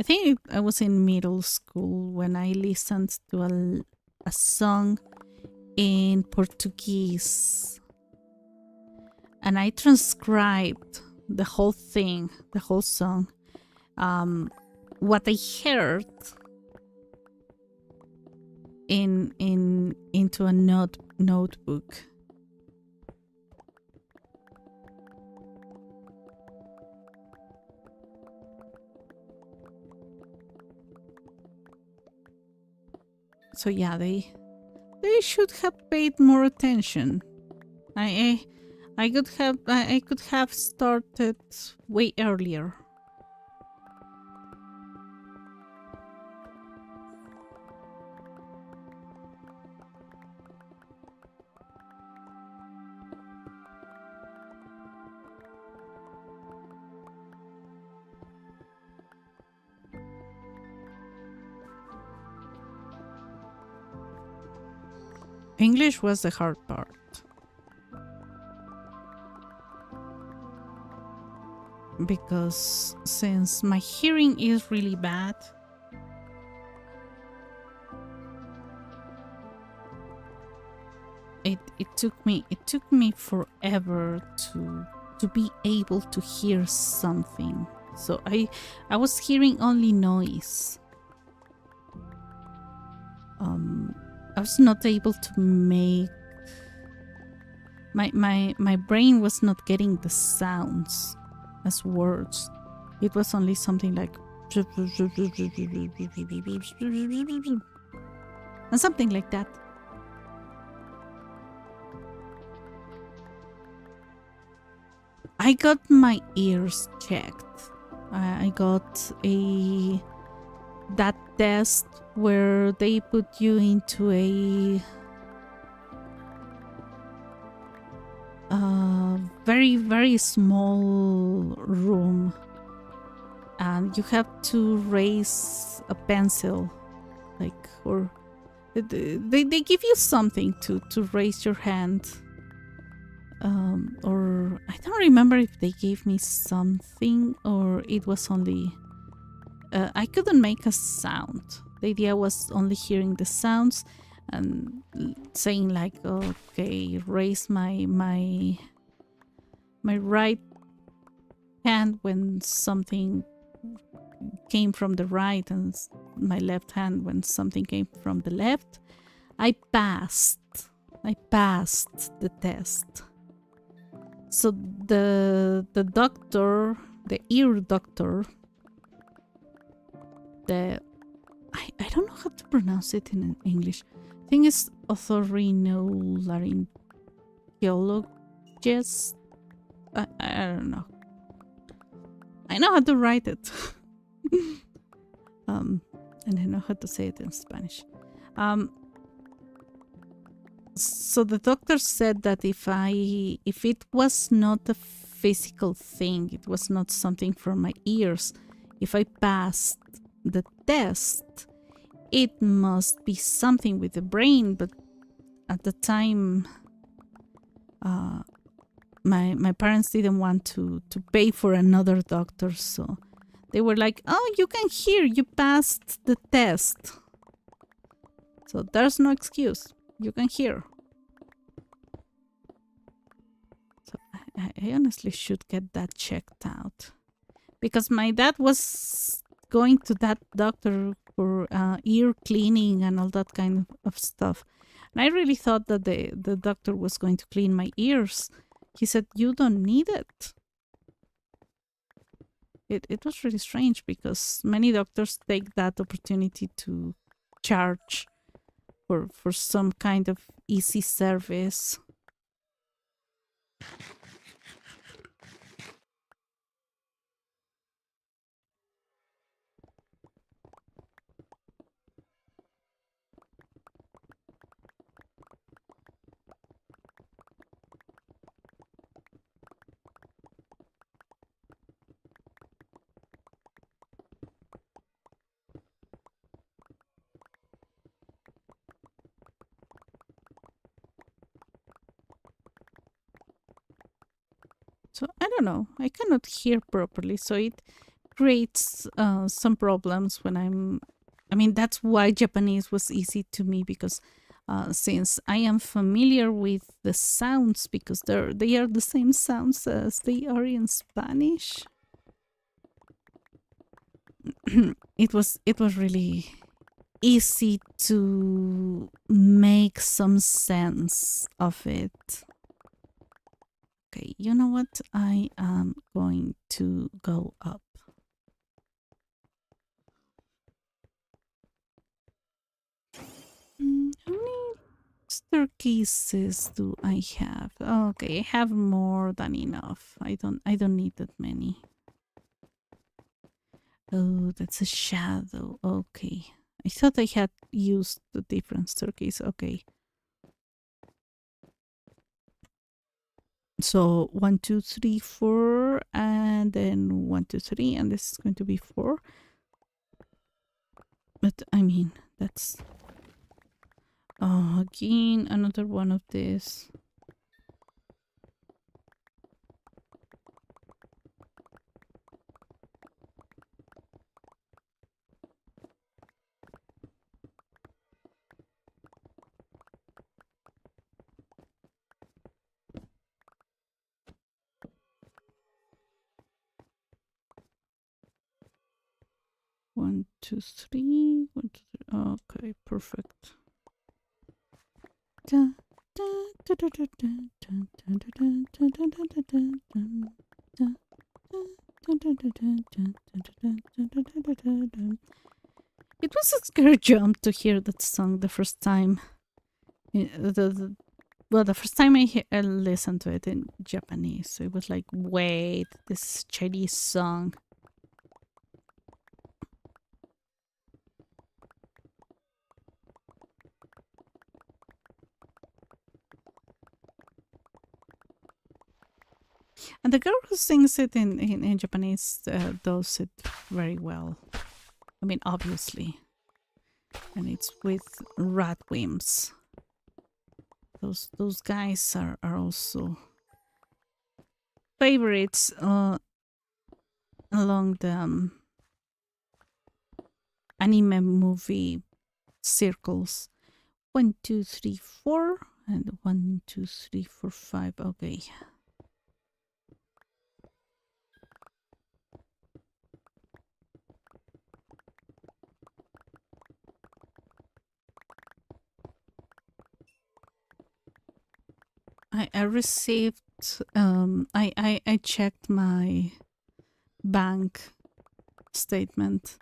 think I was in middle school when I listened to a song in Portuguese, and I transcribed the whole thing, the whole song. What I heard into a notebook. So yeah, they should have paid more attention. I could have started way earlier. English was the hard part. Because since my hearing is really bad, it took me forever to be able to hear something. So I was hearing only noise. I was not able to make my brain was not getting the sounds as words. It was only something like and something like that. I got my ears checked. I got that test where they put you into a very, very small room, and you have to raise a pencil, like, or they give you something to raise your hand, or I don't remember if they gave me something or it was only I couldn't make a sound. The idea was only hearing the sounds and saying like, okay, raise my right hand when something came from the right, and my left hand when something came from the left. I passed the test. So the doctor, the ear doctor, I don't know how to pronounce it in English. I think it's otorhinolaryngologist. I don't know. I know how to write it. And I know how to say it in Spanish. So the doctor said that if it was not a physical thing, it was not something from my ears, if I passed the test, it must be something with the brain. But at the time, my parents didn't want to pay for another doctor, so they were like, oh, you can hear, you passed the test, so there's no excuse, you can hear. So I honestly should get that checked out, because my dad was going to that doctor for ear cleaning and all that kind of stuff, and I really thought that the doctor was going to clean my ears. He said, you don't need it. It was really strange, because many doctors take that opportunity to charge for some kind of easy service. So I don't know. I cannot hear properly, so it creates some problems when I'm. I mean, that's why Japanese was easy to me because since I am familiar with the sounds because they are the same sounds as they are in Spanish. it was really easy to make some sense of it. Okay, you know what? I am going to go up. How many staircases do I have? Okay, I have more than enough. I don't need that many. Oh, that's a shadow. Okay. I thought I had used the different staircase. Okay. So 1, 2, 3, 4, and then 1, 2, 3, and this is going to be 4. But I mean, that's again another one of this. One, two, three. 1, 2, 3. Okay, perfect. It was a scary jump to hear that song the first time. The first time I listened to it in Japanese, so it was like, wait, this Chinese song. And the girl who sings it in Japanese does it very well. I mean, obviously. And it's with Radwimps. Those guys are also favorites along the anime movie circles. 1, 2, 3, 4, and 1, 2, 3, 4, 5. Okay. I received I checked my bank statement.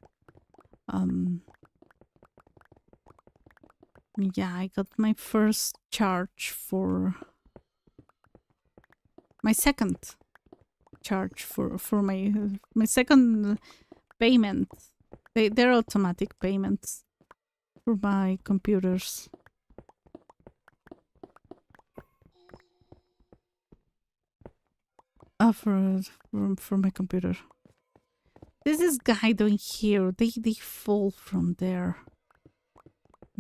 Yeah, I got my first charge for my second charge for my second payment. They're automatic payments for my computers. For my computer. This is guy doing here. They fall from there.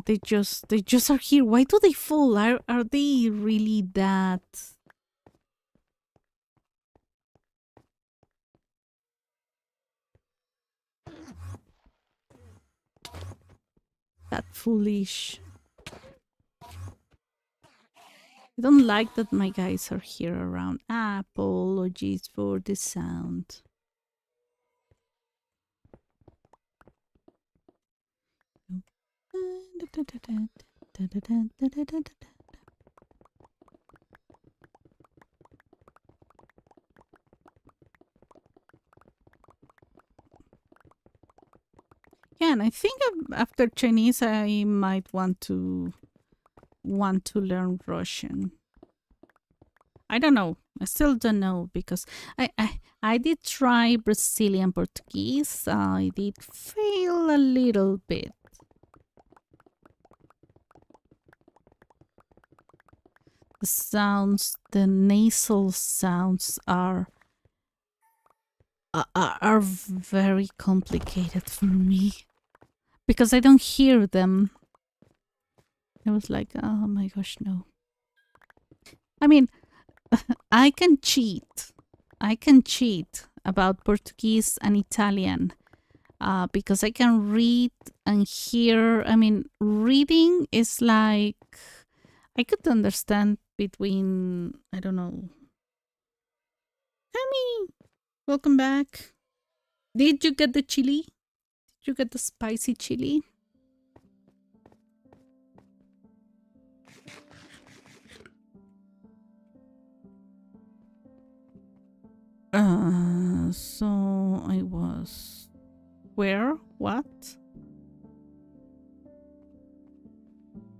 They just are here. Why do they fall? Are they really that? That foolish? I don't like that my guys are here around. Apologies for the sound. Yeah, and I think after Chinese, I might want to learn Russian. I don't know. I still don't know because I did try Brazilian Portuguese. I did fail a little bit. The sounds, the nasal sounds are very complicated for me because I don't hear them. I was like, oh my gosh, no. I mean, I can cheat. I can cheat about Portuguese and Italian because I can read and hear. I mean, reading is like I could understand between, I don't know. Tammy, welcome back. Did you get the chili? Did you get the spicy chili? So I was... Where? What?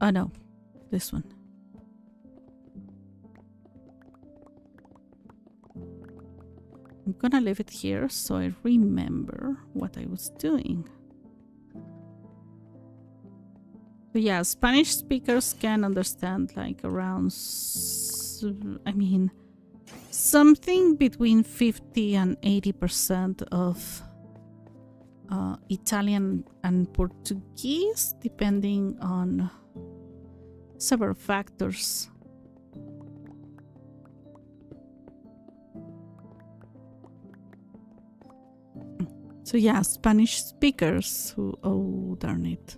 Oh no, this one. I'm gonna leave it here so I remember what I was doing. But yeah, Spanish speakers can understand like around, I mean, something between 50 and 80% of Italian and Portuguese, depending on several factors. So yeah, Spanish speakers who, oh darn it,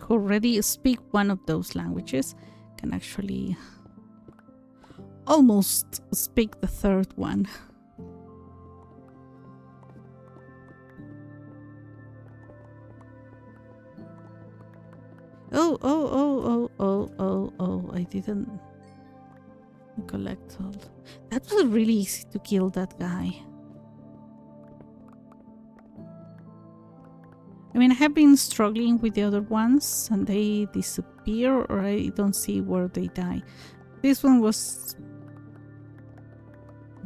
who already speak one of those languages can actually almost speak the third one. Oh, I didn't collect all. That was really easy to kill that guy. I mean, I have been struggling with the other ones and they disappear or I don't see where they die. This one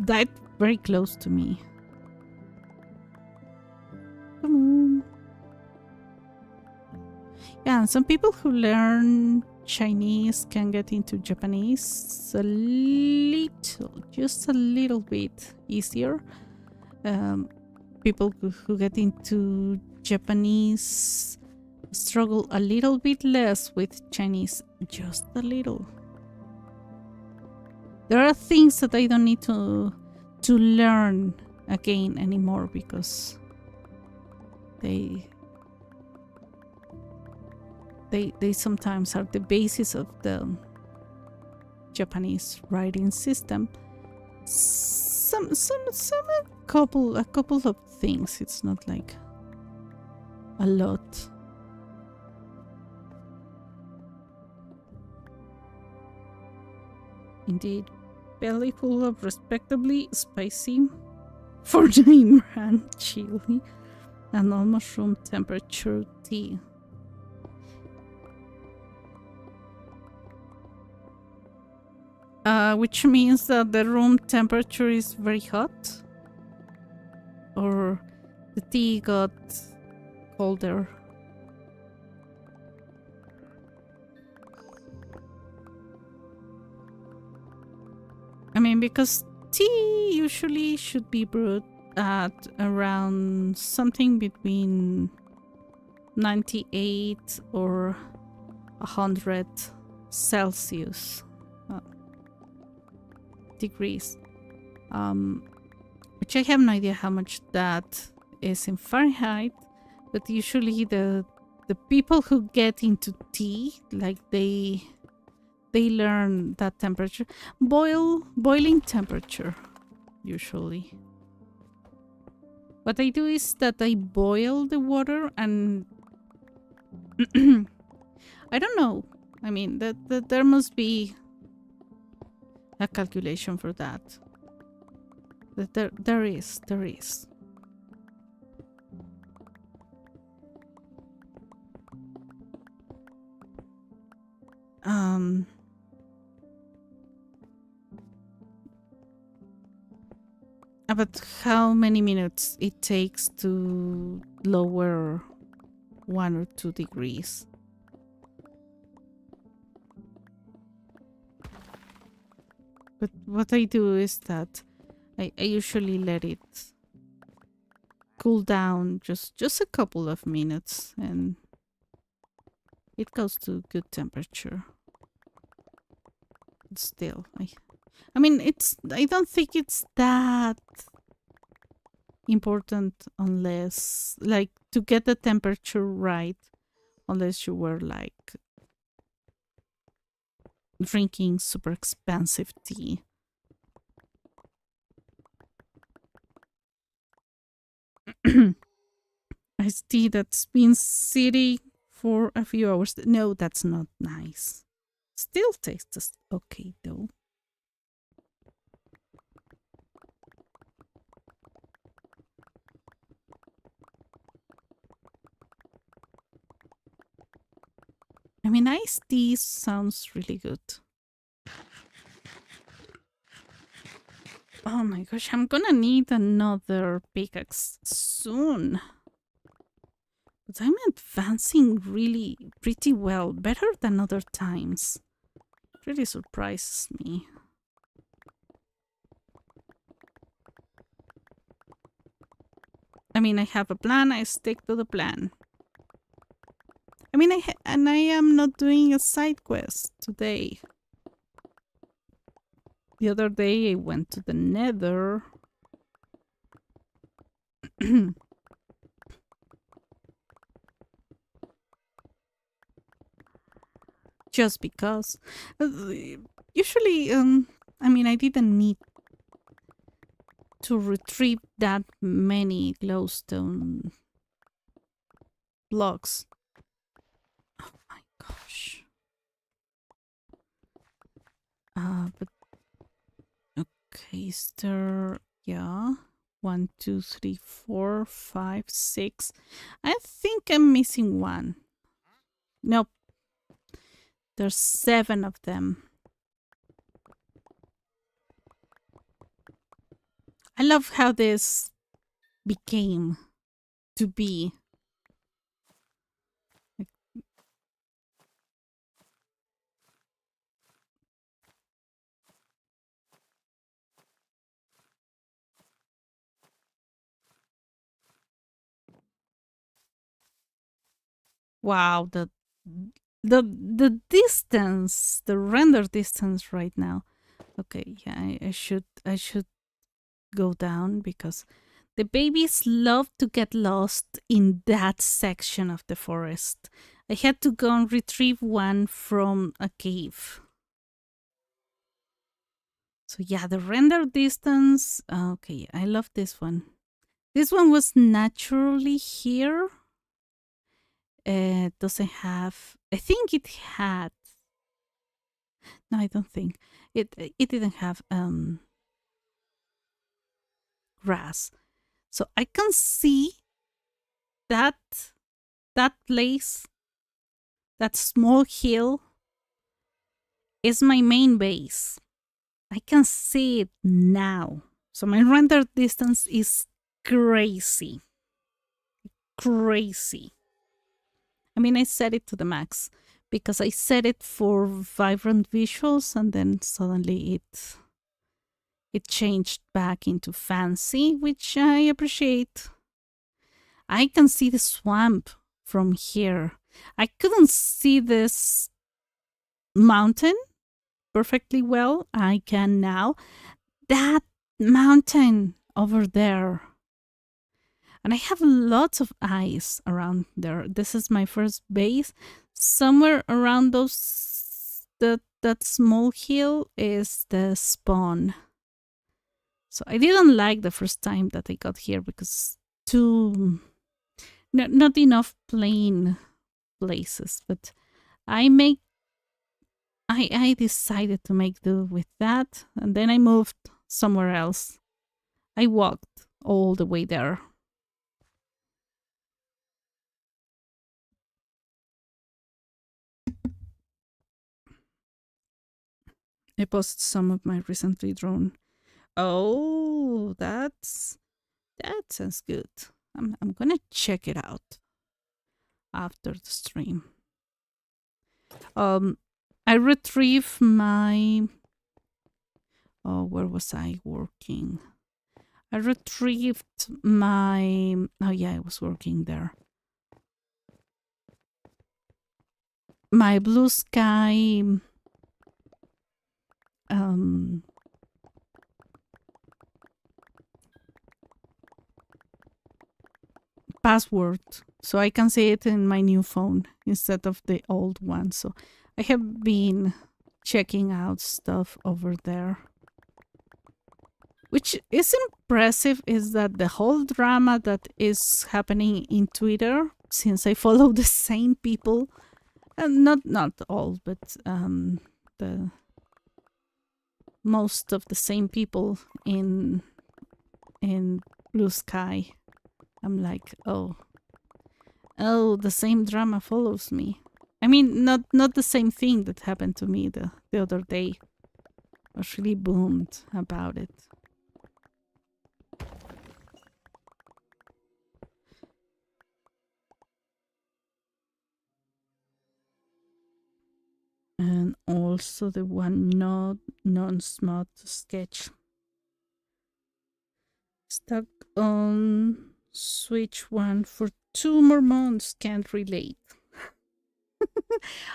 died very close to me. Come on. Yeah, and some people who learn Chinese can get into Japanese a little, just a little bit easier. People who get into Japanese struggle a little bit less with Chinese, just a little. There are things that I don't need to learn again anymore because they sometimes are the basis of the Japanese writing system. A couple of things. It's not like a lot. Indeed, belly full of respectably spicy 49 chili and almost room temperature tea. Which means that the room temperature is very hot? Or the tea got colder? I mean, because tea usually should be brewed at around something between 98 or 100 Celsius degrees, which I have no idea how much that is in Fahrenheit, but usually the people who get into tea, like they learn that temperature, boiling temperature usually. What I do is that I boil the water and I don't know, I mean that there must be a calculation for that. There is. About how many minutes it takes to lower 1 or 2 degrees. But what I do is that I usually let it cool down just a couple of minutes and it goes to good temperature. But still, I mean, I don't think it's that important unless, like, to get the temperature right, unless you were, like, drinking super expensive tea. Iced tea that's been sitting for a few hours. No, that's not nice. Still tastes okay, though. I mean, iced tea sounds really good. Oh my gosh, I'm gonna need another pickaxe soon. But I'm advancing really pretty well, better than other times. Really surprises me. I mean, I have a plan, I stick to the plan. I mean, and I am not doing a side quest today. The other day I went to the Nether. Just because. Usually, I mean, I didn't need to retrieve that many glowstone blocks. Oh my gosh. But okay, is there, yeah, 1, 2, 3, 4, 5, 6. I think I'm missing one. Nope, there's 7 of them. I love how this became to be. Wow, the distance, the render distance right now. Okay, yeah, I should go down because the babies love to get lost in that section of the forest. I had to go and retrieve one from a cave. So yeah, the render distance. Okay, I love this one. This one was naturally here. Doesn't have. I think it had. No, I don't think it didn't have grass. So I can see that that place, that small hill, is my main base. I can see it now. So my render distance is crazy. Crazy. I mean, I set it to the max because I set it for vibrant visuals and then suddenly it changed back into fancy, which I appreciate. I can see the swamp from here. I couldn't see this mountain perfectly well. I can now. That mountain over there. And I have lots of eyes around there. This is my first base. Somewhere around that small hill is the spawn. So I didn't like the first time that I got here because not enough plain places. But I decided to make do with that, and then I moved somewhere else. I walked all the way there. I posted some of my recently drawn. Oh, that sounds good. I'm gonna check it out after the stream. I retrieve my. Oh, where was I working? I retrieved my. Oh yeah, I was working there. My blue sky password, so I can see it in my new phone instead of the old one. So I have been checking out stuff over there. Which is impressive is that the whole drama that is happening in Twitter, since I follow the same people, and not all, but the most of the same people in Blue Sky. I'm like, oh, the same drama follows me. I mean, not the same thing that happened to me the other day. I was really boomed about it. And also the one non-smart sketch. Stuck on Switch 1 for 2 more months, can't relate.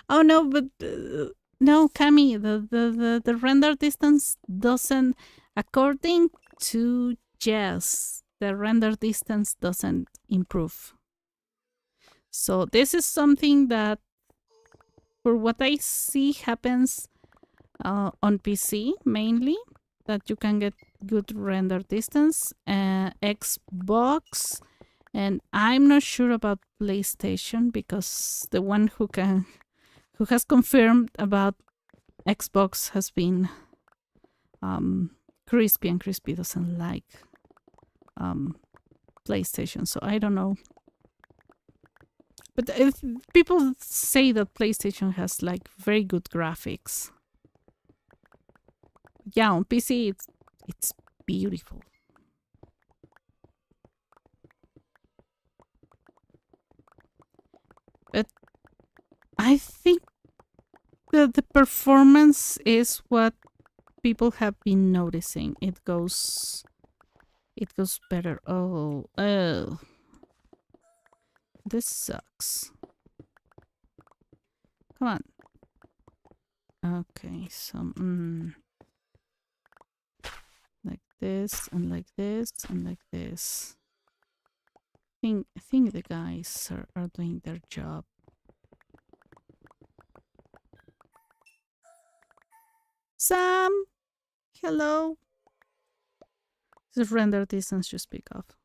Oh no, but no, Cami, the render distance doesn't, according to Jess, the render distance doesn't improve. So this is something that, for what I see, happens on PC mainly, that you can get good render distance. Xbox, and I'm not sure about PlayStation, because the one who has confirmed about Xbox has been Crispy, and Crispy doesn't like PlayStation, so I don't know. But if people say that PlayStation has like very good graphics. Yeah, on PC it's beautiful. But I think that the performance is what people have been noticing. It goes better. Oh. This sucks. Come on. Okay, so like this and like this and like this. I think the guys are doing their job. Sam, hello. The render distance just pick off.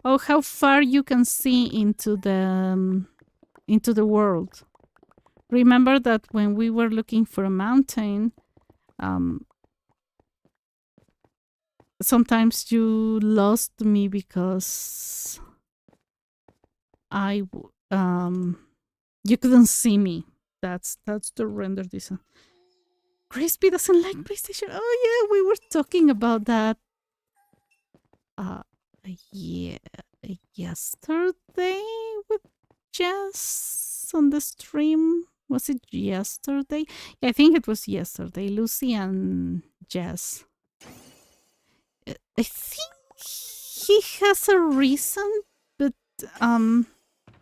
Oh, how far you can see into the world. Remember that when we were looking for a mountain, sometimes you lost me because you couldn't see me. That's the render distance. Crispy doesn't like PlayStation. Oh yeah, we were talking about that. Yeah, yesterday with Jess on the stream. Was it yesterday? Yeah, I think it was yesterday. Lucy and Jess. I think he has a reason, but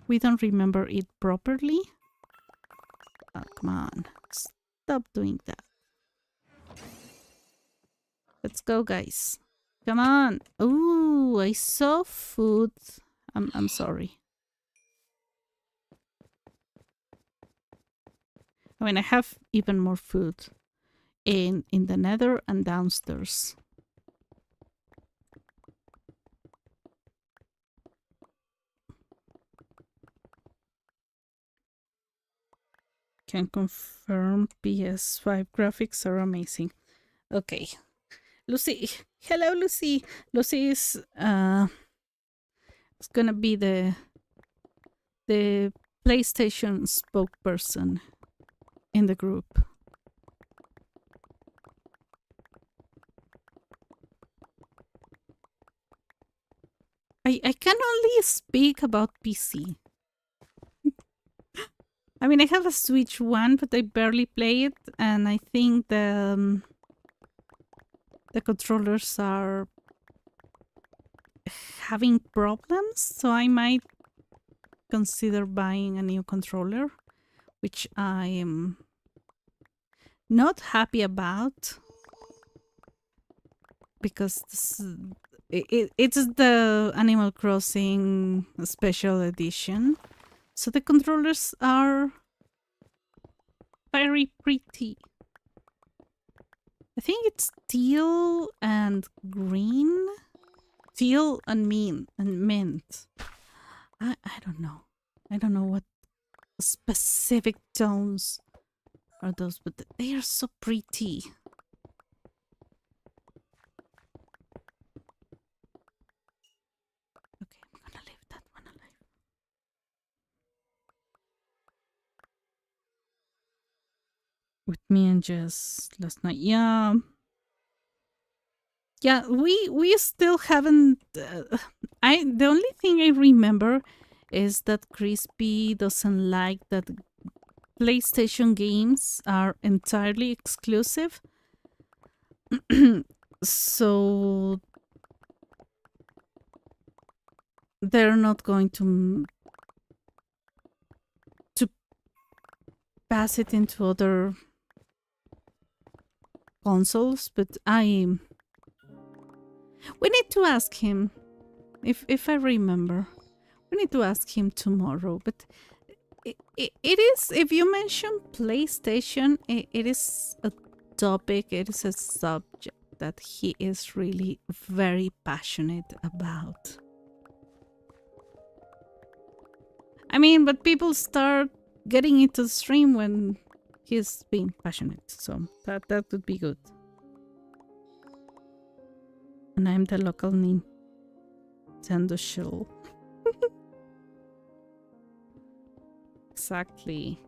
we don't remember it properly. Oh, come on. Stop doing that. Let's go, guys. Come on. Ooh, I saw food. I'm sorry. I mean, I have even more food in the nether and downstairs. Can confirm PS5 graphics are amazing. Okay. Lucy. Hello, Lucy. Lucy is it's gonna be the PlayStation spokesperson in the group. I can only speak about PC. I mean, I have a Switch 1, but I barely play it, and I think the controllers are having problems, so I might consider buying a new controller, which I am not happy about, because It's the Animal Crossing special edition. So the controllers are very pretty. I think it's teal and green. Teal and mint. I don't know. I don't know what specific tones are those, but they are so pretty. Okay, I'm gonna leave that one alive. With me and Jess last night. Yeah. Yeah, we still haven't the only thing I remember is that Crispy doesn't like that PlayStation games are entirely exclusive. So they're not going to pass it into other consoles, but we need to ask him if I remember. We need to ask him tomorrow, but it is, if you mention PlayStation, it is a topic, it is a subject that he is really very passionate about. I mean, but people start getting into the stream when he's being passionate, so that would be good. And I'm the local Nintendo shill. Exactly.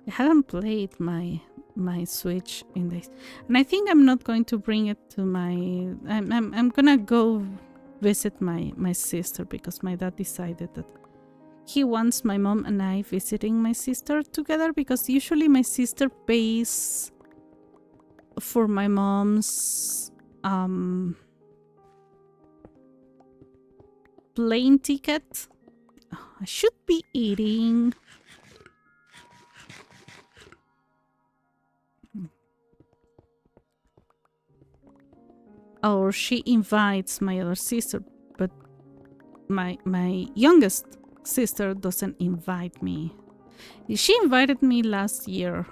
I haven't played my Switch in this, and I think I'm not going to bring it to my. I'm gonna go visit my sister because my dad decided that he wants my mom and I visiting my sister together, because usually my sister pays for my mom's plane ticket. I should be eating. Or she invites my other sister, but my youngest sister doesn't invite me. She invited me last year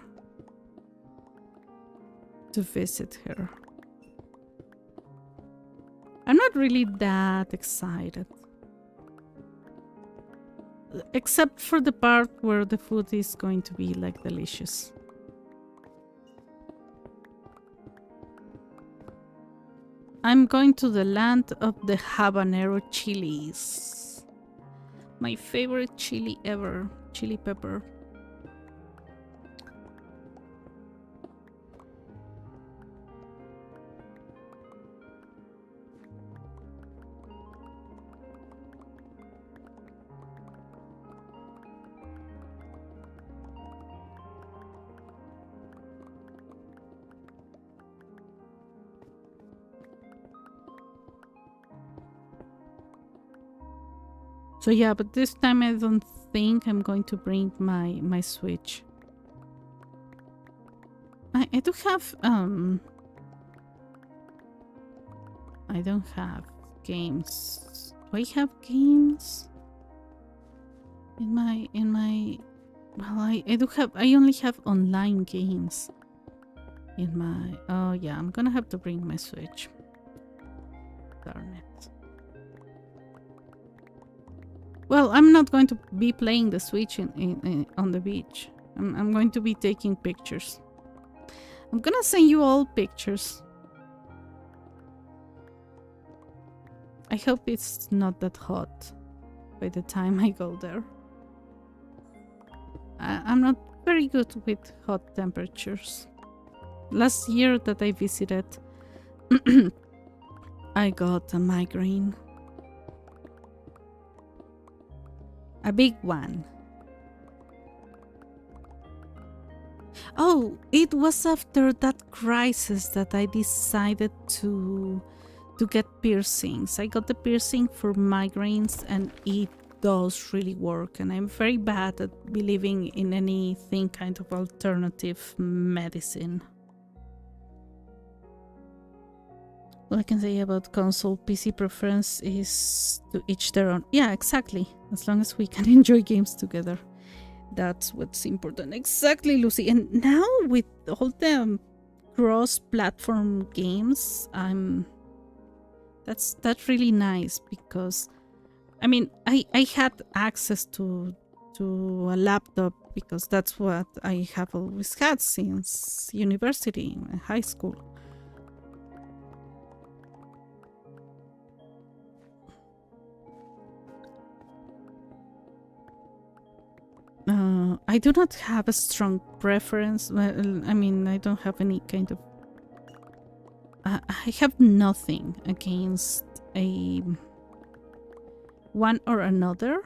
to visit her. I'm not really that excited. Except for the part where the food is going to be like delicious. I'm going to the land of the habanero chilies. My favorite chili ever. Chili pepper. So yeah, but this time I don't think I'm going to bring my Switch. I do have I don't have games. Do I have games? In my well, I do have, I only have online games in my, oh yeah, I'm gonna have to bring my Switch. Darn it. Well, I'm not going to be playing the Switch on the beach. I'm going to be taking pictures. I'm gonna send you all pictures. I hope it's not that hot by the time I go there. I'm not very good with hot temperatures. Last year that I visited, I got a migraine. A big one. Oh, it was after that crisis that I decided to get piercings. I got the piercing for migraines and it does really work, and I'm very bad at believing in anything kind of alternative medicine. All I can say about console PC preference is to each their own. Yeah, exactly. As long as we can enjoy games together. That's what's important. Exactly, Lucy. And now with all the cross-platform games, that's really nice because I mean I had access to a laptop because that's what I have always had since university and high school. I do not have a strong preference. Well, I mean, I don't have any kind of. I have nothing against a one or another,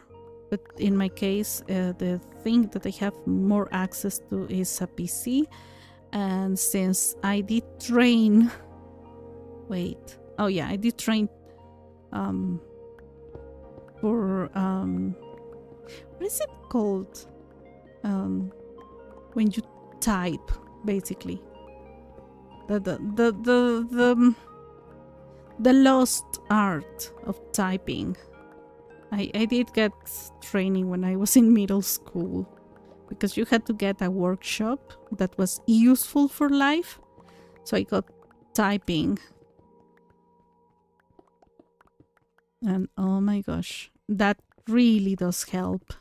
but in my case, the thing that I have more access to is a PC, and since I did train, wait, oh yeah, I did train, for what is it called? When you type, basically. The lost art of typing. I did get training when I was in middle school because you had to get a workshop that was useful for life. So I got typing. And oh my gosh, that really does help.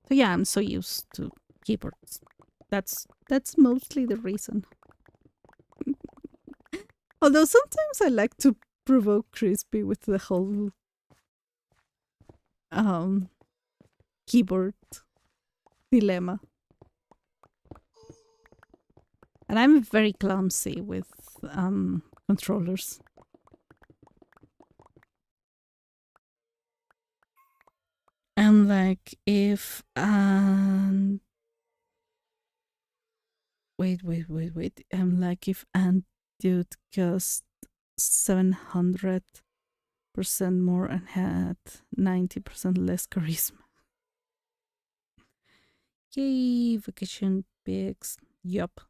So yeah, I'm so used to keyboards. That's mostly the reason. Although sometimes I like to provoke Crispy with the whole keyboard dilemma. And I'm very clumsy with controllers. And like if wait. I'm like if Dude cost 700% more and had 90% less charisma. Yay, vacation pics. Yup.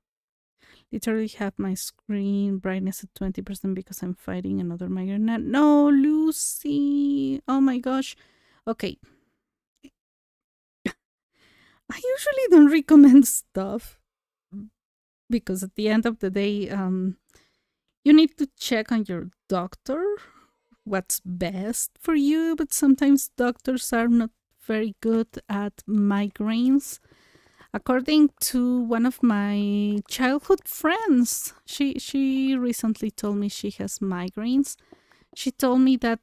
Literally have my screen brightness at 20% because I'm fighting another migraine. No, Lucy. Oh my gosh. Okay. I usually don't recommend stuff because at the end of the day, you need to check on your doctor what's best for you, but sometimes doctors are not very good at migraines. According to one of my childhood friends, she recently told me she has migraines. She told me that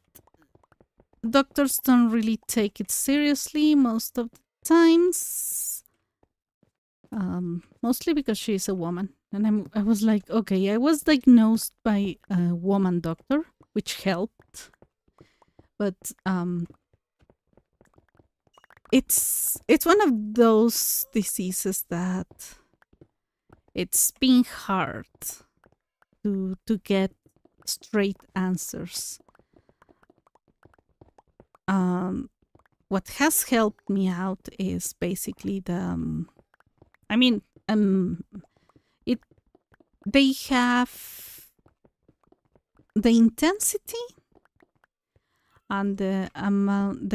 doctors don't really take it seriously most of the times. Mostly because she's a woman. And I was like, okay, I was diagnosed by a woman doctor, which helped. But it's one of those diseases that it's been hard to get straight answers. What has helped me out is basically the they have the intensity and the amount,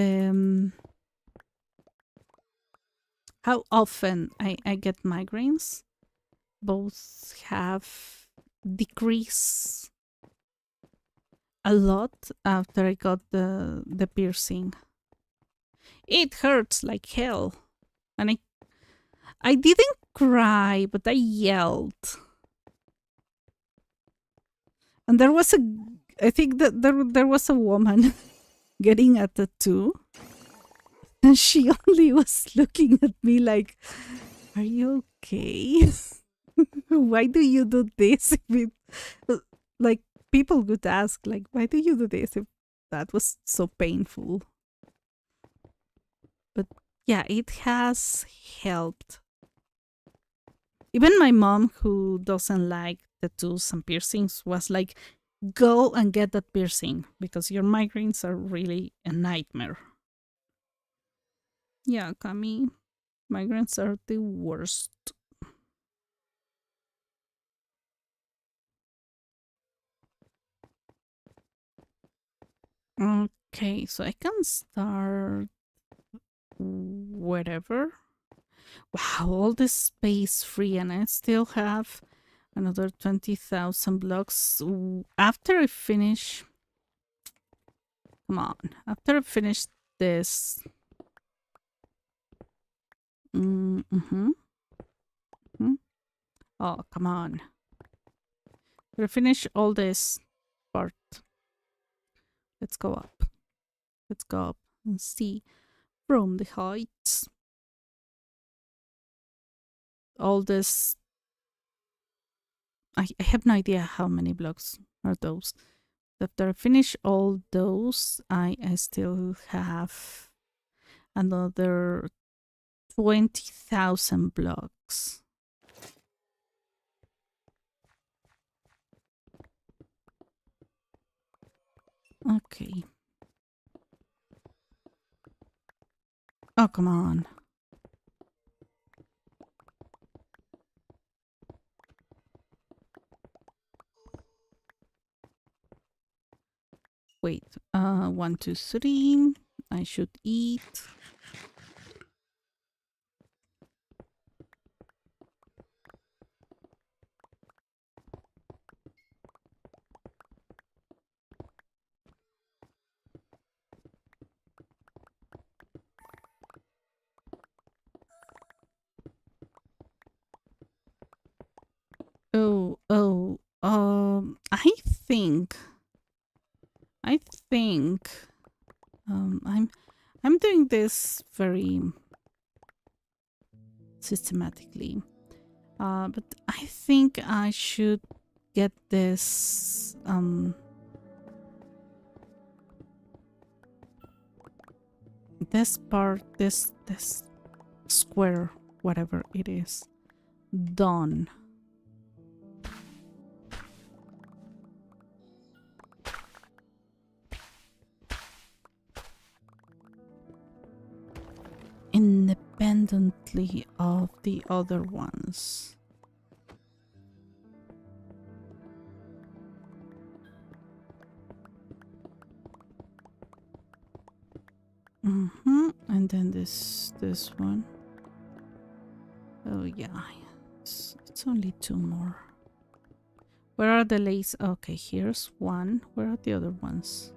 how often I get migraines. Both have decreased a lot after I got the piercing. It hurts like hell, and I didn't cry, but I yelled. And I think that there was a woman getting a tattoo, and she only was looking at me like, "Are you okay? Why do you do this?" Like people would ask, like, "Why do you do this?" If that was so painful. But yeah, it has helped. Even my mom, who doesn't like tattoos and piercings, was like, go and get that piercing because your migraines are really a nightmare. Yeah, Kami, migraines are the worst. Okay, so I can start wherever. Wow, all this space free, and I still have another 20,000 blocks. After I finish, come on, after I finish this, mm-hmm. Oh, come on. After I finish all this part, let's go up. Let's go up and see from the heights. All this, I have no idea how many blocks are those. After I finish all those, I still have another 20,000 blocks. Okay. Oh, come on. Wait. 1, 2, 3. I should eat. I think I'm doing this very systematically. But I think I should get this this part, this square, whatever it is, done. Independently of the other ones. And then this one. Oh yeah, it's only 2 more. Where are the lace? Okay, here's one. Where are the other ones?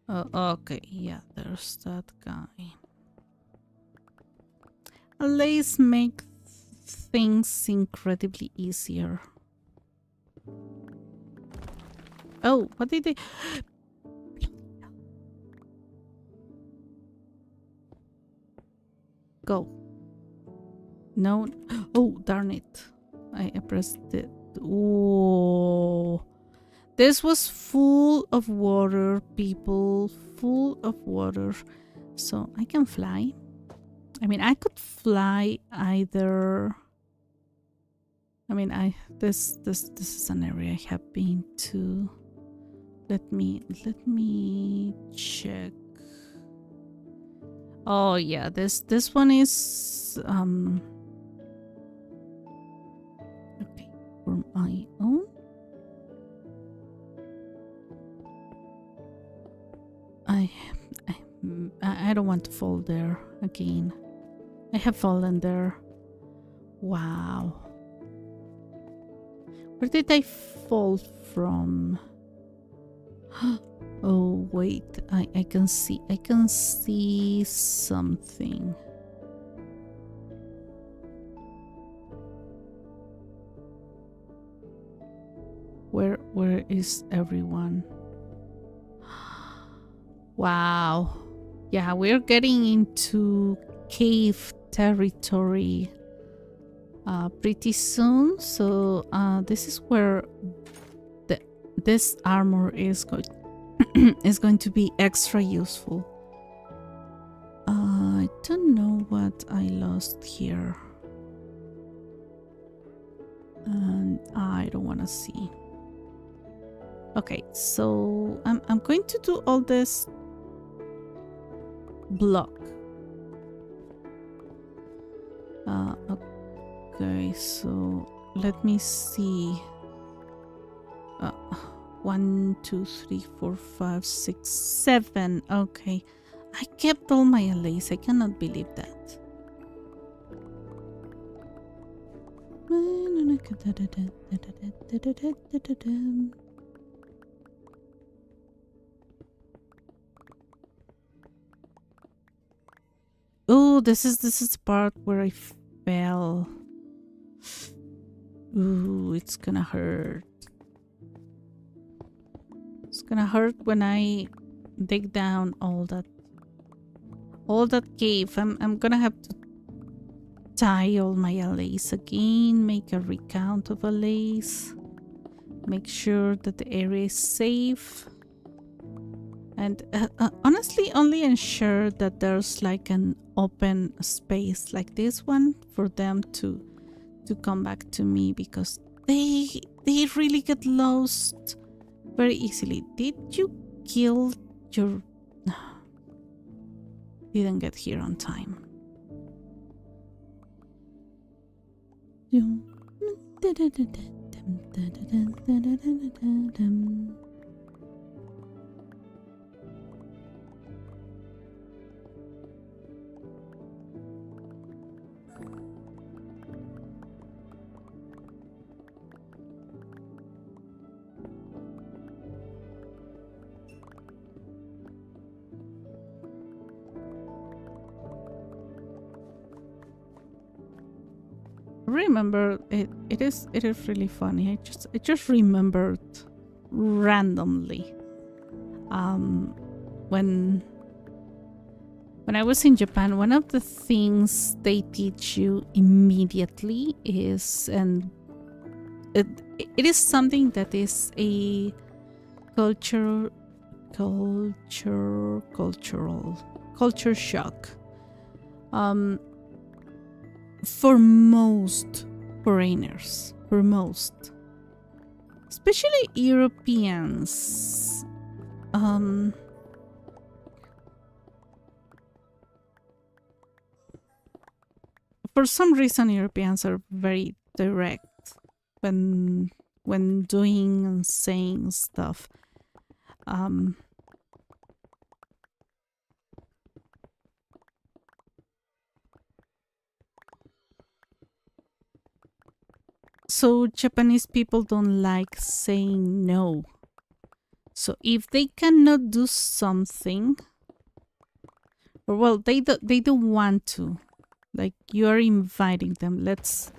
Oh, okay, yeah, there's that guy. Lace make things incredibly easier. Oh, what did they... Go. No. Oh, darn it. I pressed it. Oh. This was full of water, people. Full of water. So I can fly. I mean, I could fly either... I mean, this is an area I have been to. Let me check. Oh yeah, this one is okay, for my own. I don't want to fall there again. I have fallen there. Wow. Where did I fall from? Oh wait, I can see something. Where is everyone? Wow. Yeah, we're getting into cave territory pretty soon. So this is where this armor is going to be extra useful. I don't know what I lost here, and I don't want to see. Okay, so I'm going to do all this block. Okay, so let me see. 1, 2, 3, 4, 5, 6, 7. Okay. I kept all my allays. I cannot believe that. Oh, this is the part where I fell. Ooh, it's gonna hurt. It's gonna hurt when I dig down all that cave. I'm gonna have to tie all my allays again, make a recount of allays, make sure that the area is safe, and honestly only ensure that there's like an open space like this one for them to come back to me, because they really get lost very easily. Did you kill your... Didn't get here on time. Remember, it is really funny. I just remembered randomly when I was in Japan, one of the things they teach you immediately is, and it is something that is a culture shock for most foreigners, especially Europeans. For some reason, Europeans are very direct when doing and saying stuff. So Japanese people don't like saying no. So if they cannot do something, or well, they don't want to, like you are inviting them. Let's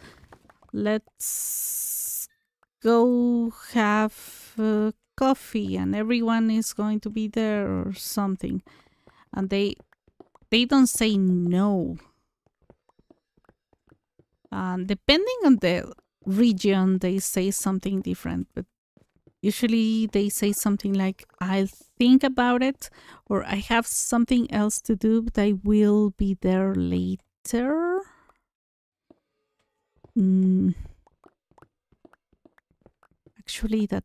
go have coffee, and everyone is going to be there or something, and they don't say no. Depending on the region, they say something different, but usually they say something like, I'll think about it, or I have something else to do, but I will be there later. Actually, that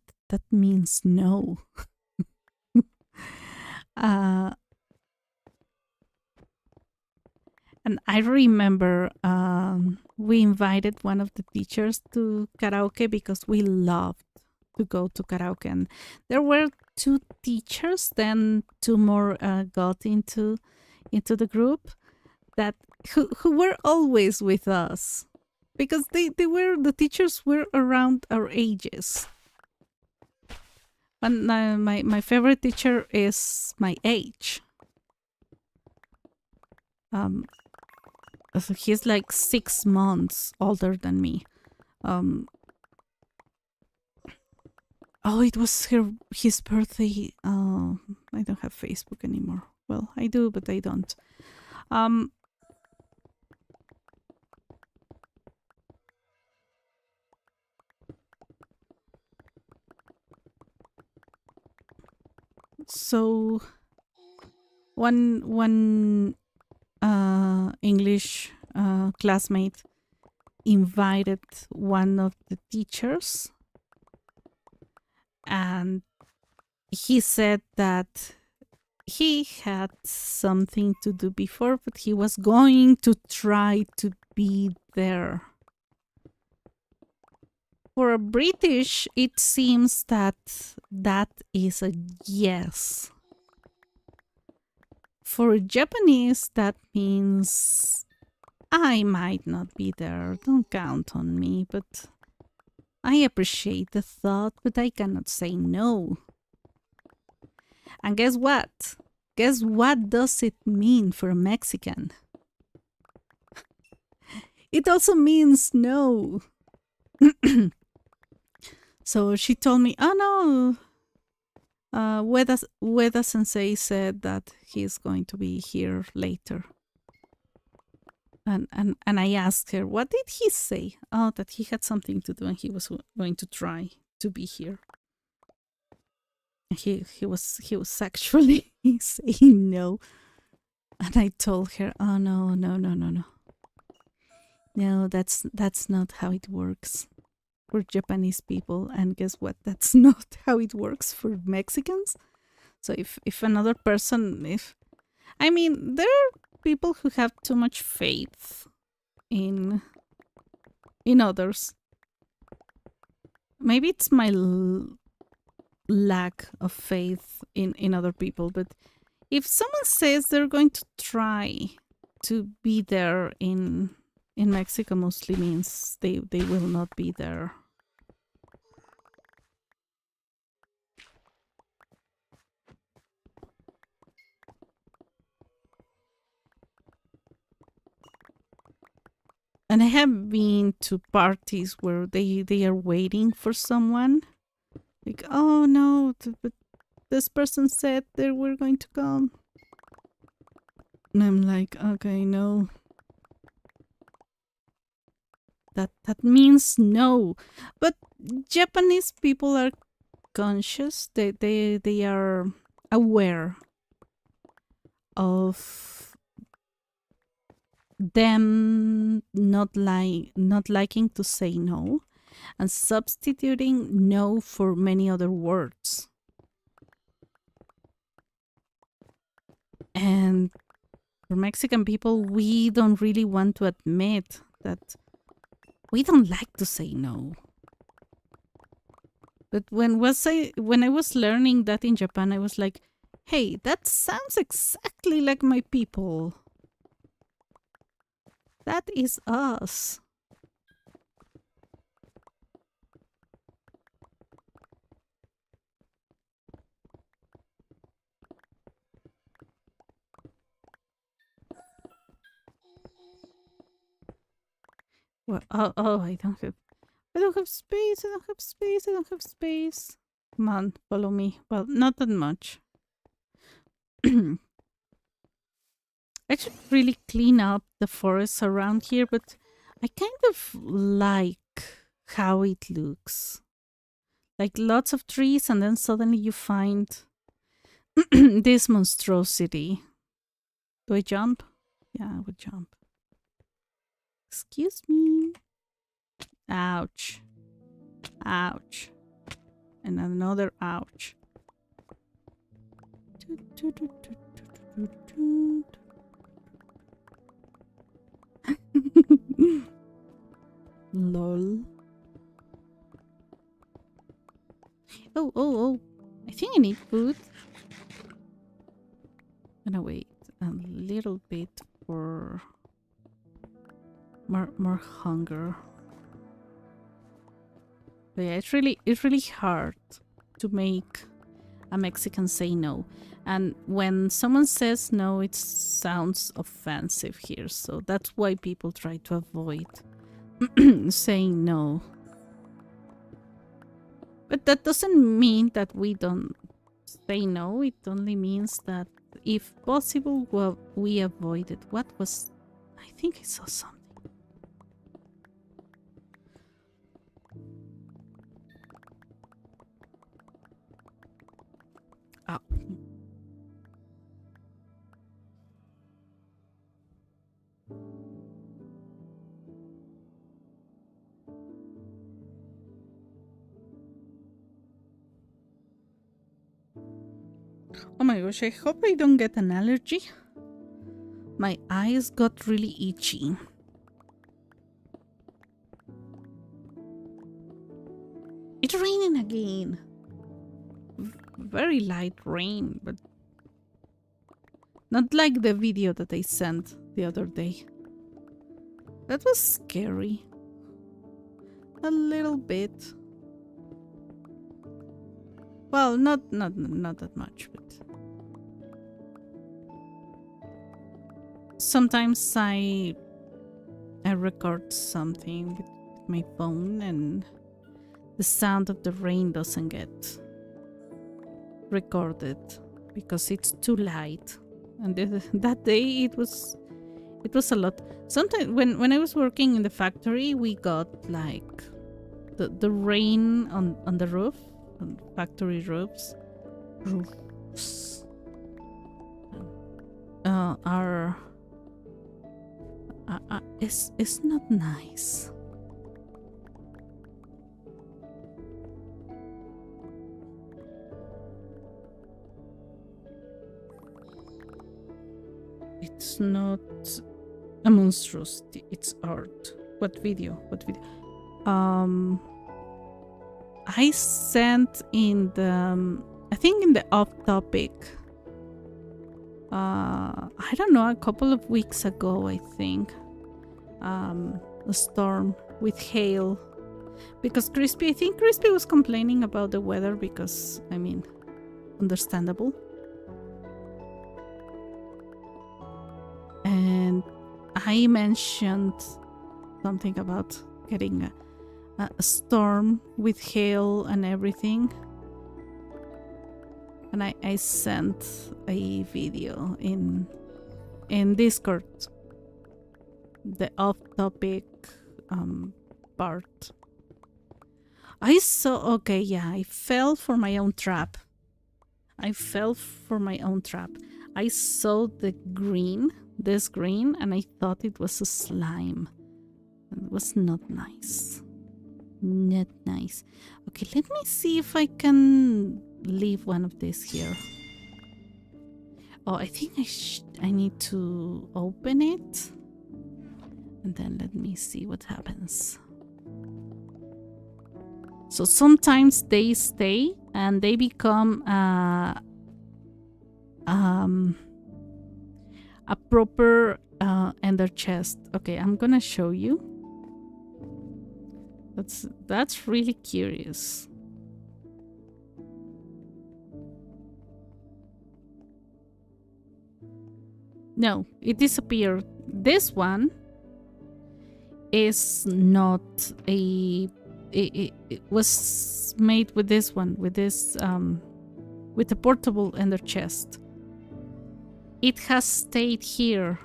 means no. And I remember we invited one of the teachers to karaoke because we loved to go to karaoke. And there were 2 teachers, then 2 more got into the group that who were always with us, because the teachers were around our ages. And my favorite teacher is my age. So he's like 6 months older than me. Oh, it was his birthday. I don't have Facebook anymore. Well, I do, but I don't. So one English classmate invited one of the teachers, and he said that he had something to do before, but he was going to try to be there. For a British, it seems that that is a yes. For a Japanese, that means I might not be there. Don't count on me, but I appreciate the thought, but I cannot say no. And guess what? Guess what does it mean for a Mexican? It also means no. So she told me, oh no, Ueda sensei said that he's going to be here later. And I asked her, what did he say? Oh, that he had something to do and he was going to try to be here. He was actually saying no. And I told her, oh no. No, that's not how it works for Japanese people. And guess what? That's not how it works for Mexicans. So if another person, I mean, there are people who have too much faith in others. Maybe it's my lack of faith in other people, but if someone says they're going to try to be there in Mexico, mostly means they will not be there. And I have been to parties where they are waiting for someone. Like, oh no, but this person said they were going to come. And I'm like, okay, no. That means no. But Japanese people are conscious. They are aware of them not liking to say no and substituting no for many other words. And for Mexican people, we don't really want to admit that we don't like to say no. But when I was learning that in Japan, I was like, hey, that sounds exactly like my people. That is us. Well, oh, I don't have space. Come on, follow me. Well, not that much. I should really clean up the forests around here, but I kind of like how it looks. Like lots of trees, and then suddenly you find this monstrosity. Do I jump? Yeah, I would jump. Excuse me. Ouch. Ouch. And another ouch. Lol. Oh. I think I need food. I'm gonna wait a little bit for more hunger. But yeah, it's really hard to make a Mexican say no. And when someone says no, it sounds offensive here. So that's why people try to avoid saying no. But that doesn't mean that we don't say no. It only means that if possible, well, we avoid it. What was... I think I saw something. Oh. Oh my gosh, I hope I don't get an allergy. My eyes got really itchy. It's raining again. Very light rain, but not like the video that I sent the other day. That was scary. A little bit. Well, not that much, but sometimes I record something with my phone and the sound of the rain doesn't get recorded because it's too light. And that day it was a lot. Sometimes when I was working in the factory, we got like the rain on the roof, on factory roofs are it's not nice. It's not a monstrosity, it's art. What video? I sent in the I think in the off topic, I don't know, a couple of weeks ago, I think, a storm with hail, because I think Crispy was complaining about the weather, because I mean, understandable. And I mentioned something about getting a storm with hail and everything. And I sent a video in Discord, the off-topic part. I fell for my own trap. I saw this green, and I thought it was a slime. It was not nice. Not nice. Okay, let me see if I can leave one of these here. Oh, I think I need to open it. And then let me see what happens. So sometimes they stay and they become a proper ender chest. Okay, I'm gonna show you. That's really curious. No, it disappeared. This one is not a... It was made with this one, with this with a portable ender chest. It has stayed here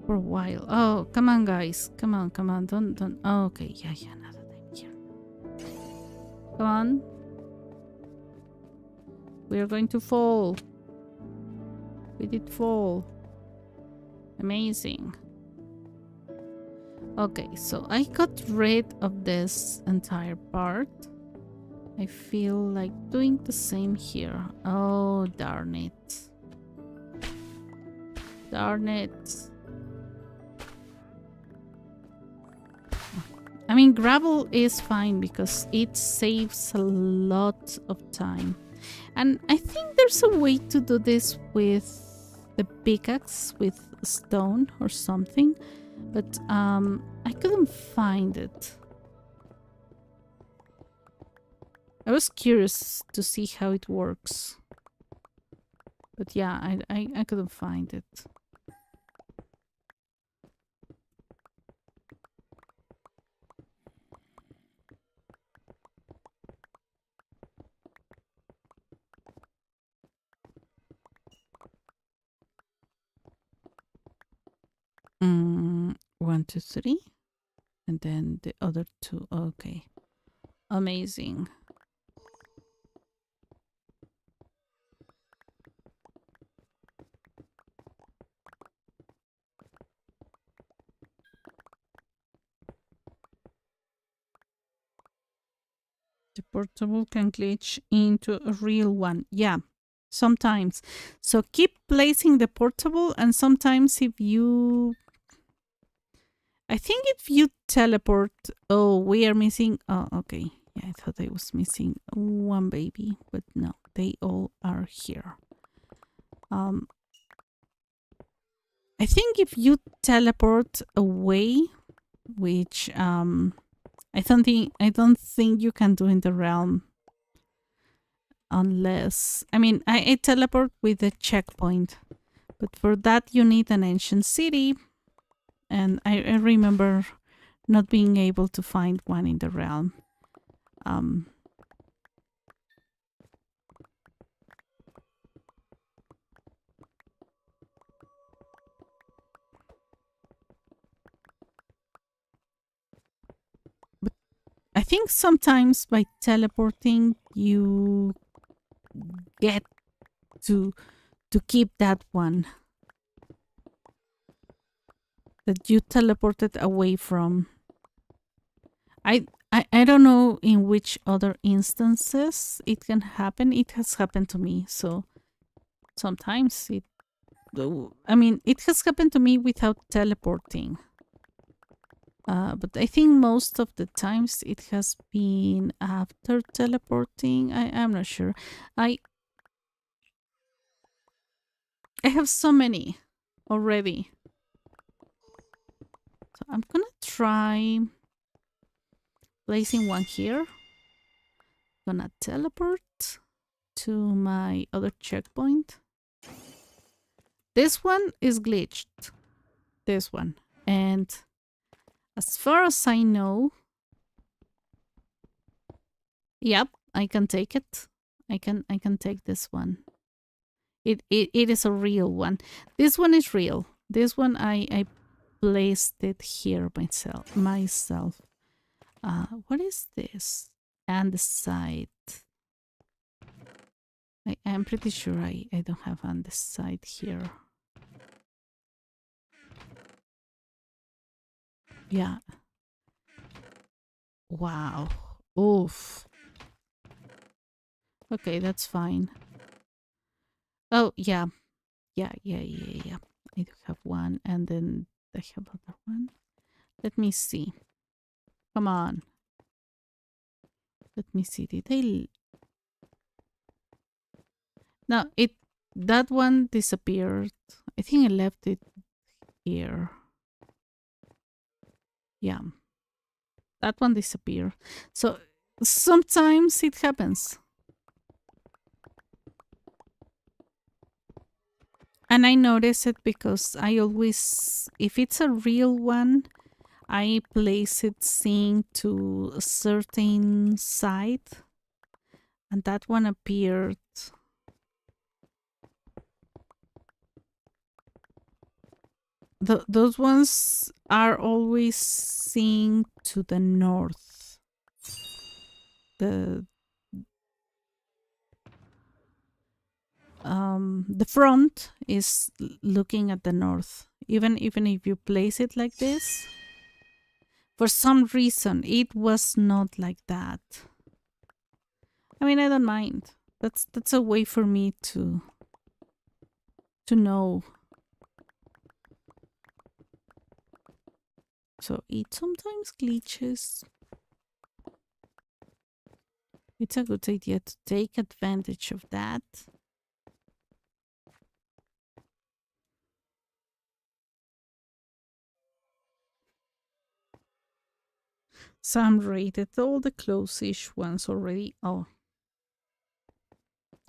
for a while. Oh, come on, guys. Come on. Don't. Oh, okay, yeah, now that I'm here. Come on. We are going to fall. We did fall. Amazing. Okay, so I got rid of this entire part. I feel like doing the same here. Oh, darn it. Darn it. I mean, gravel is fine because it saves a lot of time. And I think there's a way to do this with the pickaxe, with stone or something. But I couldn't find it. I was curious to see how it works. But yeah, I couldn't find it. One, two, three. And then the other two. Okay. Amazing. The portable can glitch into a real one. Yeah, sometimes. So keep placing the portable, and sometimes if you... I think if you teleport... Oh, we are missing... Oh, okay. Yeah, I thought I was missing one baby, but no, they all are here. I think if you teleport away, which I don't think you can do in the realm unless... I mean, I teleport with a checkpoint, but for that you need an ancient city, and I remember not being able to find one in the realm. But I think sometimes by teleporting you get to keep that one that you teleported away from. I don't know in which other instances it can happen. It has happened to me, so sometimes it... I mean, it has happened to me without teleporting. But I think most of the times it has been after teleporting. I'm not sure. I have so many already. So I'm gonna try placing one here. Gonna teleport to my other checkpoint. This one is glitched. This one. And as far as I know... Yep, I can take it. I can take this one. It is a real one. This one is real. This one I placed it here myself. What is this? And the side. I'm pretty sure I don't have on the side here. Yeah. Wow. Oof. Okay, that's fine. Oh, yeah. Yeah. I do have one, and then I have other one. Let me see. Come on. Let me see. Did I... No, that one disappeared. I think I left it here. Yeah. That one disappeared. So sometimes it happens. And I notice it because I always, if it's a real one, I place it synced to a certain side. And that one appeared. Those ones are always synced to the north. The front is looking at the north. Even if you place it like this, for some reason it was not like that. I mean, I don't mind. That's a way for me to know. So it sometimes glitches. It's a good idea to take advantage of that. Some rated all the close-ish ones already. Oh,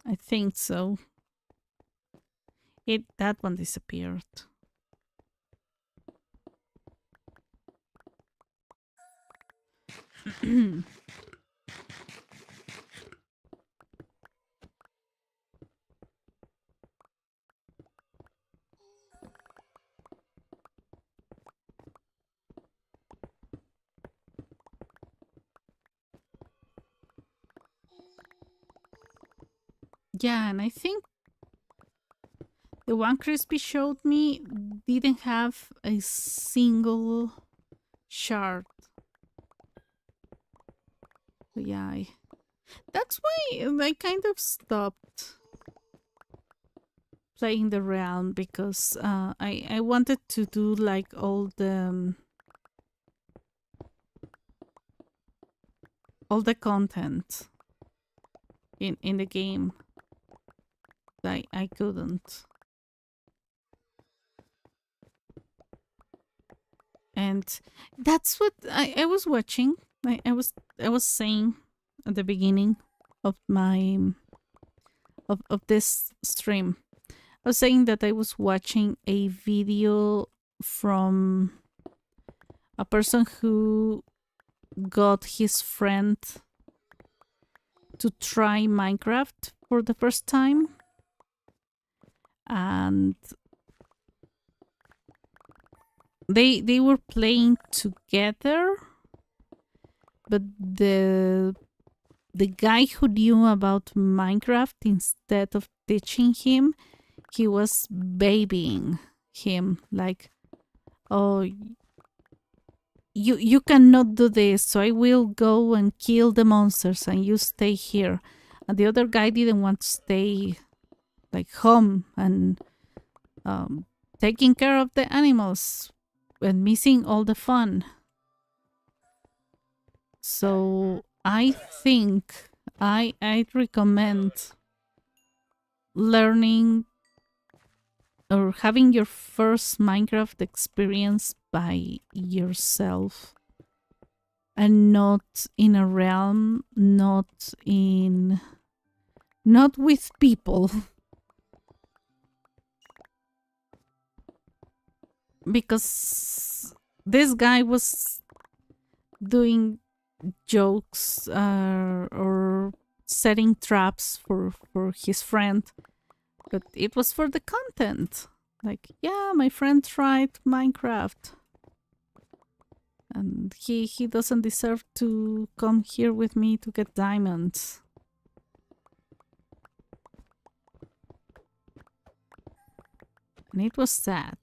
I think so. That one disappeared. Yeah, and I think the one Crispy showed me didn't have a single shard. But yeah, that's why I kind of stopped playing the realm, because I wanted to do like all the all the content in the game. I couldn't. And that's what I was watching. I was saying at the beginning of my of this stream. I was saying that I was watching a video from a person who got his friend to try Minecraft for the first time. And they were playing together, but the guy who knew about Minecraft, instead of teaching him, he was babying him, like, oh, you cannot do this, so I will go and kill the monsters and you stay here. And the other guy didn't want to stay like home and taking care of the animals and missing all the fun. So I think I'd recommend learning or having your first Minecraft experience by yourself and not in a realm, not with people. Because this guy was doing jokes or setting traps for his friend, but it was for the content. Like, yeah, my friend tried Minecraft and he doesn't deserve to come here with me to get diamonds. And it was sad.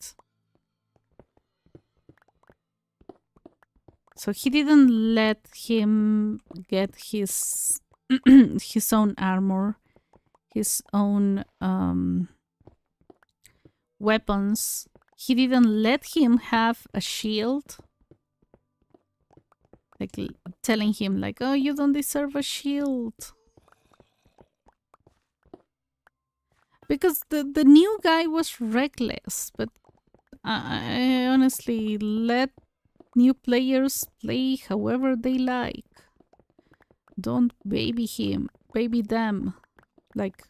So he didn't let him get his his own armor, his own weapons. He didn't let him have a shield. Like telling him like, oh, you don't deserve a shield. Because the new guy was reckless, but I honestly let new players play however they like. Don't baby them like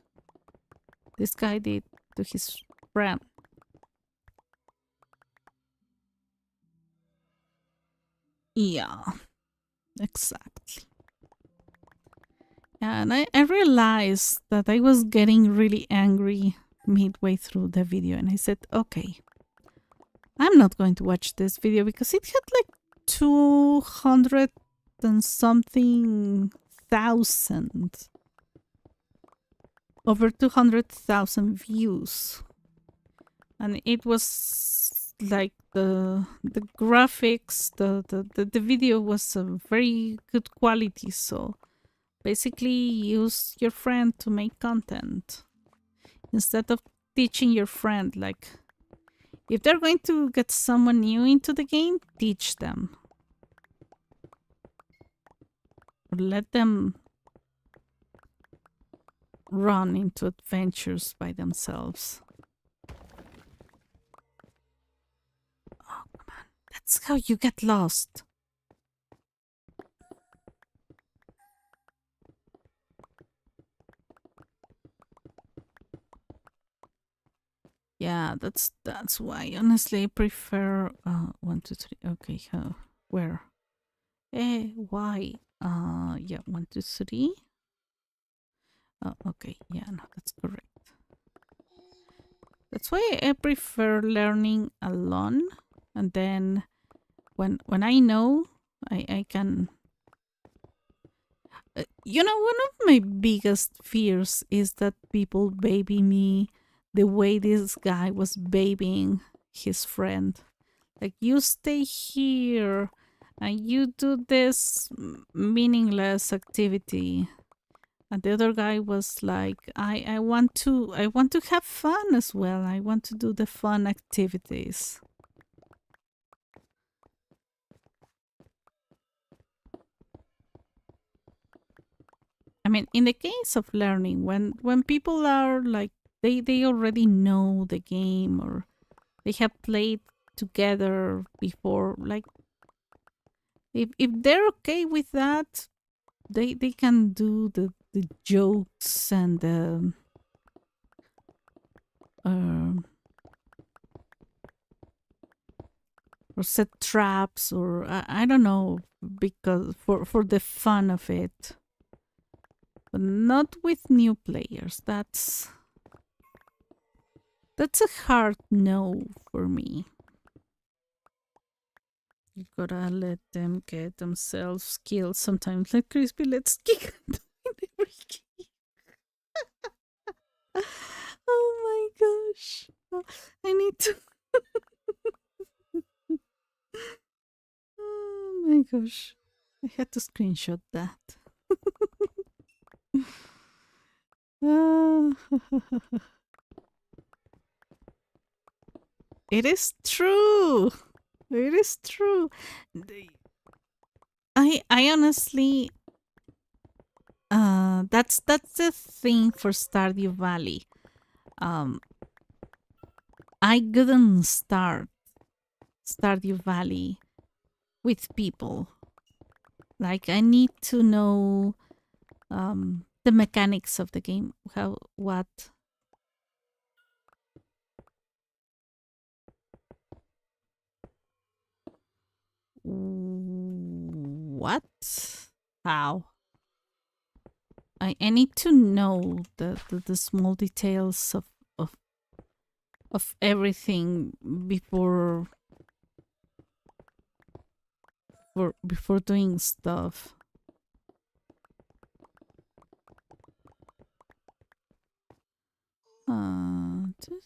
this guy did to his friend. Yeah, exactly. And I realized that I was getting really angry midway through the video, and I said, okay, I'm not going to watch this video because it had like 200 and something thousand, over 200,000 views, and it was like the graphics, the video was a very good quality. So basically, use your friend to make content instead of teaching your friend. Like, if they're going to get someone new into the game, teach them. Or let them run into adventures by themselves. Oh, come on. That's how you get lost. Yeah, that's why. Honestly, I prefer 1, 2, 3. Okay, where? Why? Yeah, 1, 2, 3. Okay, yeah, no, that's correct. That's why I prefer learning alone, and then when I know, I can. You know, one of my biggest fears is that people baby me the way this guy was babying his friend. Like, you stay here and you do this meaningless activity. And the other guy was like, I want to have fun as well. I want to do the fun activities. mean, in the case of learning, when people are like they already know the game or they have played together before, like if they're okay with that, they can do the jokes and the um or set traps or I don't know, because for the fun of it, but not with new players. That's a hard no for me. You gotta let them get themselves killed sometimes. Like Crispy, let's kick every game. Oh my gosh. I need to. Oh my gosh. I had to screenshot that. Ah. It is true. It is true. I honestly that's the thing for Stardew Valley. Um I couldn't start Stardew Valley with people. Like I need to know the mechanics of the game. How what how I need to know the small details of of everything before doing stuff.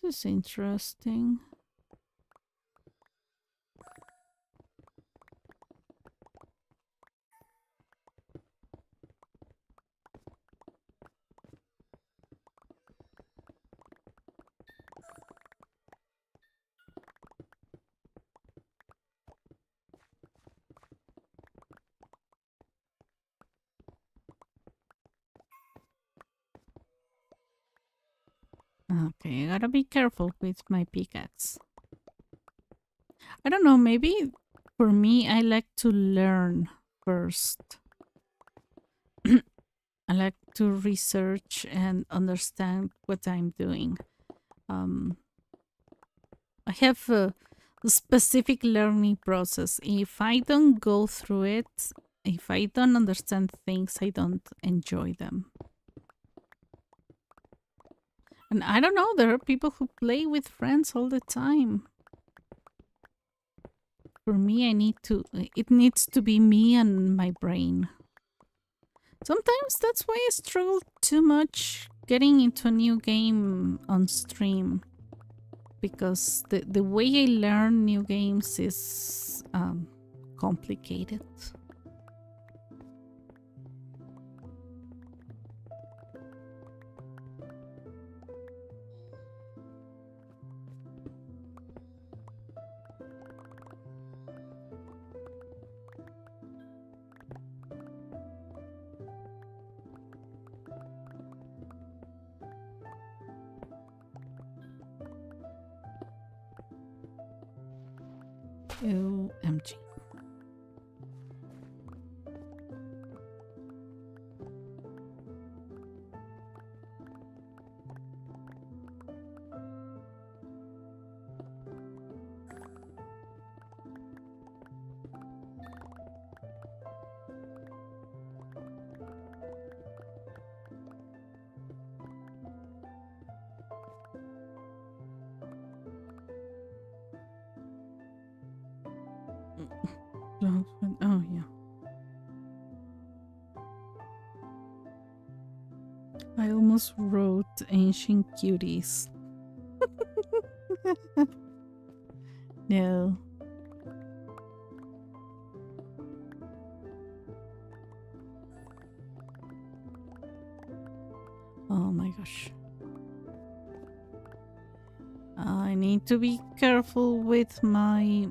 This is interesting. Okay, I gotta be careful with my pickaxe. I don't know, maybe for me, I like to learn first. I like to research and understand what I'm doing. I have a specific learning process. If I don't go through it, if I don't understand things, I don't enjoy them. And I don't know, there are people who play with friends all the time. For me, it needs to be me and my brain. Sometimes that's why I struggle too much getting into a new game on stream. Because the way I learn new games is complicated. OMG. Oh, yeah. I almost wrote Ancient Cuties. No. Oh my gosh. I need to be careful with my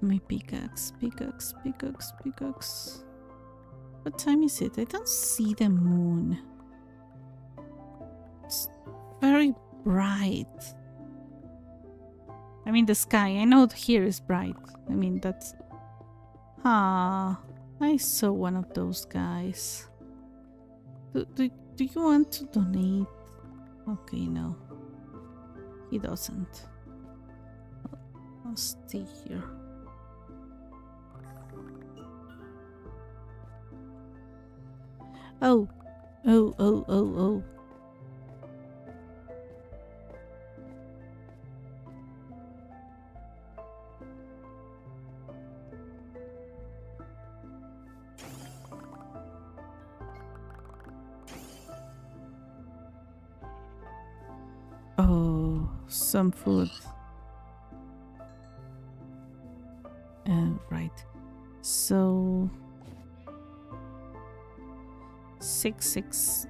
My pickaxe. What time is it? I don't see the moon. It's very bright. I mean, the sky. I know here is bright. I mean, that's... Ah, I saw one of those guys. Do you want to donate? Okay, no. He doesn't. I'll stay here. Oh. Oh. 哦 some food. Right. So 6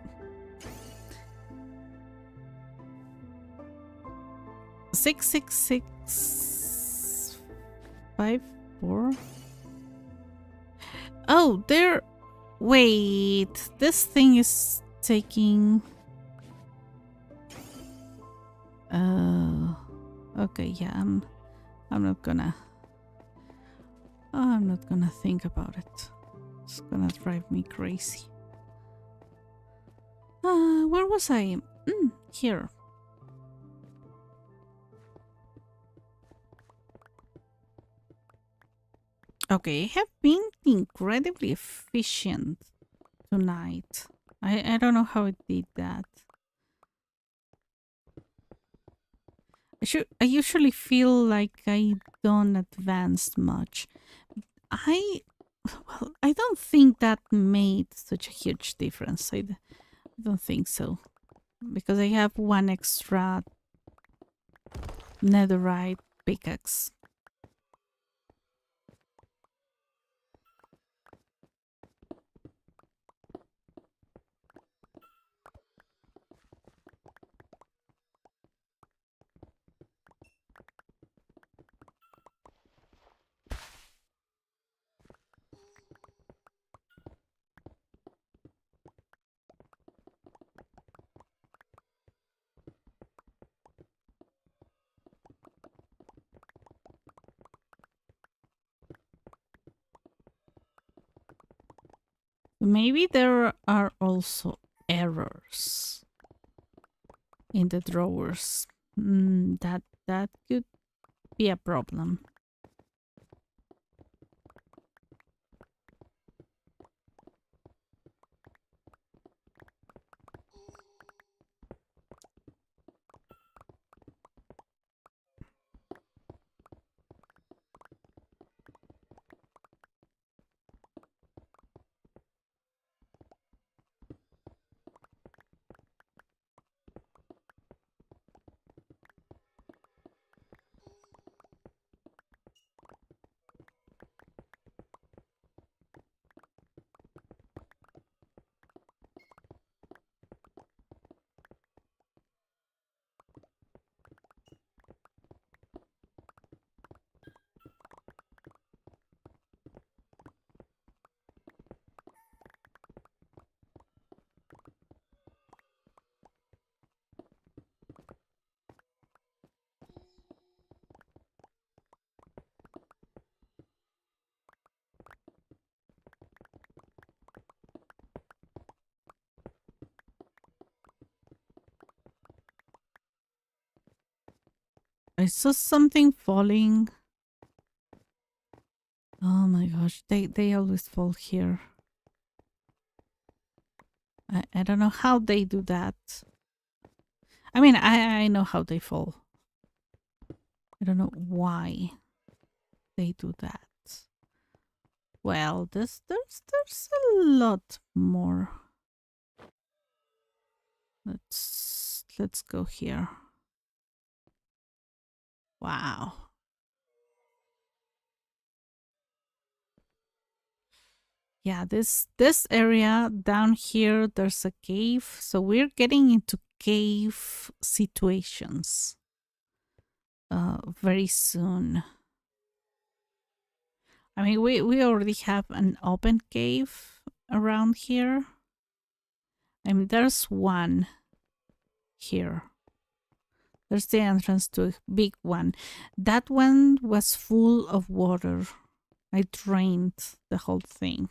5 4. Oh, there. Wait, this thing is taking. Okay, yeah, I'm not gonna think about it. It's gonna drive me crazy. Where was I? Here. Okay, I have been incredibly efficient tonight. I don't know how it did that. I usually feel like I don't advance much. I don't think that made such a huge difference. I don't think so. Because I have one extra netherite pickaxe. Maybe there are also errors in the drawers. That could be a problem. I saw something falling. Oh my gosh, they always fall here. I don't know how they do that. I mean, I know how they fall. I don't know why they do that. Well, there's a lot more. Let's go here. Wow. Yeah, this area down here, there's a cave. So we're getting into cave situations very soon. I mean, we already have an open cave around here. I mean, there's one here. There's the entrance to a big one. That one was full of water. I drained the whole thing.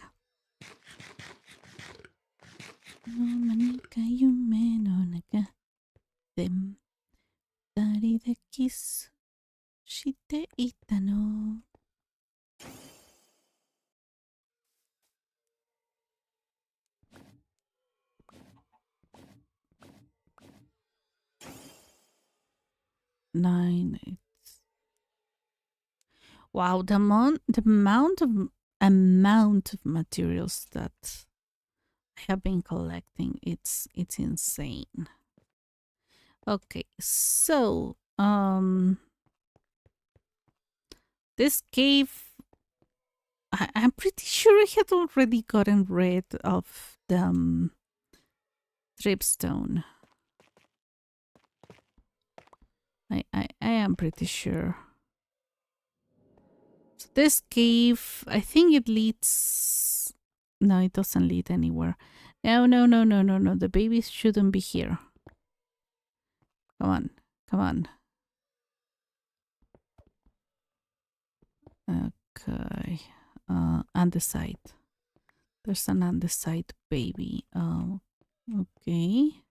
Nine. Wow, the amount of materials that I have been collecting, it's insane. Okay, so this cave, I'm pretty sure I had already gotten rid of the dripstone. I am pretty sure. So this cave, I think it leads. No, it doesn't lead anywhere. No. The babies shouldn't be here. Come on. Okay. Andesite. There's an andesite baby. Okay.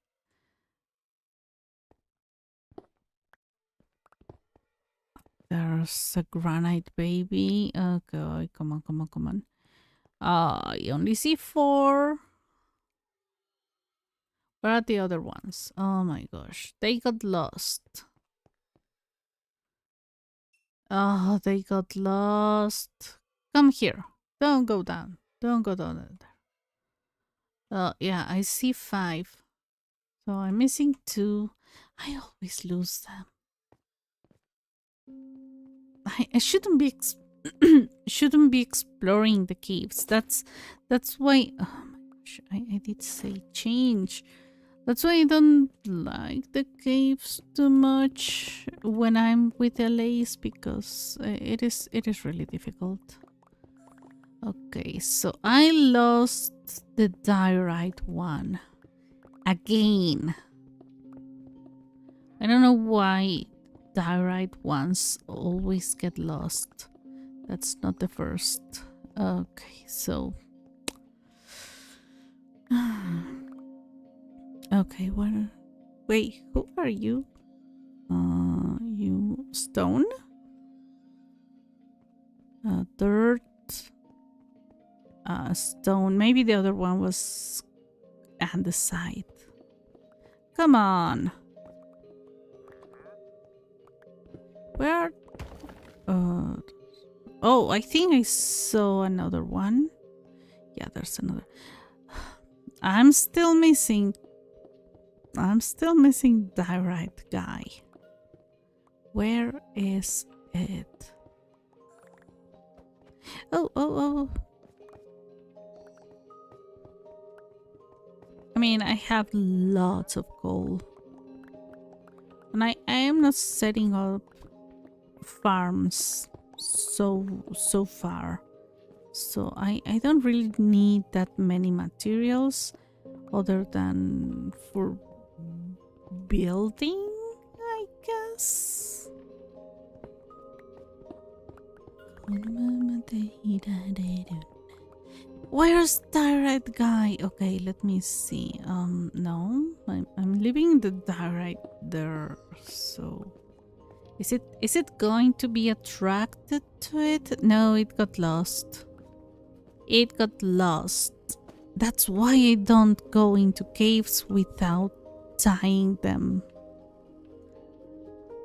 There's a granite baby. Okay, come on. You only see 4. Where are the other ones? Oh my gosh. They got lost. Oh, they got lost. Come here. Don't go down. Don't go down there. Yeah, I see 5. So I'm missing 2. I always lose them. I shouldn't be shouldn't be exploring the caves. That's why. Oh my gosh, I did say change. That's why I don't like the caves too much when I'm with LAs, because it is really difficult. Okay, so I lost the diorite one again. I don't know why diorite ones always get lost. That's not the first. Okay, so okay, wait, who are you? You stone? Dirt. Stone. Maybe the other one was andesite. Come on. Where? Oh, I think I saw another one. Yeah, there's another. I'm still missing diorite guy. Where is it? Oh. I mean, I have lots of coal. And I am not setting up farms so far. So I don't really need that many materials other than for building, I guess. Where's diorite guy? Okay, let me see. No, I'm leaving the diorite there. So, is it going to be attracted to it? No, it got lost. It got lost. That's why I don't go into caves without tying them.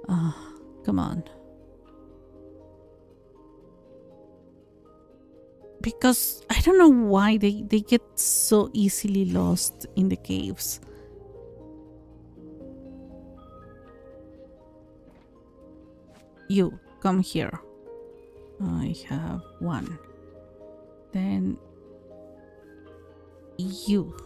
Come on. Because I don't know why they get so easily lost in the caves. You, come here. I have 1. Then you.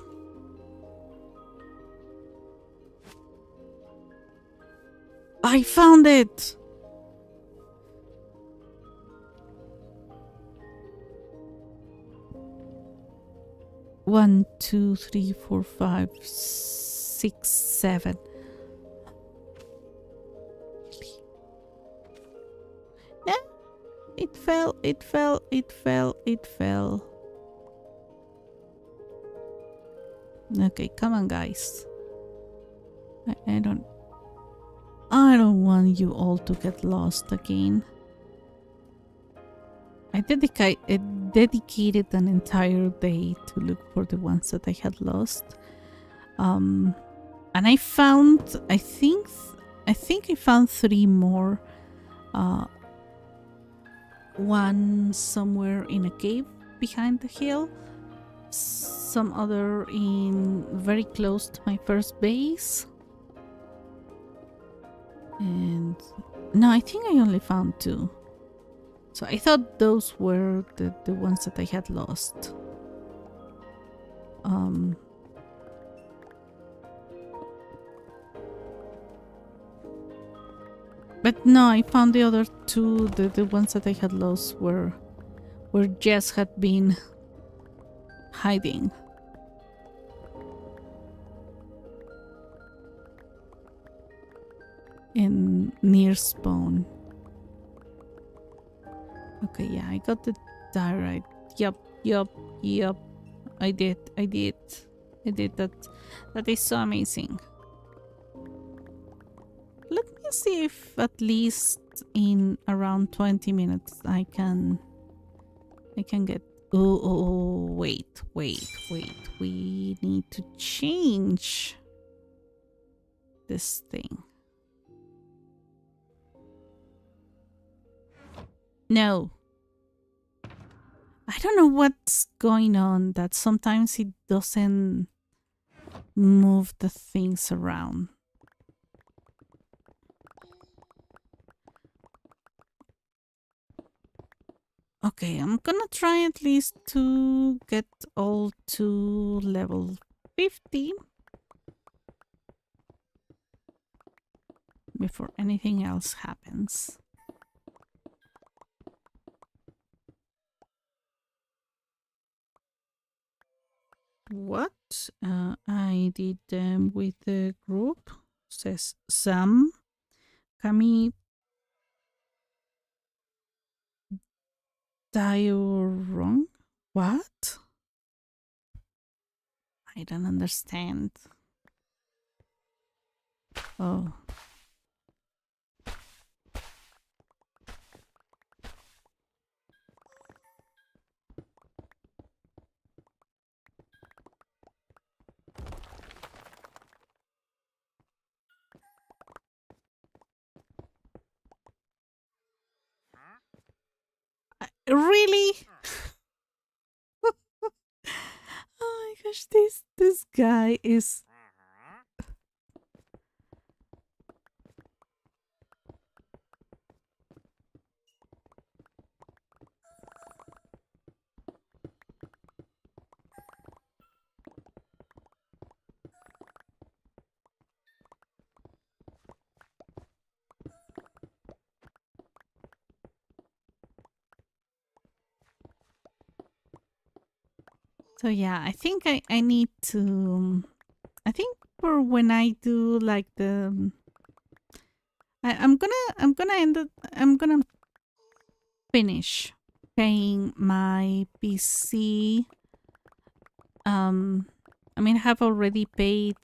I found it! 1, 2, 3, 4, 5, 6, 7. No, it fell, it fell, it fell, it fell. Okay, come on, guys. I don't want you all to get lost again. I dedicated an entire day to look for the ones that I had lost. And I found, I think I found 3 more. One somewhere in a cave behind the hill. Some other in very close to my first base. And no, I think I only found 2. So I thought those were the ones that I had lost. But no, I found the other 2. The ones that I had lost were where Jess had been hiding. In near spawn. Okay, yeah, I got the diorite. Yup. I did. That is so amazing. Let me see if at least in around 20 minutes I can get. Oh, wait. We need to change this thing. No. I don't know what's going on, that sometimes it doesn't move the things around. Okay, I'm gonna try at least to get all to level 50 before anything else happens. What? I did them with the group, says Sam. Kami wrong? What? I don't understand. Oh. Really? Oh my gosh, this guy is... So yeah, I think I need to... I think for when I do like the... I'm gonna finish paying my PC. I mean, I have already paid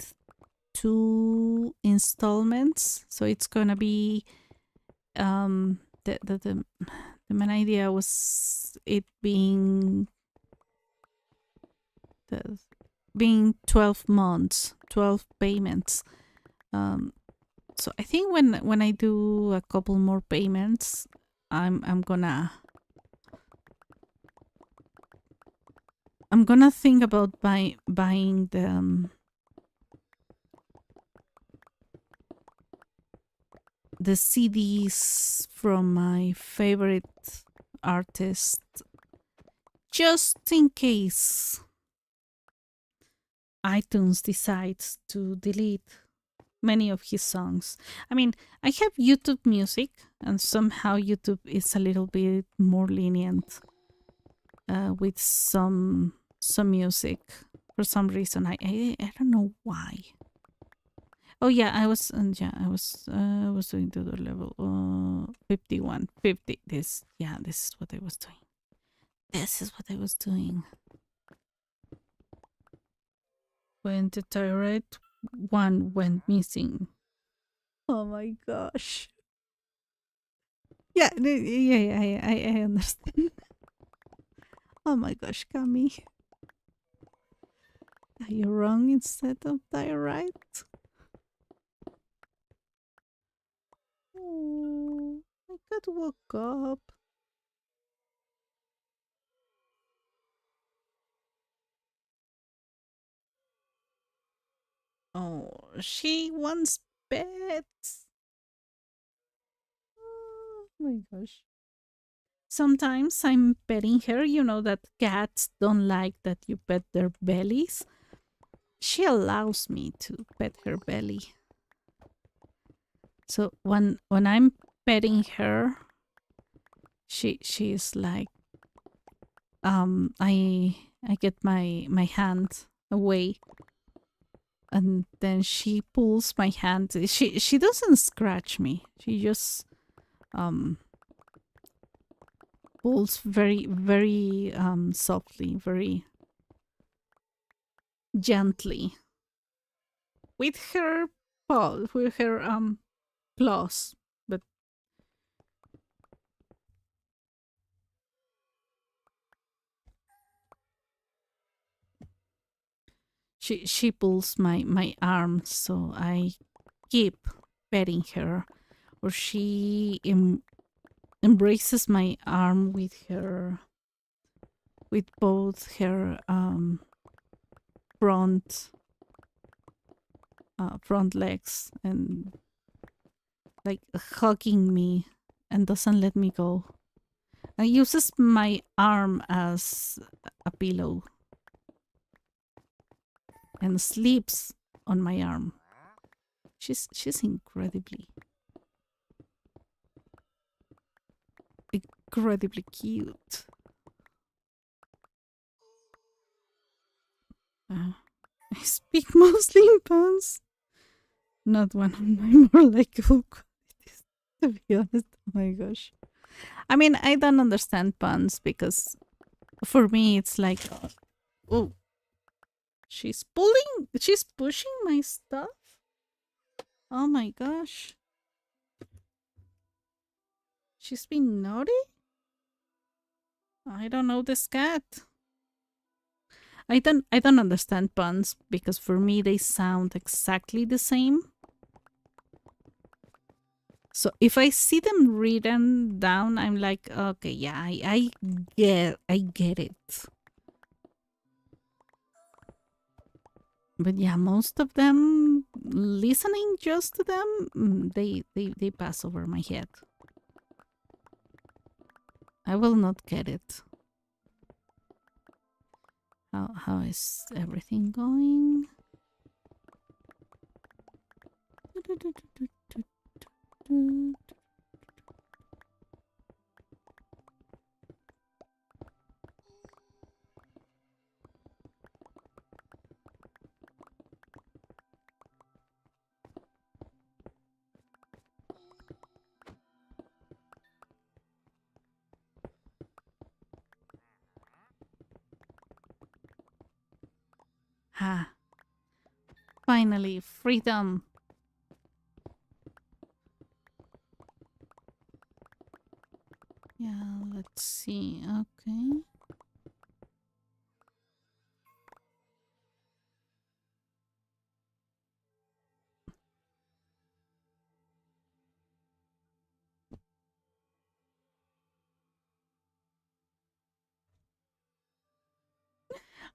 2 installments, so it's gonna be the main idea was it being 12 months, 12 payments. So I think when I do a couple more payments, I'm gonna think about buying the CDs from my favorite artist, just in case iTunes decides to delete many of his songs. I mean, I have YouTube Music, and somehow YouTube is a little bit more lenient with some music. For some reason, I don't know why. Oh yeah, I was I was doing to the level 51, 50. This is what I was doing. This is what I was doing. When the thyroid one went missing. Oh my gosh. Yeah, I understand. Oh my gosh, Cami. Are you wrong instead of thyroid? Oh, I got woke up. Oh, she wants pets. Oh my gosh. Sometimes I'm petting her. You know that cats don't like that you pet their bellies. She allows me to pet her belly. So when I'm petting her, she's like, I get my hand away, and then she pulls my hand. She doesn't scratch me. She just um pulls very softly, very gently with her paw, with her claws. But she pulls my arm, so I keep petting her, or she embraces my arm with both her front front legs, and like hugging me and doesn't let me go. And uses my arm as a pillow and sleeps on my arm. She's incredibly cute. I speak mostly in puns, not one of my more likable qualities, to be honest. Oh my gosh. I mean, I don't understand puns because for me it's like, oh, she's pushing my stuff. Oh my gosh. She's been naughty? I don't know this cat. I don't understand puns because for me they sound exactly the same. So if I see them written down, I'm like, okay, yeah, I get it. But yeah, most of them, listening just to them, they pass over my head. I will not get it. How is everything going? Ha! Finally, freedom. Yeah, let's see. Okay.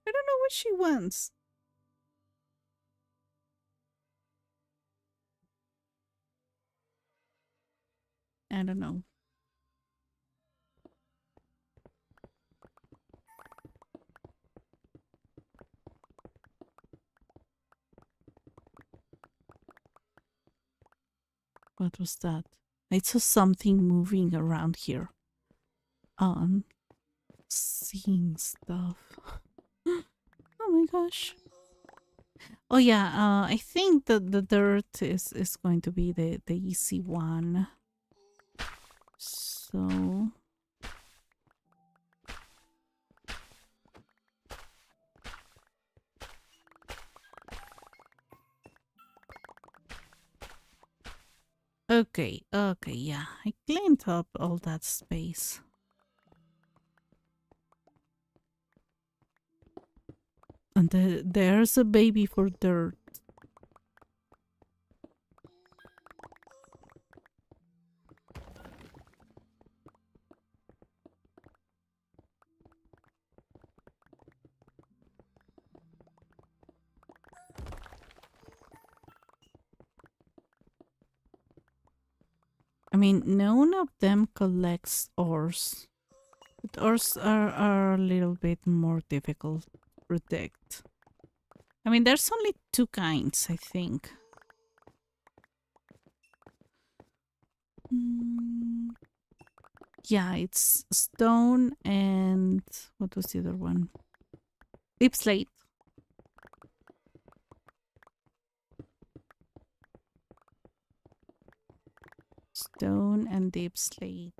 I don't know what she wants. I don't know. What was that? I saw something moving around here. I'm seeing stuff. Oh my gosh. Oh yeah, I think that the dirt is going to be the easy one. So okay, okay, yeah. I cleaned up all that space. And there's a baby for dirt. I mean, none of them collects ores. But ores are a little bit more difficult to protect. I mean, there's only two kinds, I think. Mm, yeah, it's stone and what was the other one? Deep slate. Stone and deep slate.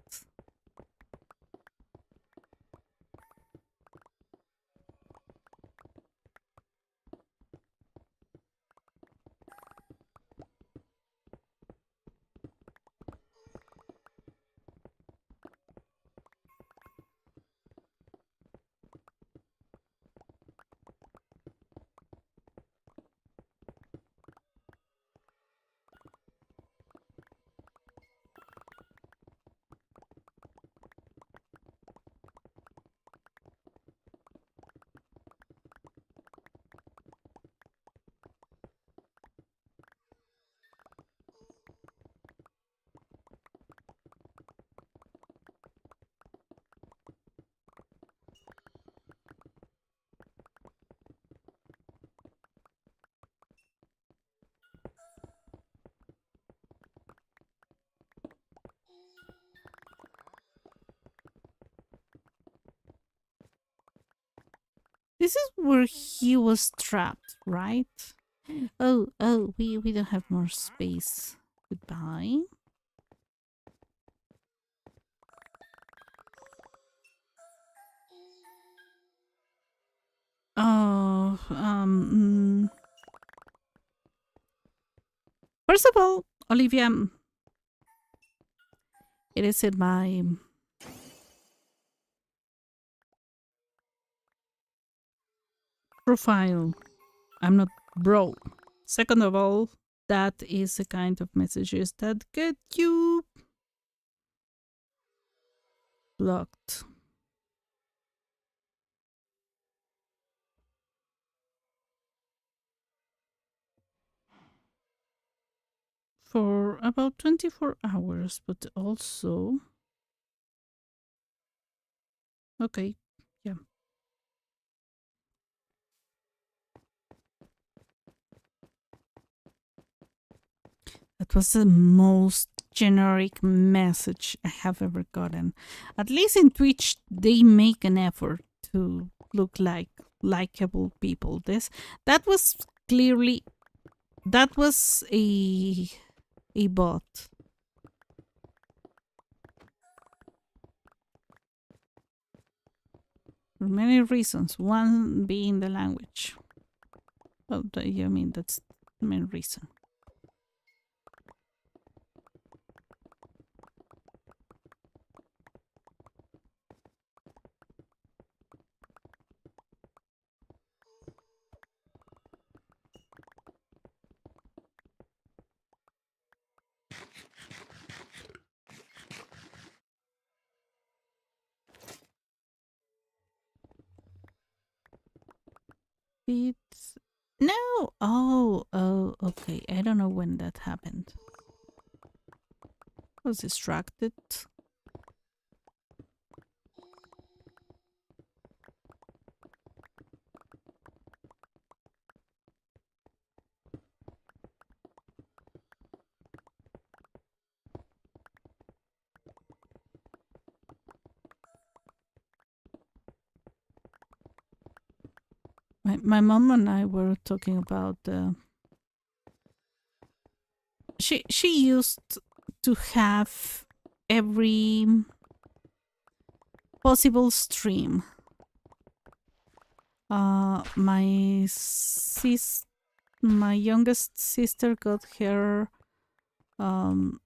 This is where he was trapped, right? Oh, we don't have more space. Goodbye. Oh, first of all, Olivia, it is in my profile. I'm not broke. Second of all, that is the kind of messages that get you blocked. For about 24 hours, but also. Okay, yeah. That was the most generic message I have ever gotten. At least in Twitch, they make an effort to look like likable people. That was clearly that was a bot. For many reasons. One being the language. Well, I mean that's the main reason. It's no. Oh, okay. I don't know when that happened. I was distracted. My mom and I were talking about she used to have every possible stream. My youngest sister got her um,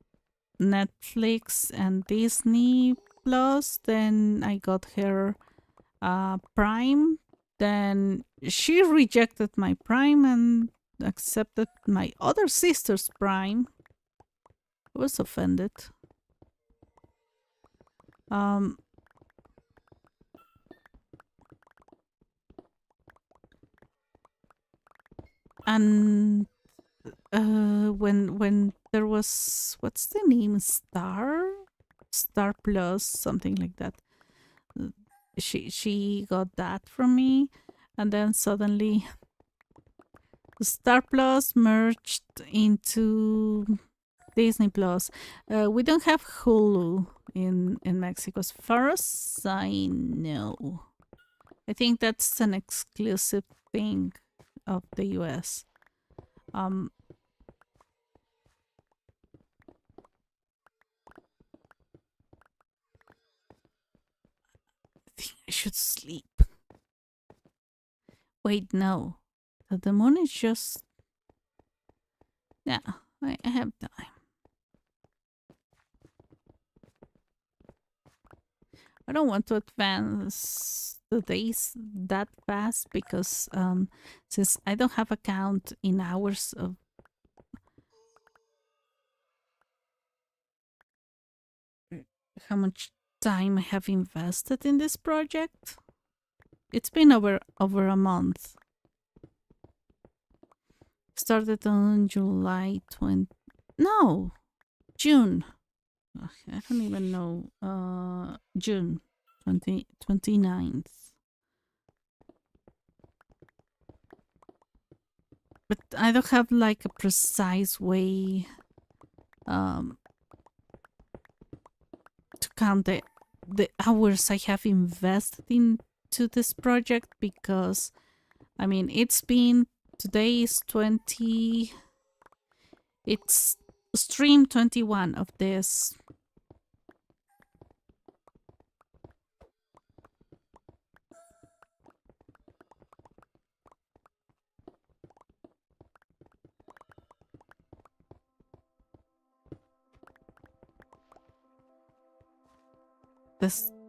Netflix and Disney Plus. Then I got her Prime. Then she rejected my Prime and accepted my other sister's Prime. I was offended. Um, and when there was, what's the name, Star Plus, something like that, she got that from me, and then suddenly Star Plus merged into Disney Plus. We don't have Hulu in Mexico as far as I know. I think that's an exclusive thing of the US. um I think I should sleep. Wait, no. The moon is just. Yeah, I have time. I don't want to advance the days that fast because since I don't have a count in hours of how much time I have invested in this project. It's been over a month. Started on July 20. No, June. I don't even know. June 29th. But I don't have like a precise way to count the hours I have invested into this project because I mean it's been, today is 20, it's stream 21 of this.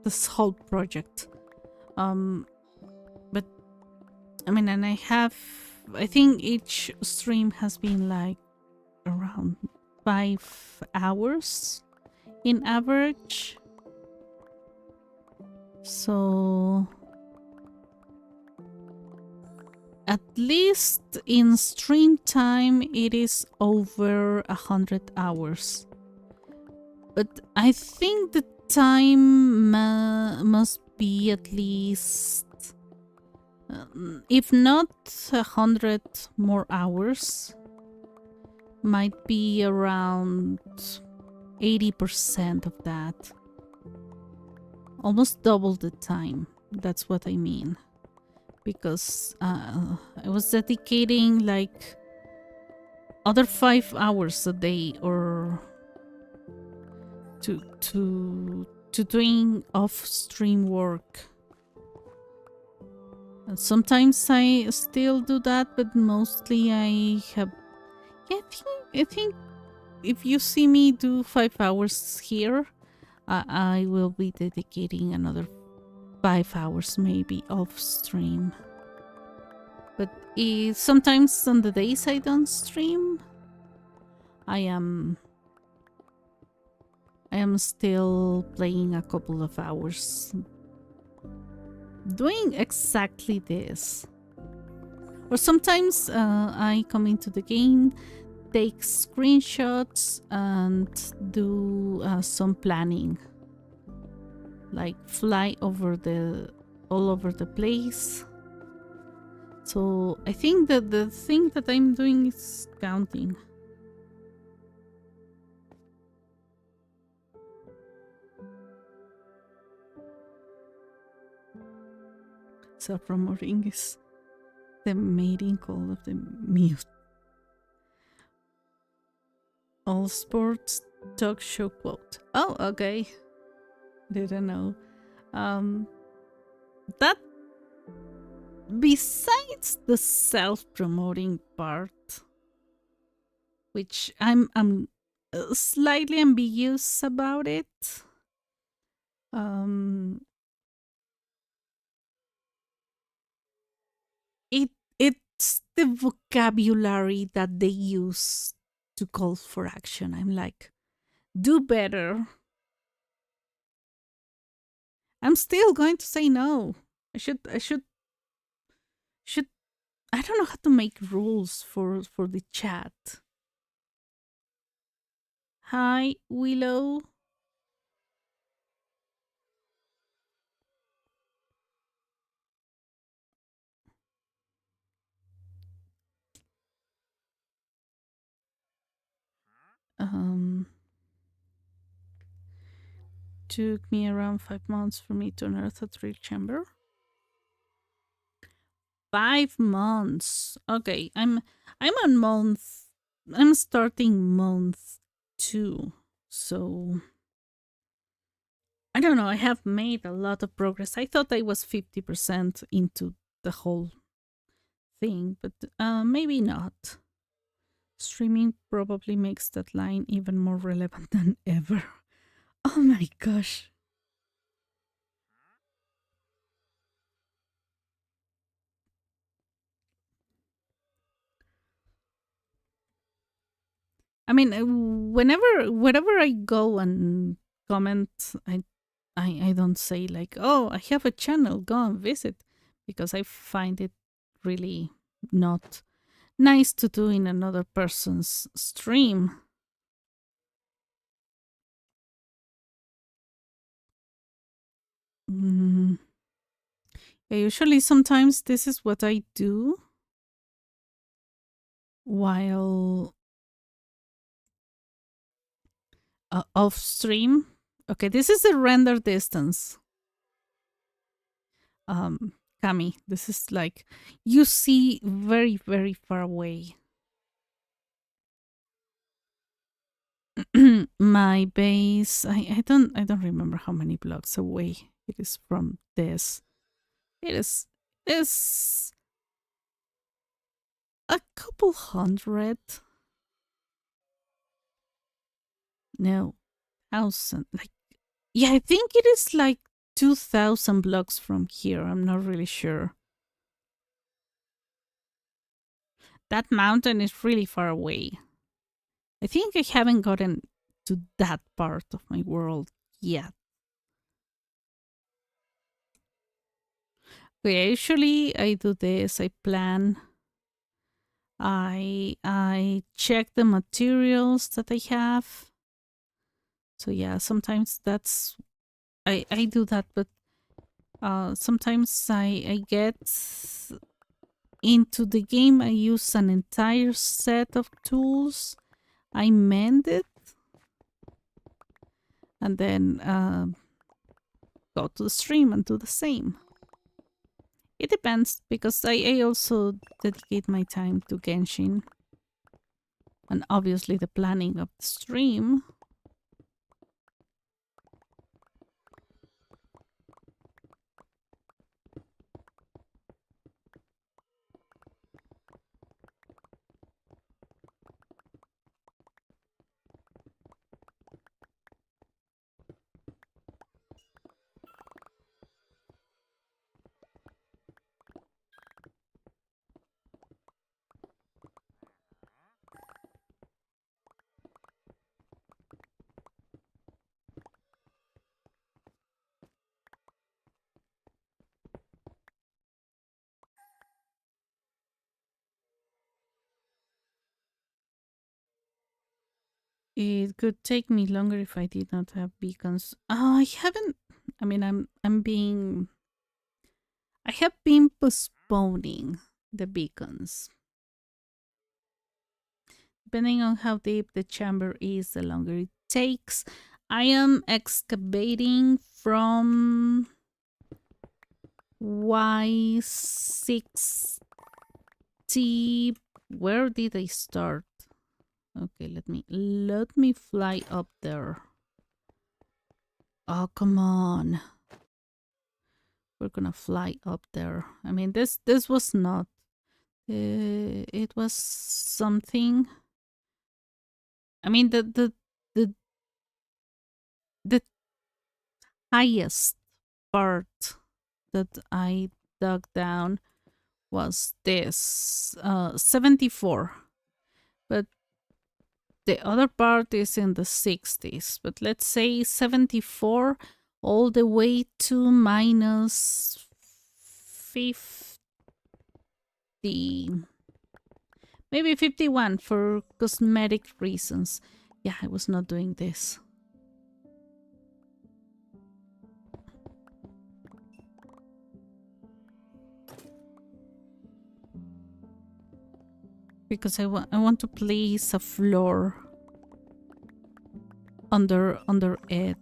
This whole project. But I mean, and I think each stream has been like around 5 hours in average. So at least in stream time, it is over 100 hours. But I think the time must be at least, if not 100 more hours, might be around 80% of that. Almost double the time. That's what I mean. Because I was dedicating like other 5 hours a day or to doing off-stream work. And sometimes I still do that, but mostly I have. Yeah, I think if you see me do 5 hours here, I will be dedicating another 5 hours maybe off stream. But sometimes on the days I don't stream, I am still playing a couple of hours doing exactly this. Or sometimes I come into the game, take screenshots and do some planning, like fly over all over the place. So I think that the thing that I'm doing is counting. Self-promoting is The mating call of the mute. All sports talk show quote. Oh, okay. Didn't know. That besides the self-promoting part, which I'm slightly ambiguous about it. It's the vocabulary that they use to call for action. I'm like, do better. I'm still going to say no. I should I don't know how to make rules for the chat. Hi, Willow. Took me around 5 months for me to unearth a drill chamber. 5 months. Okay, I'm on month. I'm starting month 2. So I don't know. I have made a lot of progress. I thought I was 50% into the whole thing, but maybe not. Streaming probably makes that line even more relevant than ever. Oh my gosh. I mean, whenever I go and comment, I don't say like, oh, I have a channel, go and visit, because I find it really not nice to do in another person's stream. Mm. Yeah, usually, sometimes this is what I do while off stream. Okay, this is the render distance. Cami, this is like you see very, very far away. My base, I don't remember how many blocks away it is from this. It is a couple hundred. No, 1,000. Like, yeah, I think it is like 2,000 blocks from here. I'm not really sure. That mountain is really far away. I think I haven't gotten to that part of my world yet. Okay, usually I do this. I plan. I check the materials that I have. So yeah, sometimes that's I do that, but sometimes I get into the game. I use an entire set of tools. I mend it, and then go to the stream and do the same. It depends, because I also dedicate my time to Genshin, and obviously the planning of the stream. It could take me longer if I did not have beacons. I haven't. I mean, I have been postponing the beacons. Depending on how deep the chamber is, the longer it takes. I am excavating from Y6 see, where did I start? Okay, let me fly up there. Oh, come on. We're gonna fly up there. I mean, this was not. It was something. I mean, the the highest part that I dug down was this 74, but the other part is in the 60s. But let's say 74 all the way to minus 50, maybe 51 for cosmetic reasons. Yeah, I was not doing this. Because I want to place a floor under it.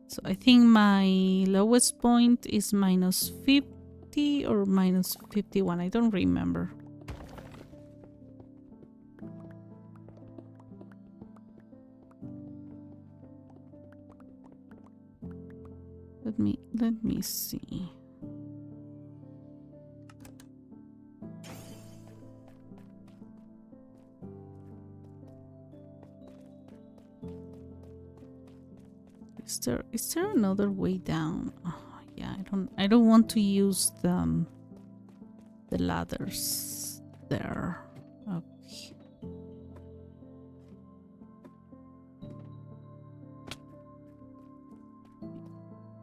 So I think my lowest point is minus 50 or minus 51. I don't remember. Let me see. Is there another way down? Oh, yeah, I don't want to use the ladders there. Okay.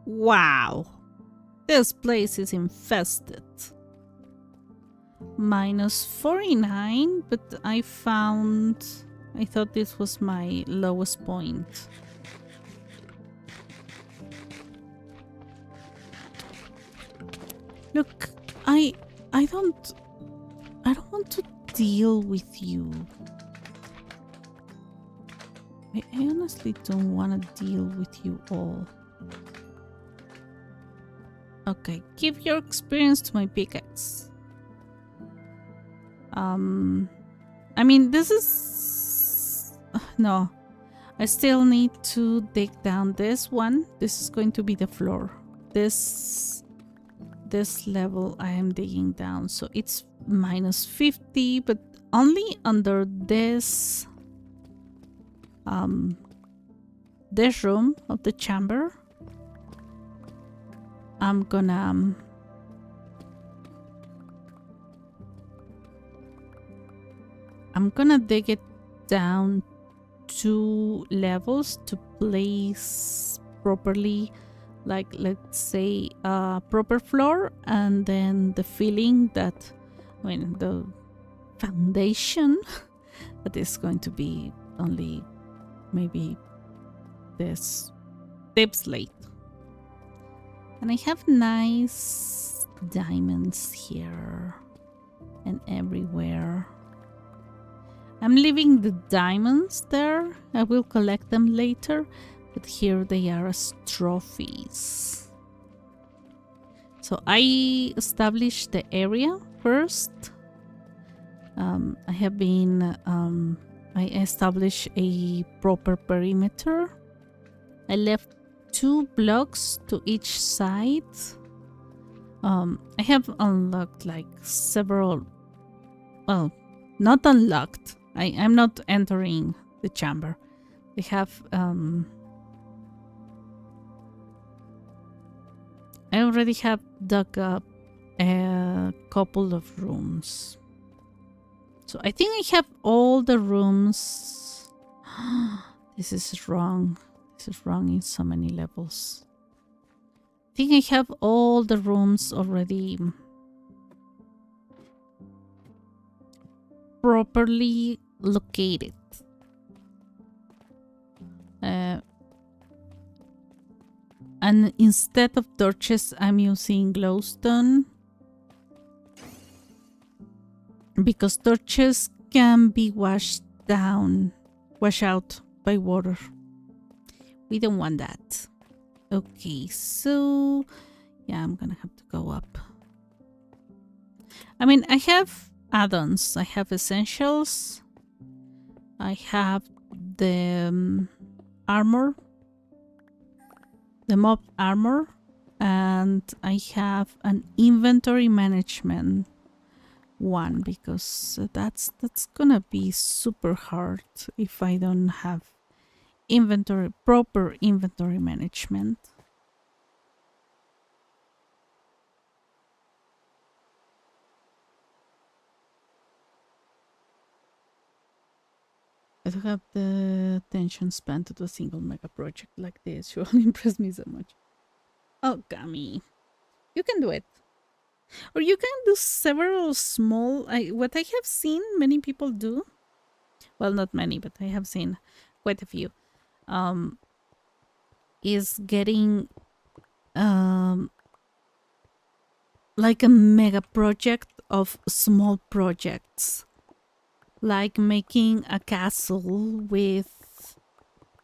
Wow. This place is infested. Minus 49, but I thought this was my lowest point. Look, I don't want to deal with you. I honestly don't want to deal with you all. Okay, give your experience to my pickaxe. I mean, this is... No. I still need to dig down this one. This is going to be the floor. This level I am digging down. So it's minus 50, but only under this... this room of the chamber. I'm gonna... I'm gonna dig it down 2 levels to place properly, like let's say a proper floor, and then the filling that, I mean, the foundation that is going to be only maybe this deep slate. And I have nice diamonds here and everywhere. I'm leaving the diamonds there. I will collect them later, but here they are as trophies. So I established the area first. I established a proper perimeter. I left 2 blocks to each side. I have unlocked like several, well, not unlocked. I'm not entering the chamber. I have I already have dug up a couple of rooms. So I think I have all the rooms. This is wrong. This is wrong in so many levels. I think I have all the rooms already properly located. And instead of torches, I'm using glowstone, because torches can be washed out by water. We don't want that. Okay, so yeah, I'm gonna have to go up. I mean, I have add-ons. I have essentials. I have the armor, the mob armor, and I have an inventory management one because that's gonna be super hard if I don't have proper inventory management. I don't have the attention span to do a single mega project like this. You all impress me so much. Oh, Gummy. You can do it. Or you can do several small... what I have seen many people do, well, not many, but I have seen quite a few, is getting like a mega project of small projects. Like making a castle with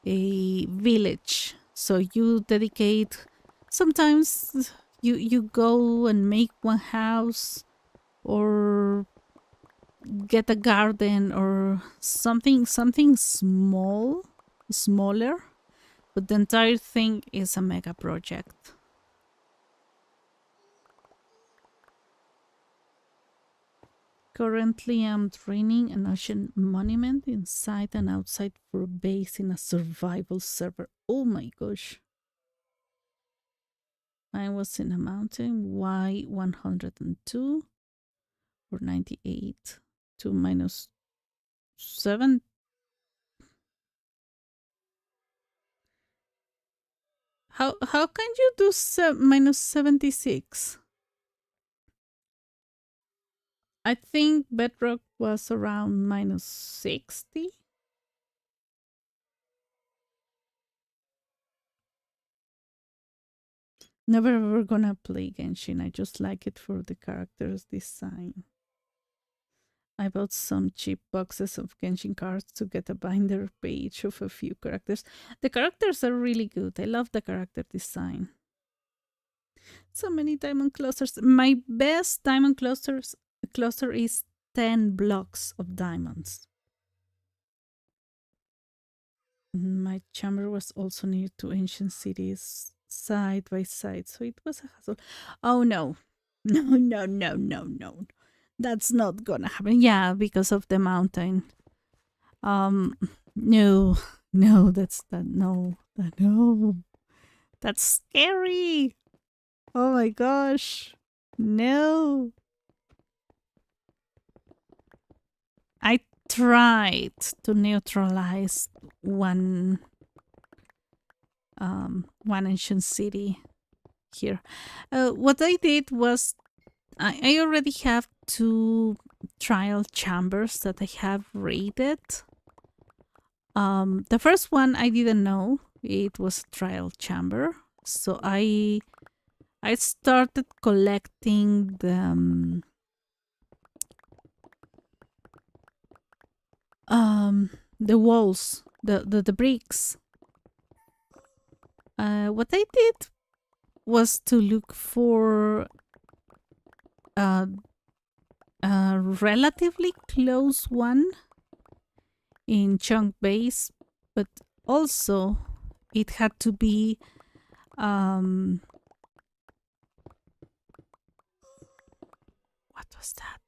a village. So you dedicate... Sometimes you go and make one house or get a garden or something smaller, but the entire thing is a mega project. Currently I'm training an ocean monument inside and outside for a base in a survival server. Oh my gosh. I was in a mountain. Why 102 or 98 to -7? How can you do -76? I think bedrock was around -60. Never ever gonna play Genshin. I just like it for the characters design. I bought some cheap boxes of Genshin cards to get a binder page of a few characters. The characters are really good. I love the character design. So many diamond clusters. My best diamond cluster is 10 blocks of diamonds. My chamber was also near two ancient cities side by side, so it was a hassle. Oh no. No. That's not gonna happen. Yeah, because of the mountain. No, no. That's scary. Oh my gosh. No. I tried to neutralize one ancient city here. What I did was I already have 2 trial chambers that I have raided. The first one I didn't know it was a trial chamber, so I started collecting the walls, the bricks. What I did was to look for a relatively close one in chunk base, but also it had to be what was that?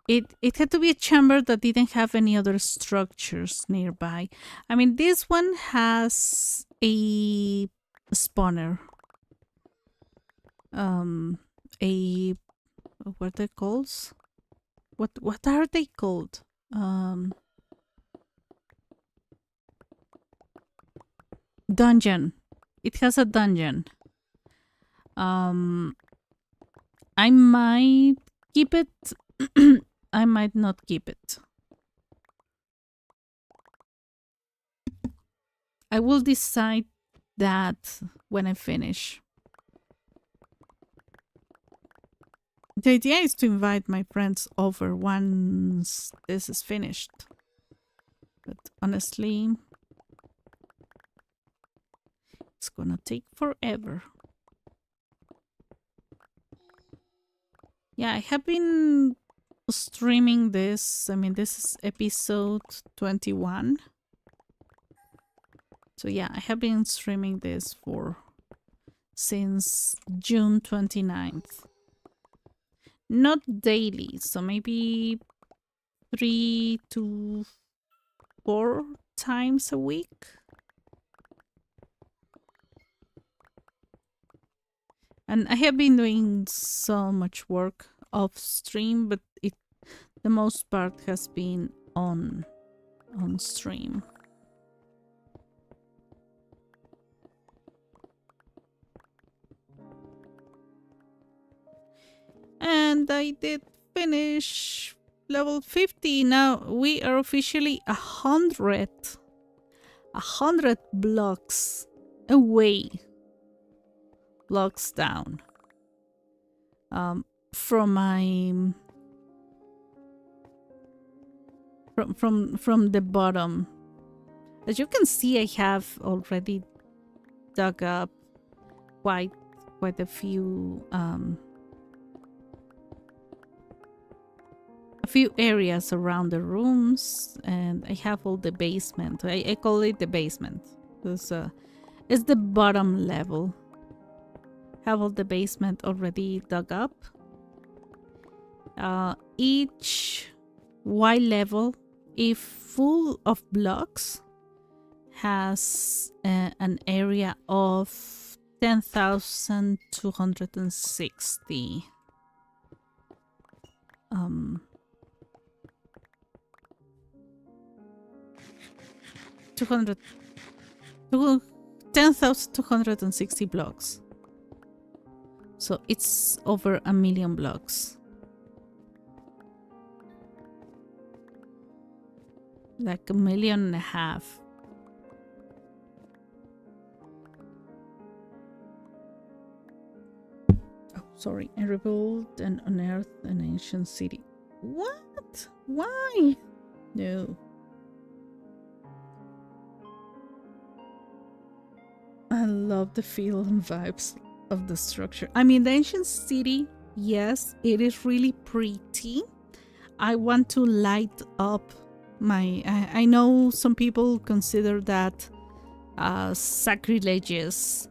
It had to be a chamber that didn't have any other structures nearby. I mean, this one has a spawner. A what they called? What are they called? Dungeon. It has a dungeon. I might keep it. I might not keep it. I will decide that when I finish. The idea is to invite my friends over once this is finished. But honestly, it's gonna take forever. Yeah, I have been streaming this. I mean, this is episode 21. So yeah, I have been streaming this since June 29th. Not daily, so maybe 3 to 4 times a week. And I have been doing so much work off stream, but the most part has been on stream. And I did finish level 50. Now we are officially 100 blocks away, blocks down from my from the bottom. As you can see, I have already dug up quite a few areas around the rooms, and I have all the basement. I call it the basement because it's the bottom level. Have all the basement already dug up. Each Y level, if full of blocks, has an area of 10,260. 10,260 blocks. So it's over 1 million blocks. Like 1.5 million. Oh, sorry. I rebuilt and unearthed an ancient city. What? Why? No. I love the feel and vibes of the structure. I mean, the ancient city, yes, it is really pretty. I want to light up my... I know some people consider that sacrilegious,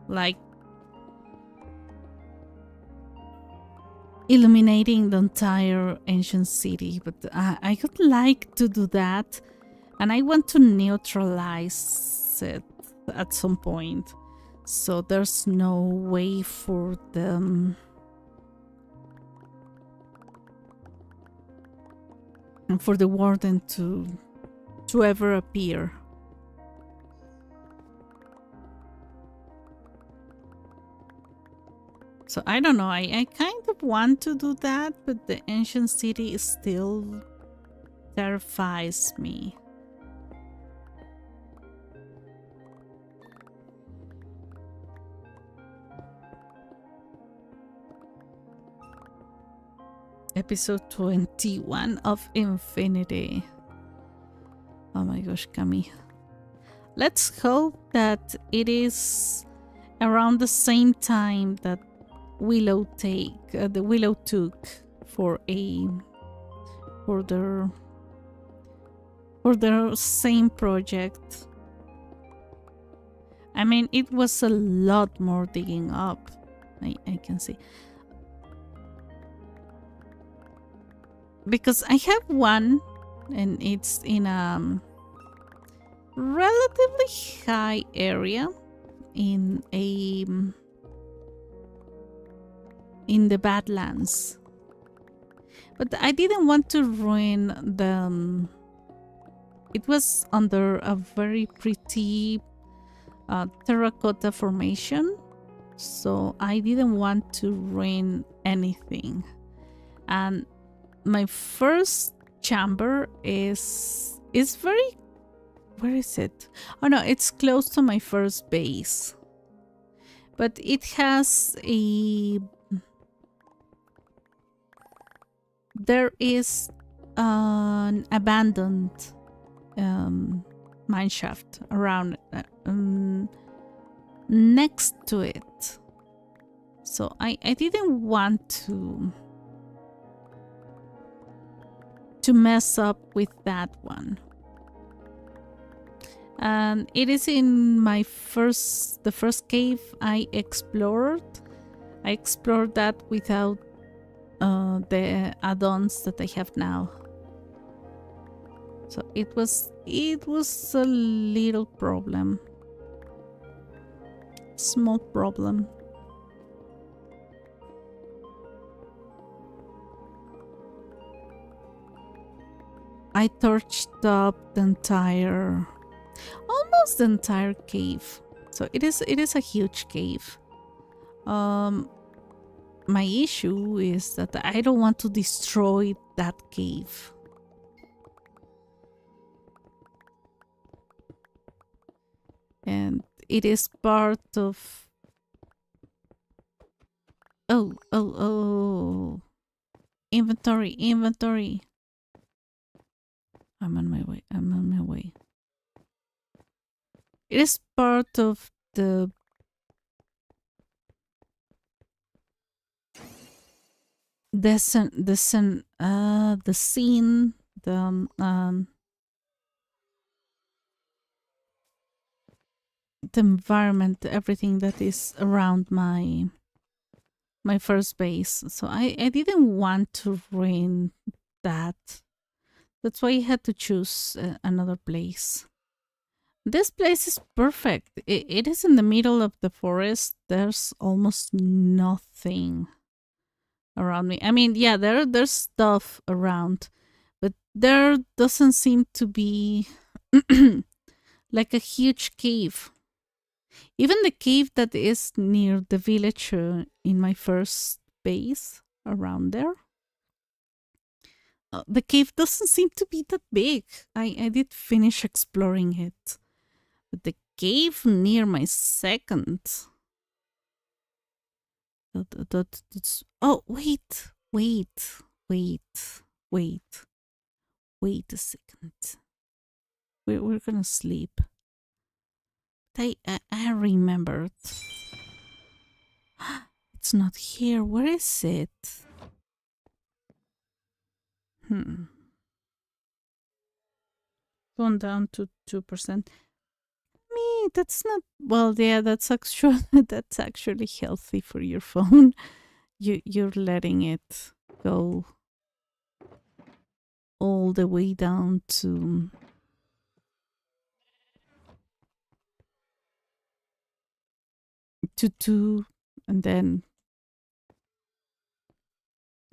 like illuminating the entire ancient city, but I would like to do that, and I want to neutralize it at some point, so there's no way for them and for the warden to ever appear. So I don't know, I kind of want to do that, but the ancient city still terrifies me. Episode 21 of Infinity. Oh my gosh, Cami. Let's hope that it is around the same time that Willow took for their same project. I mean, it was a lot more digging up. I can see. Because I have one, and it's in a relatively high area in the Badlands. But I didn't want to ruin the... It was under a very pretty terracotta formation, so I didn't want to ruin anything. And my first chamber is very... Where is it? Oh no, it's close to my first base. But it has a... There is an abandoned mineshaft around next to it. So I didn't want to to mess up with that one. And it is in the first cave I explored. I explored that without the add-ons that I have now. So it was a little problem. Small problem. I torched up the almost the entire cave. So it is a huge cave. My issue is that I don't want to destroy that cave. And it is part of... Oh. Inventory. I'm on my way. It is part of the scene, the environment, everything that is around my first base. So I didn't want to ruin that. That's why I had to choose another place. This place is perfect. It is in the middle of the forest. There's almost nothing around me. I mean, yeah, there's stuff around, but there doesn't seem to be like a huge cave. Even the cave that is near the village in my first base around there, the cave doesn't seem to be that big. I did finish exploring it. But the cave near my second... Oh, wait a second. We're gonna sleep. I remembered. It's not here. Where is it? Gone down to 2%. Me, that's not... Well, yeah, that's actually healthy for your phone. You're letting it go all the way down to... to 2, and then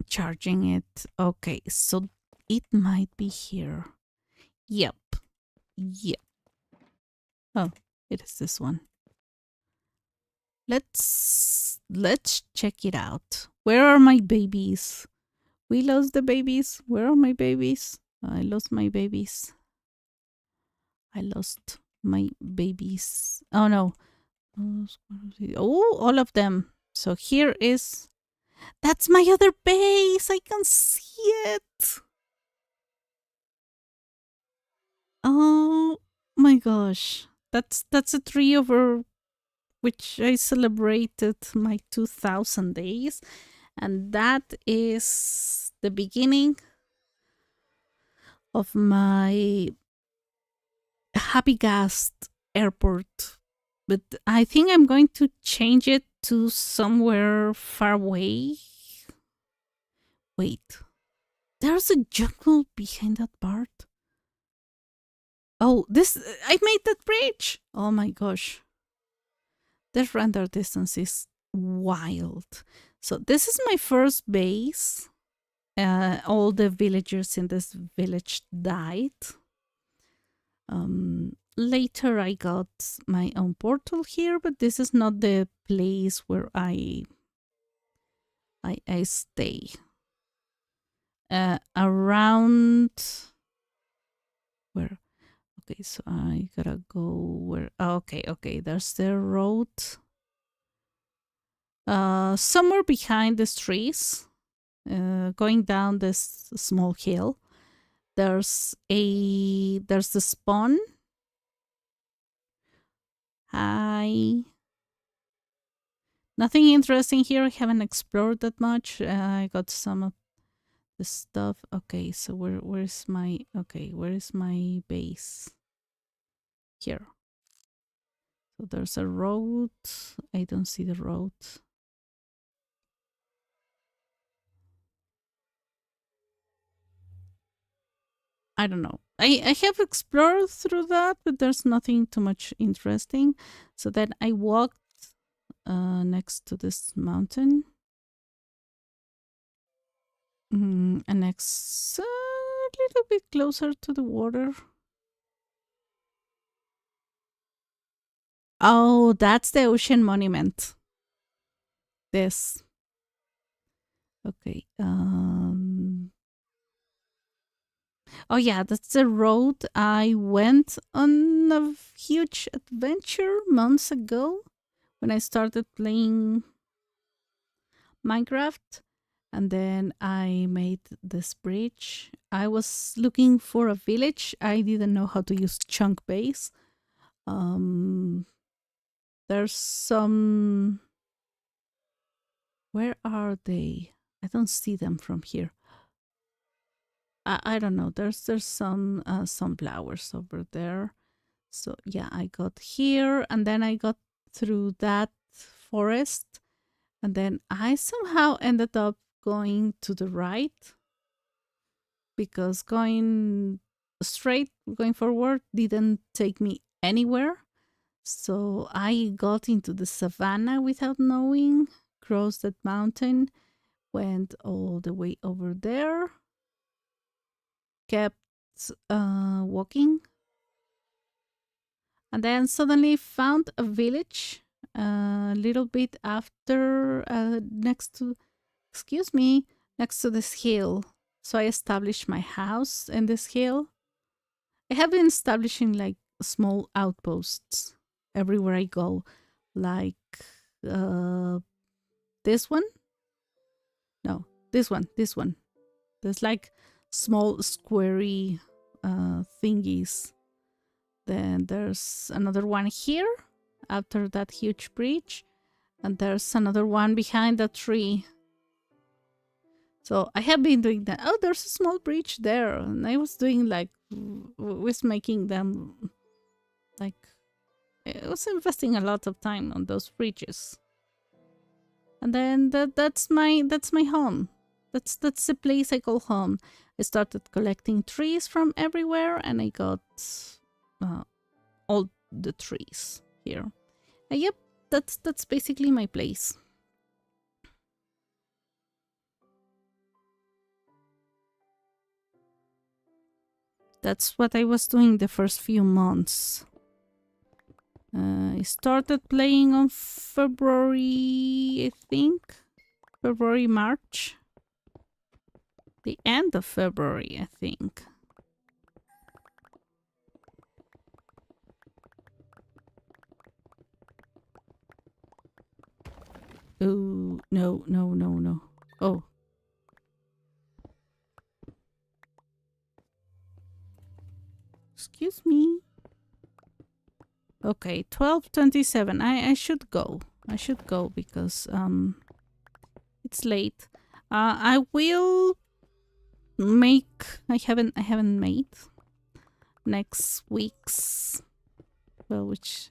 charging it. Okay, so it might be here. Yep. Oh, it is this one. Let's check it out. Where are my babies? We lost the babies. Where are my babies? I lost my babies. Oh no. Oh, all of them. So here is... That's my other base. I can see it. Oh my gosh. That's a tree over which I celebrated my 2000 days. And that is the beginning of my Happy Gast airport. But I think I'm going to change it to somewhere far away. Wait. There's a jungle behind that part. Oh, I made that bridge. Oh my gosh. The render distance is wild. So this is my first base. All the villagers in this village died. Later I got my own portal here, but this is not the place where I stay. Around where? Okay, so I gotta go where? Okay, there's the road. Somewhere behind these trees, going down this small hill, there's the spawn. Hi. Nothing interesting here. I haven't explored that much. I got some of the stuff. Okay, so where's my, okay, where is my base? Here. So there's a road. I don't see the road. I don't know. I have explored through that, but there's nothing too much interesting. So then I walked next to this mountain. And next a little bit closer to the water. Oh, that's the ocean monument. This. Okay. Oh yeah, that's the road I went on a huge adventure months ago when I started playing Minecraft. And then I made this bridge. I was looking for a village. I didn't know how to use chunk base. There's some. Where are they? I don't see them from here. I don't know. There's some sunflowers over there. So yeah, I got here, and then I got through that forest, and then I somehow ended up going to the right because going straight, going forward, didn't take me anywhere. So I got into the savannah without knowing, crossed that mountain, went all the way over there, kept walking, and then suddenly found a village a little bit after, next to, excuse me, next to this hill. So I established my house in this hill. I have been establishing like small outposts everywhere I go, like uh, this one. No, this one. This one. There's like small squarey thingies. Then there's another one here after that huge bridge, and there's another one behind that tree. So I have been doing that. Oh, there's a small bridge there, and I was doing like was making them like I was investing a lot of time on those bridges. And then that's my home. That's the place I call home. I started collecting trees from everywhere, and I got uh, all the trees here. And yep, that's basically my place. That's what I was doing the first few months. I started playing on February, I think. February, March. The end of February, I think. Oh, no, no, no, no. Oh. Excuse me. Okay, 12:27. I should go. I should go because it's late. I will make I haven't made next week's, well, which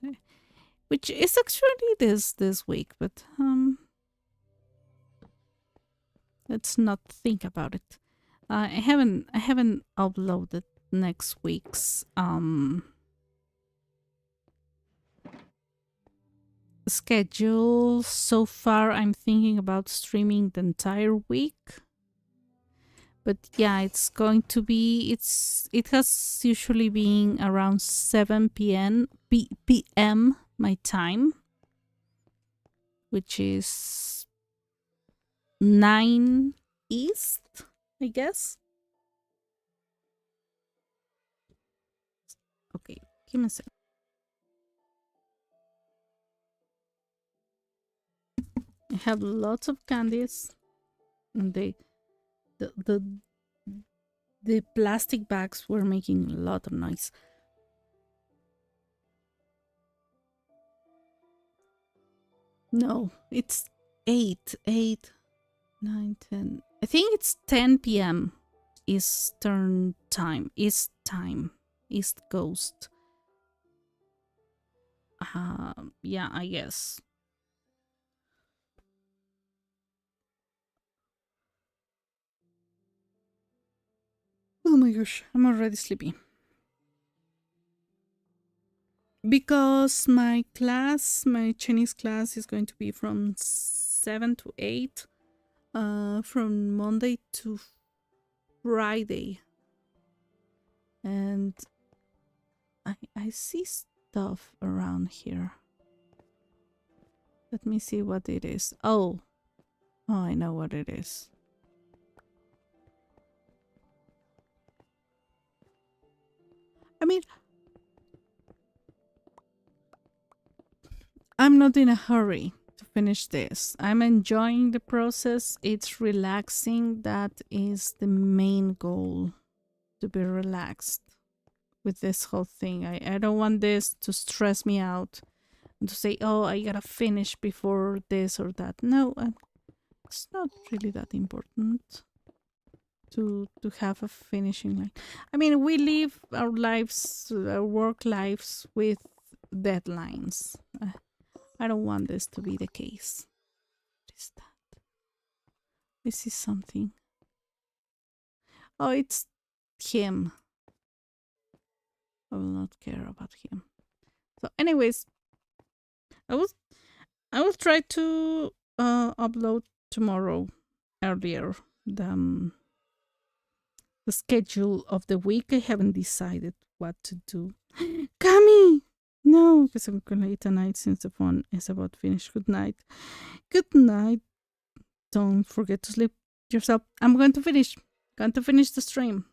is actually this week, but let's not think about it. I haven't uploaded next week's schedule so far. I'm thinking about streaming the entire week, but yeah, it's going to be it has usually been around 7 p.m. my time, which is 9 east, I guess. Okay, give me a second. I have lots of candies, and the the plastic bags were making a lot of noise. No, it's 8, 9, 10. I think it's 10 p.m. Eastern time. East time. East Coast. Yeah, I guess. Oh my gosh, I'm already sleepy. Because my Chinese class is going to be from 7 to 8, from Monday to Friday. And I see stuff around here. Let me see what it is. Oh, I know what it is. I mean, I'm not in a hurry to finish this. I'm enjoying the process. It's relaxing. That is the main goal, to be relaxed with this whole thing. I don't want this to stress me out and to say, oh, I gotta finish before this or that. No, it's not really that important to have a finishing line. I mean, we live our lives, our work lives with deadlines. I don't want this to be the case. What is that? This is something. Oh, it's him. I will not care about him. So, anyways, I will try to upload tomorrow earlier the schedule of the week. I haven't decided what to do. Cami! No, because I'm gonna eat tonight since the phone is about to finish. Good night. Good night. Don't forget to sleep yourself. I'm going to finish. Going to finish the stream.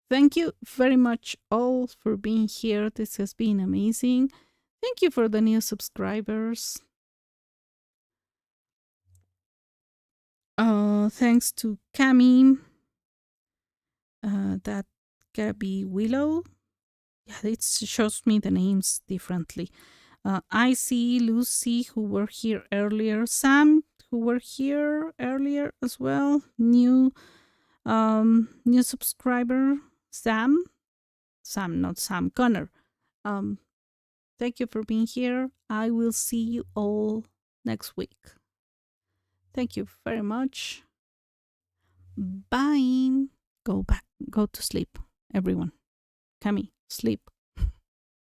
Thank you very much all for being here. This has been amazing. Thank you for the new subscribers. Thanks to Cami. That gotta be Willow. Yeah, it shows me the names differently. I see Lucy, who were here earlier. Sam, who were here earlier as well. New subscriber. Sam, not Sam, Connor. Thank you for being here. I will see you all next week. Thank you very much. Bye. Go to sleep, everyone. Cami, sleep.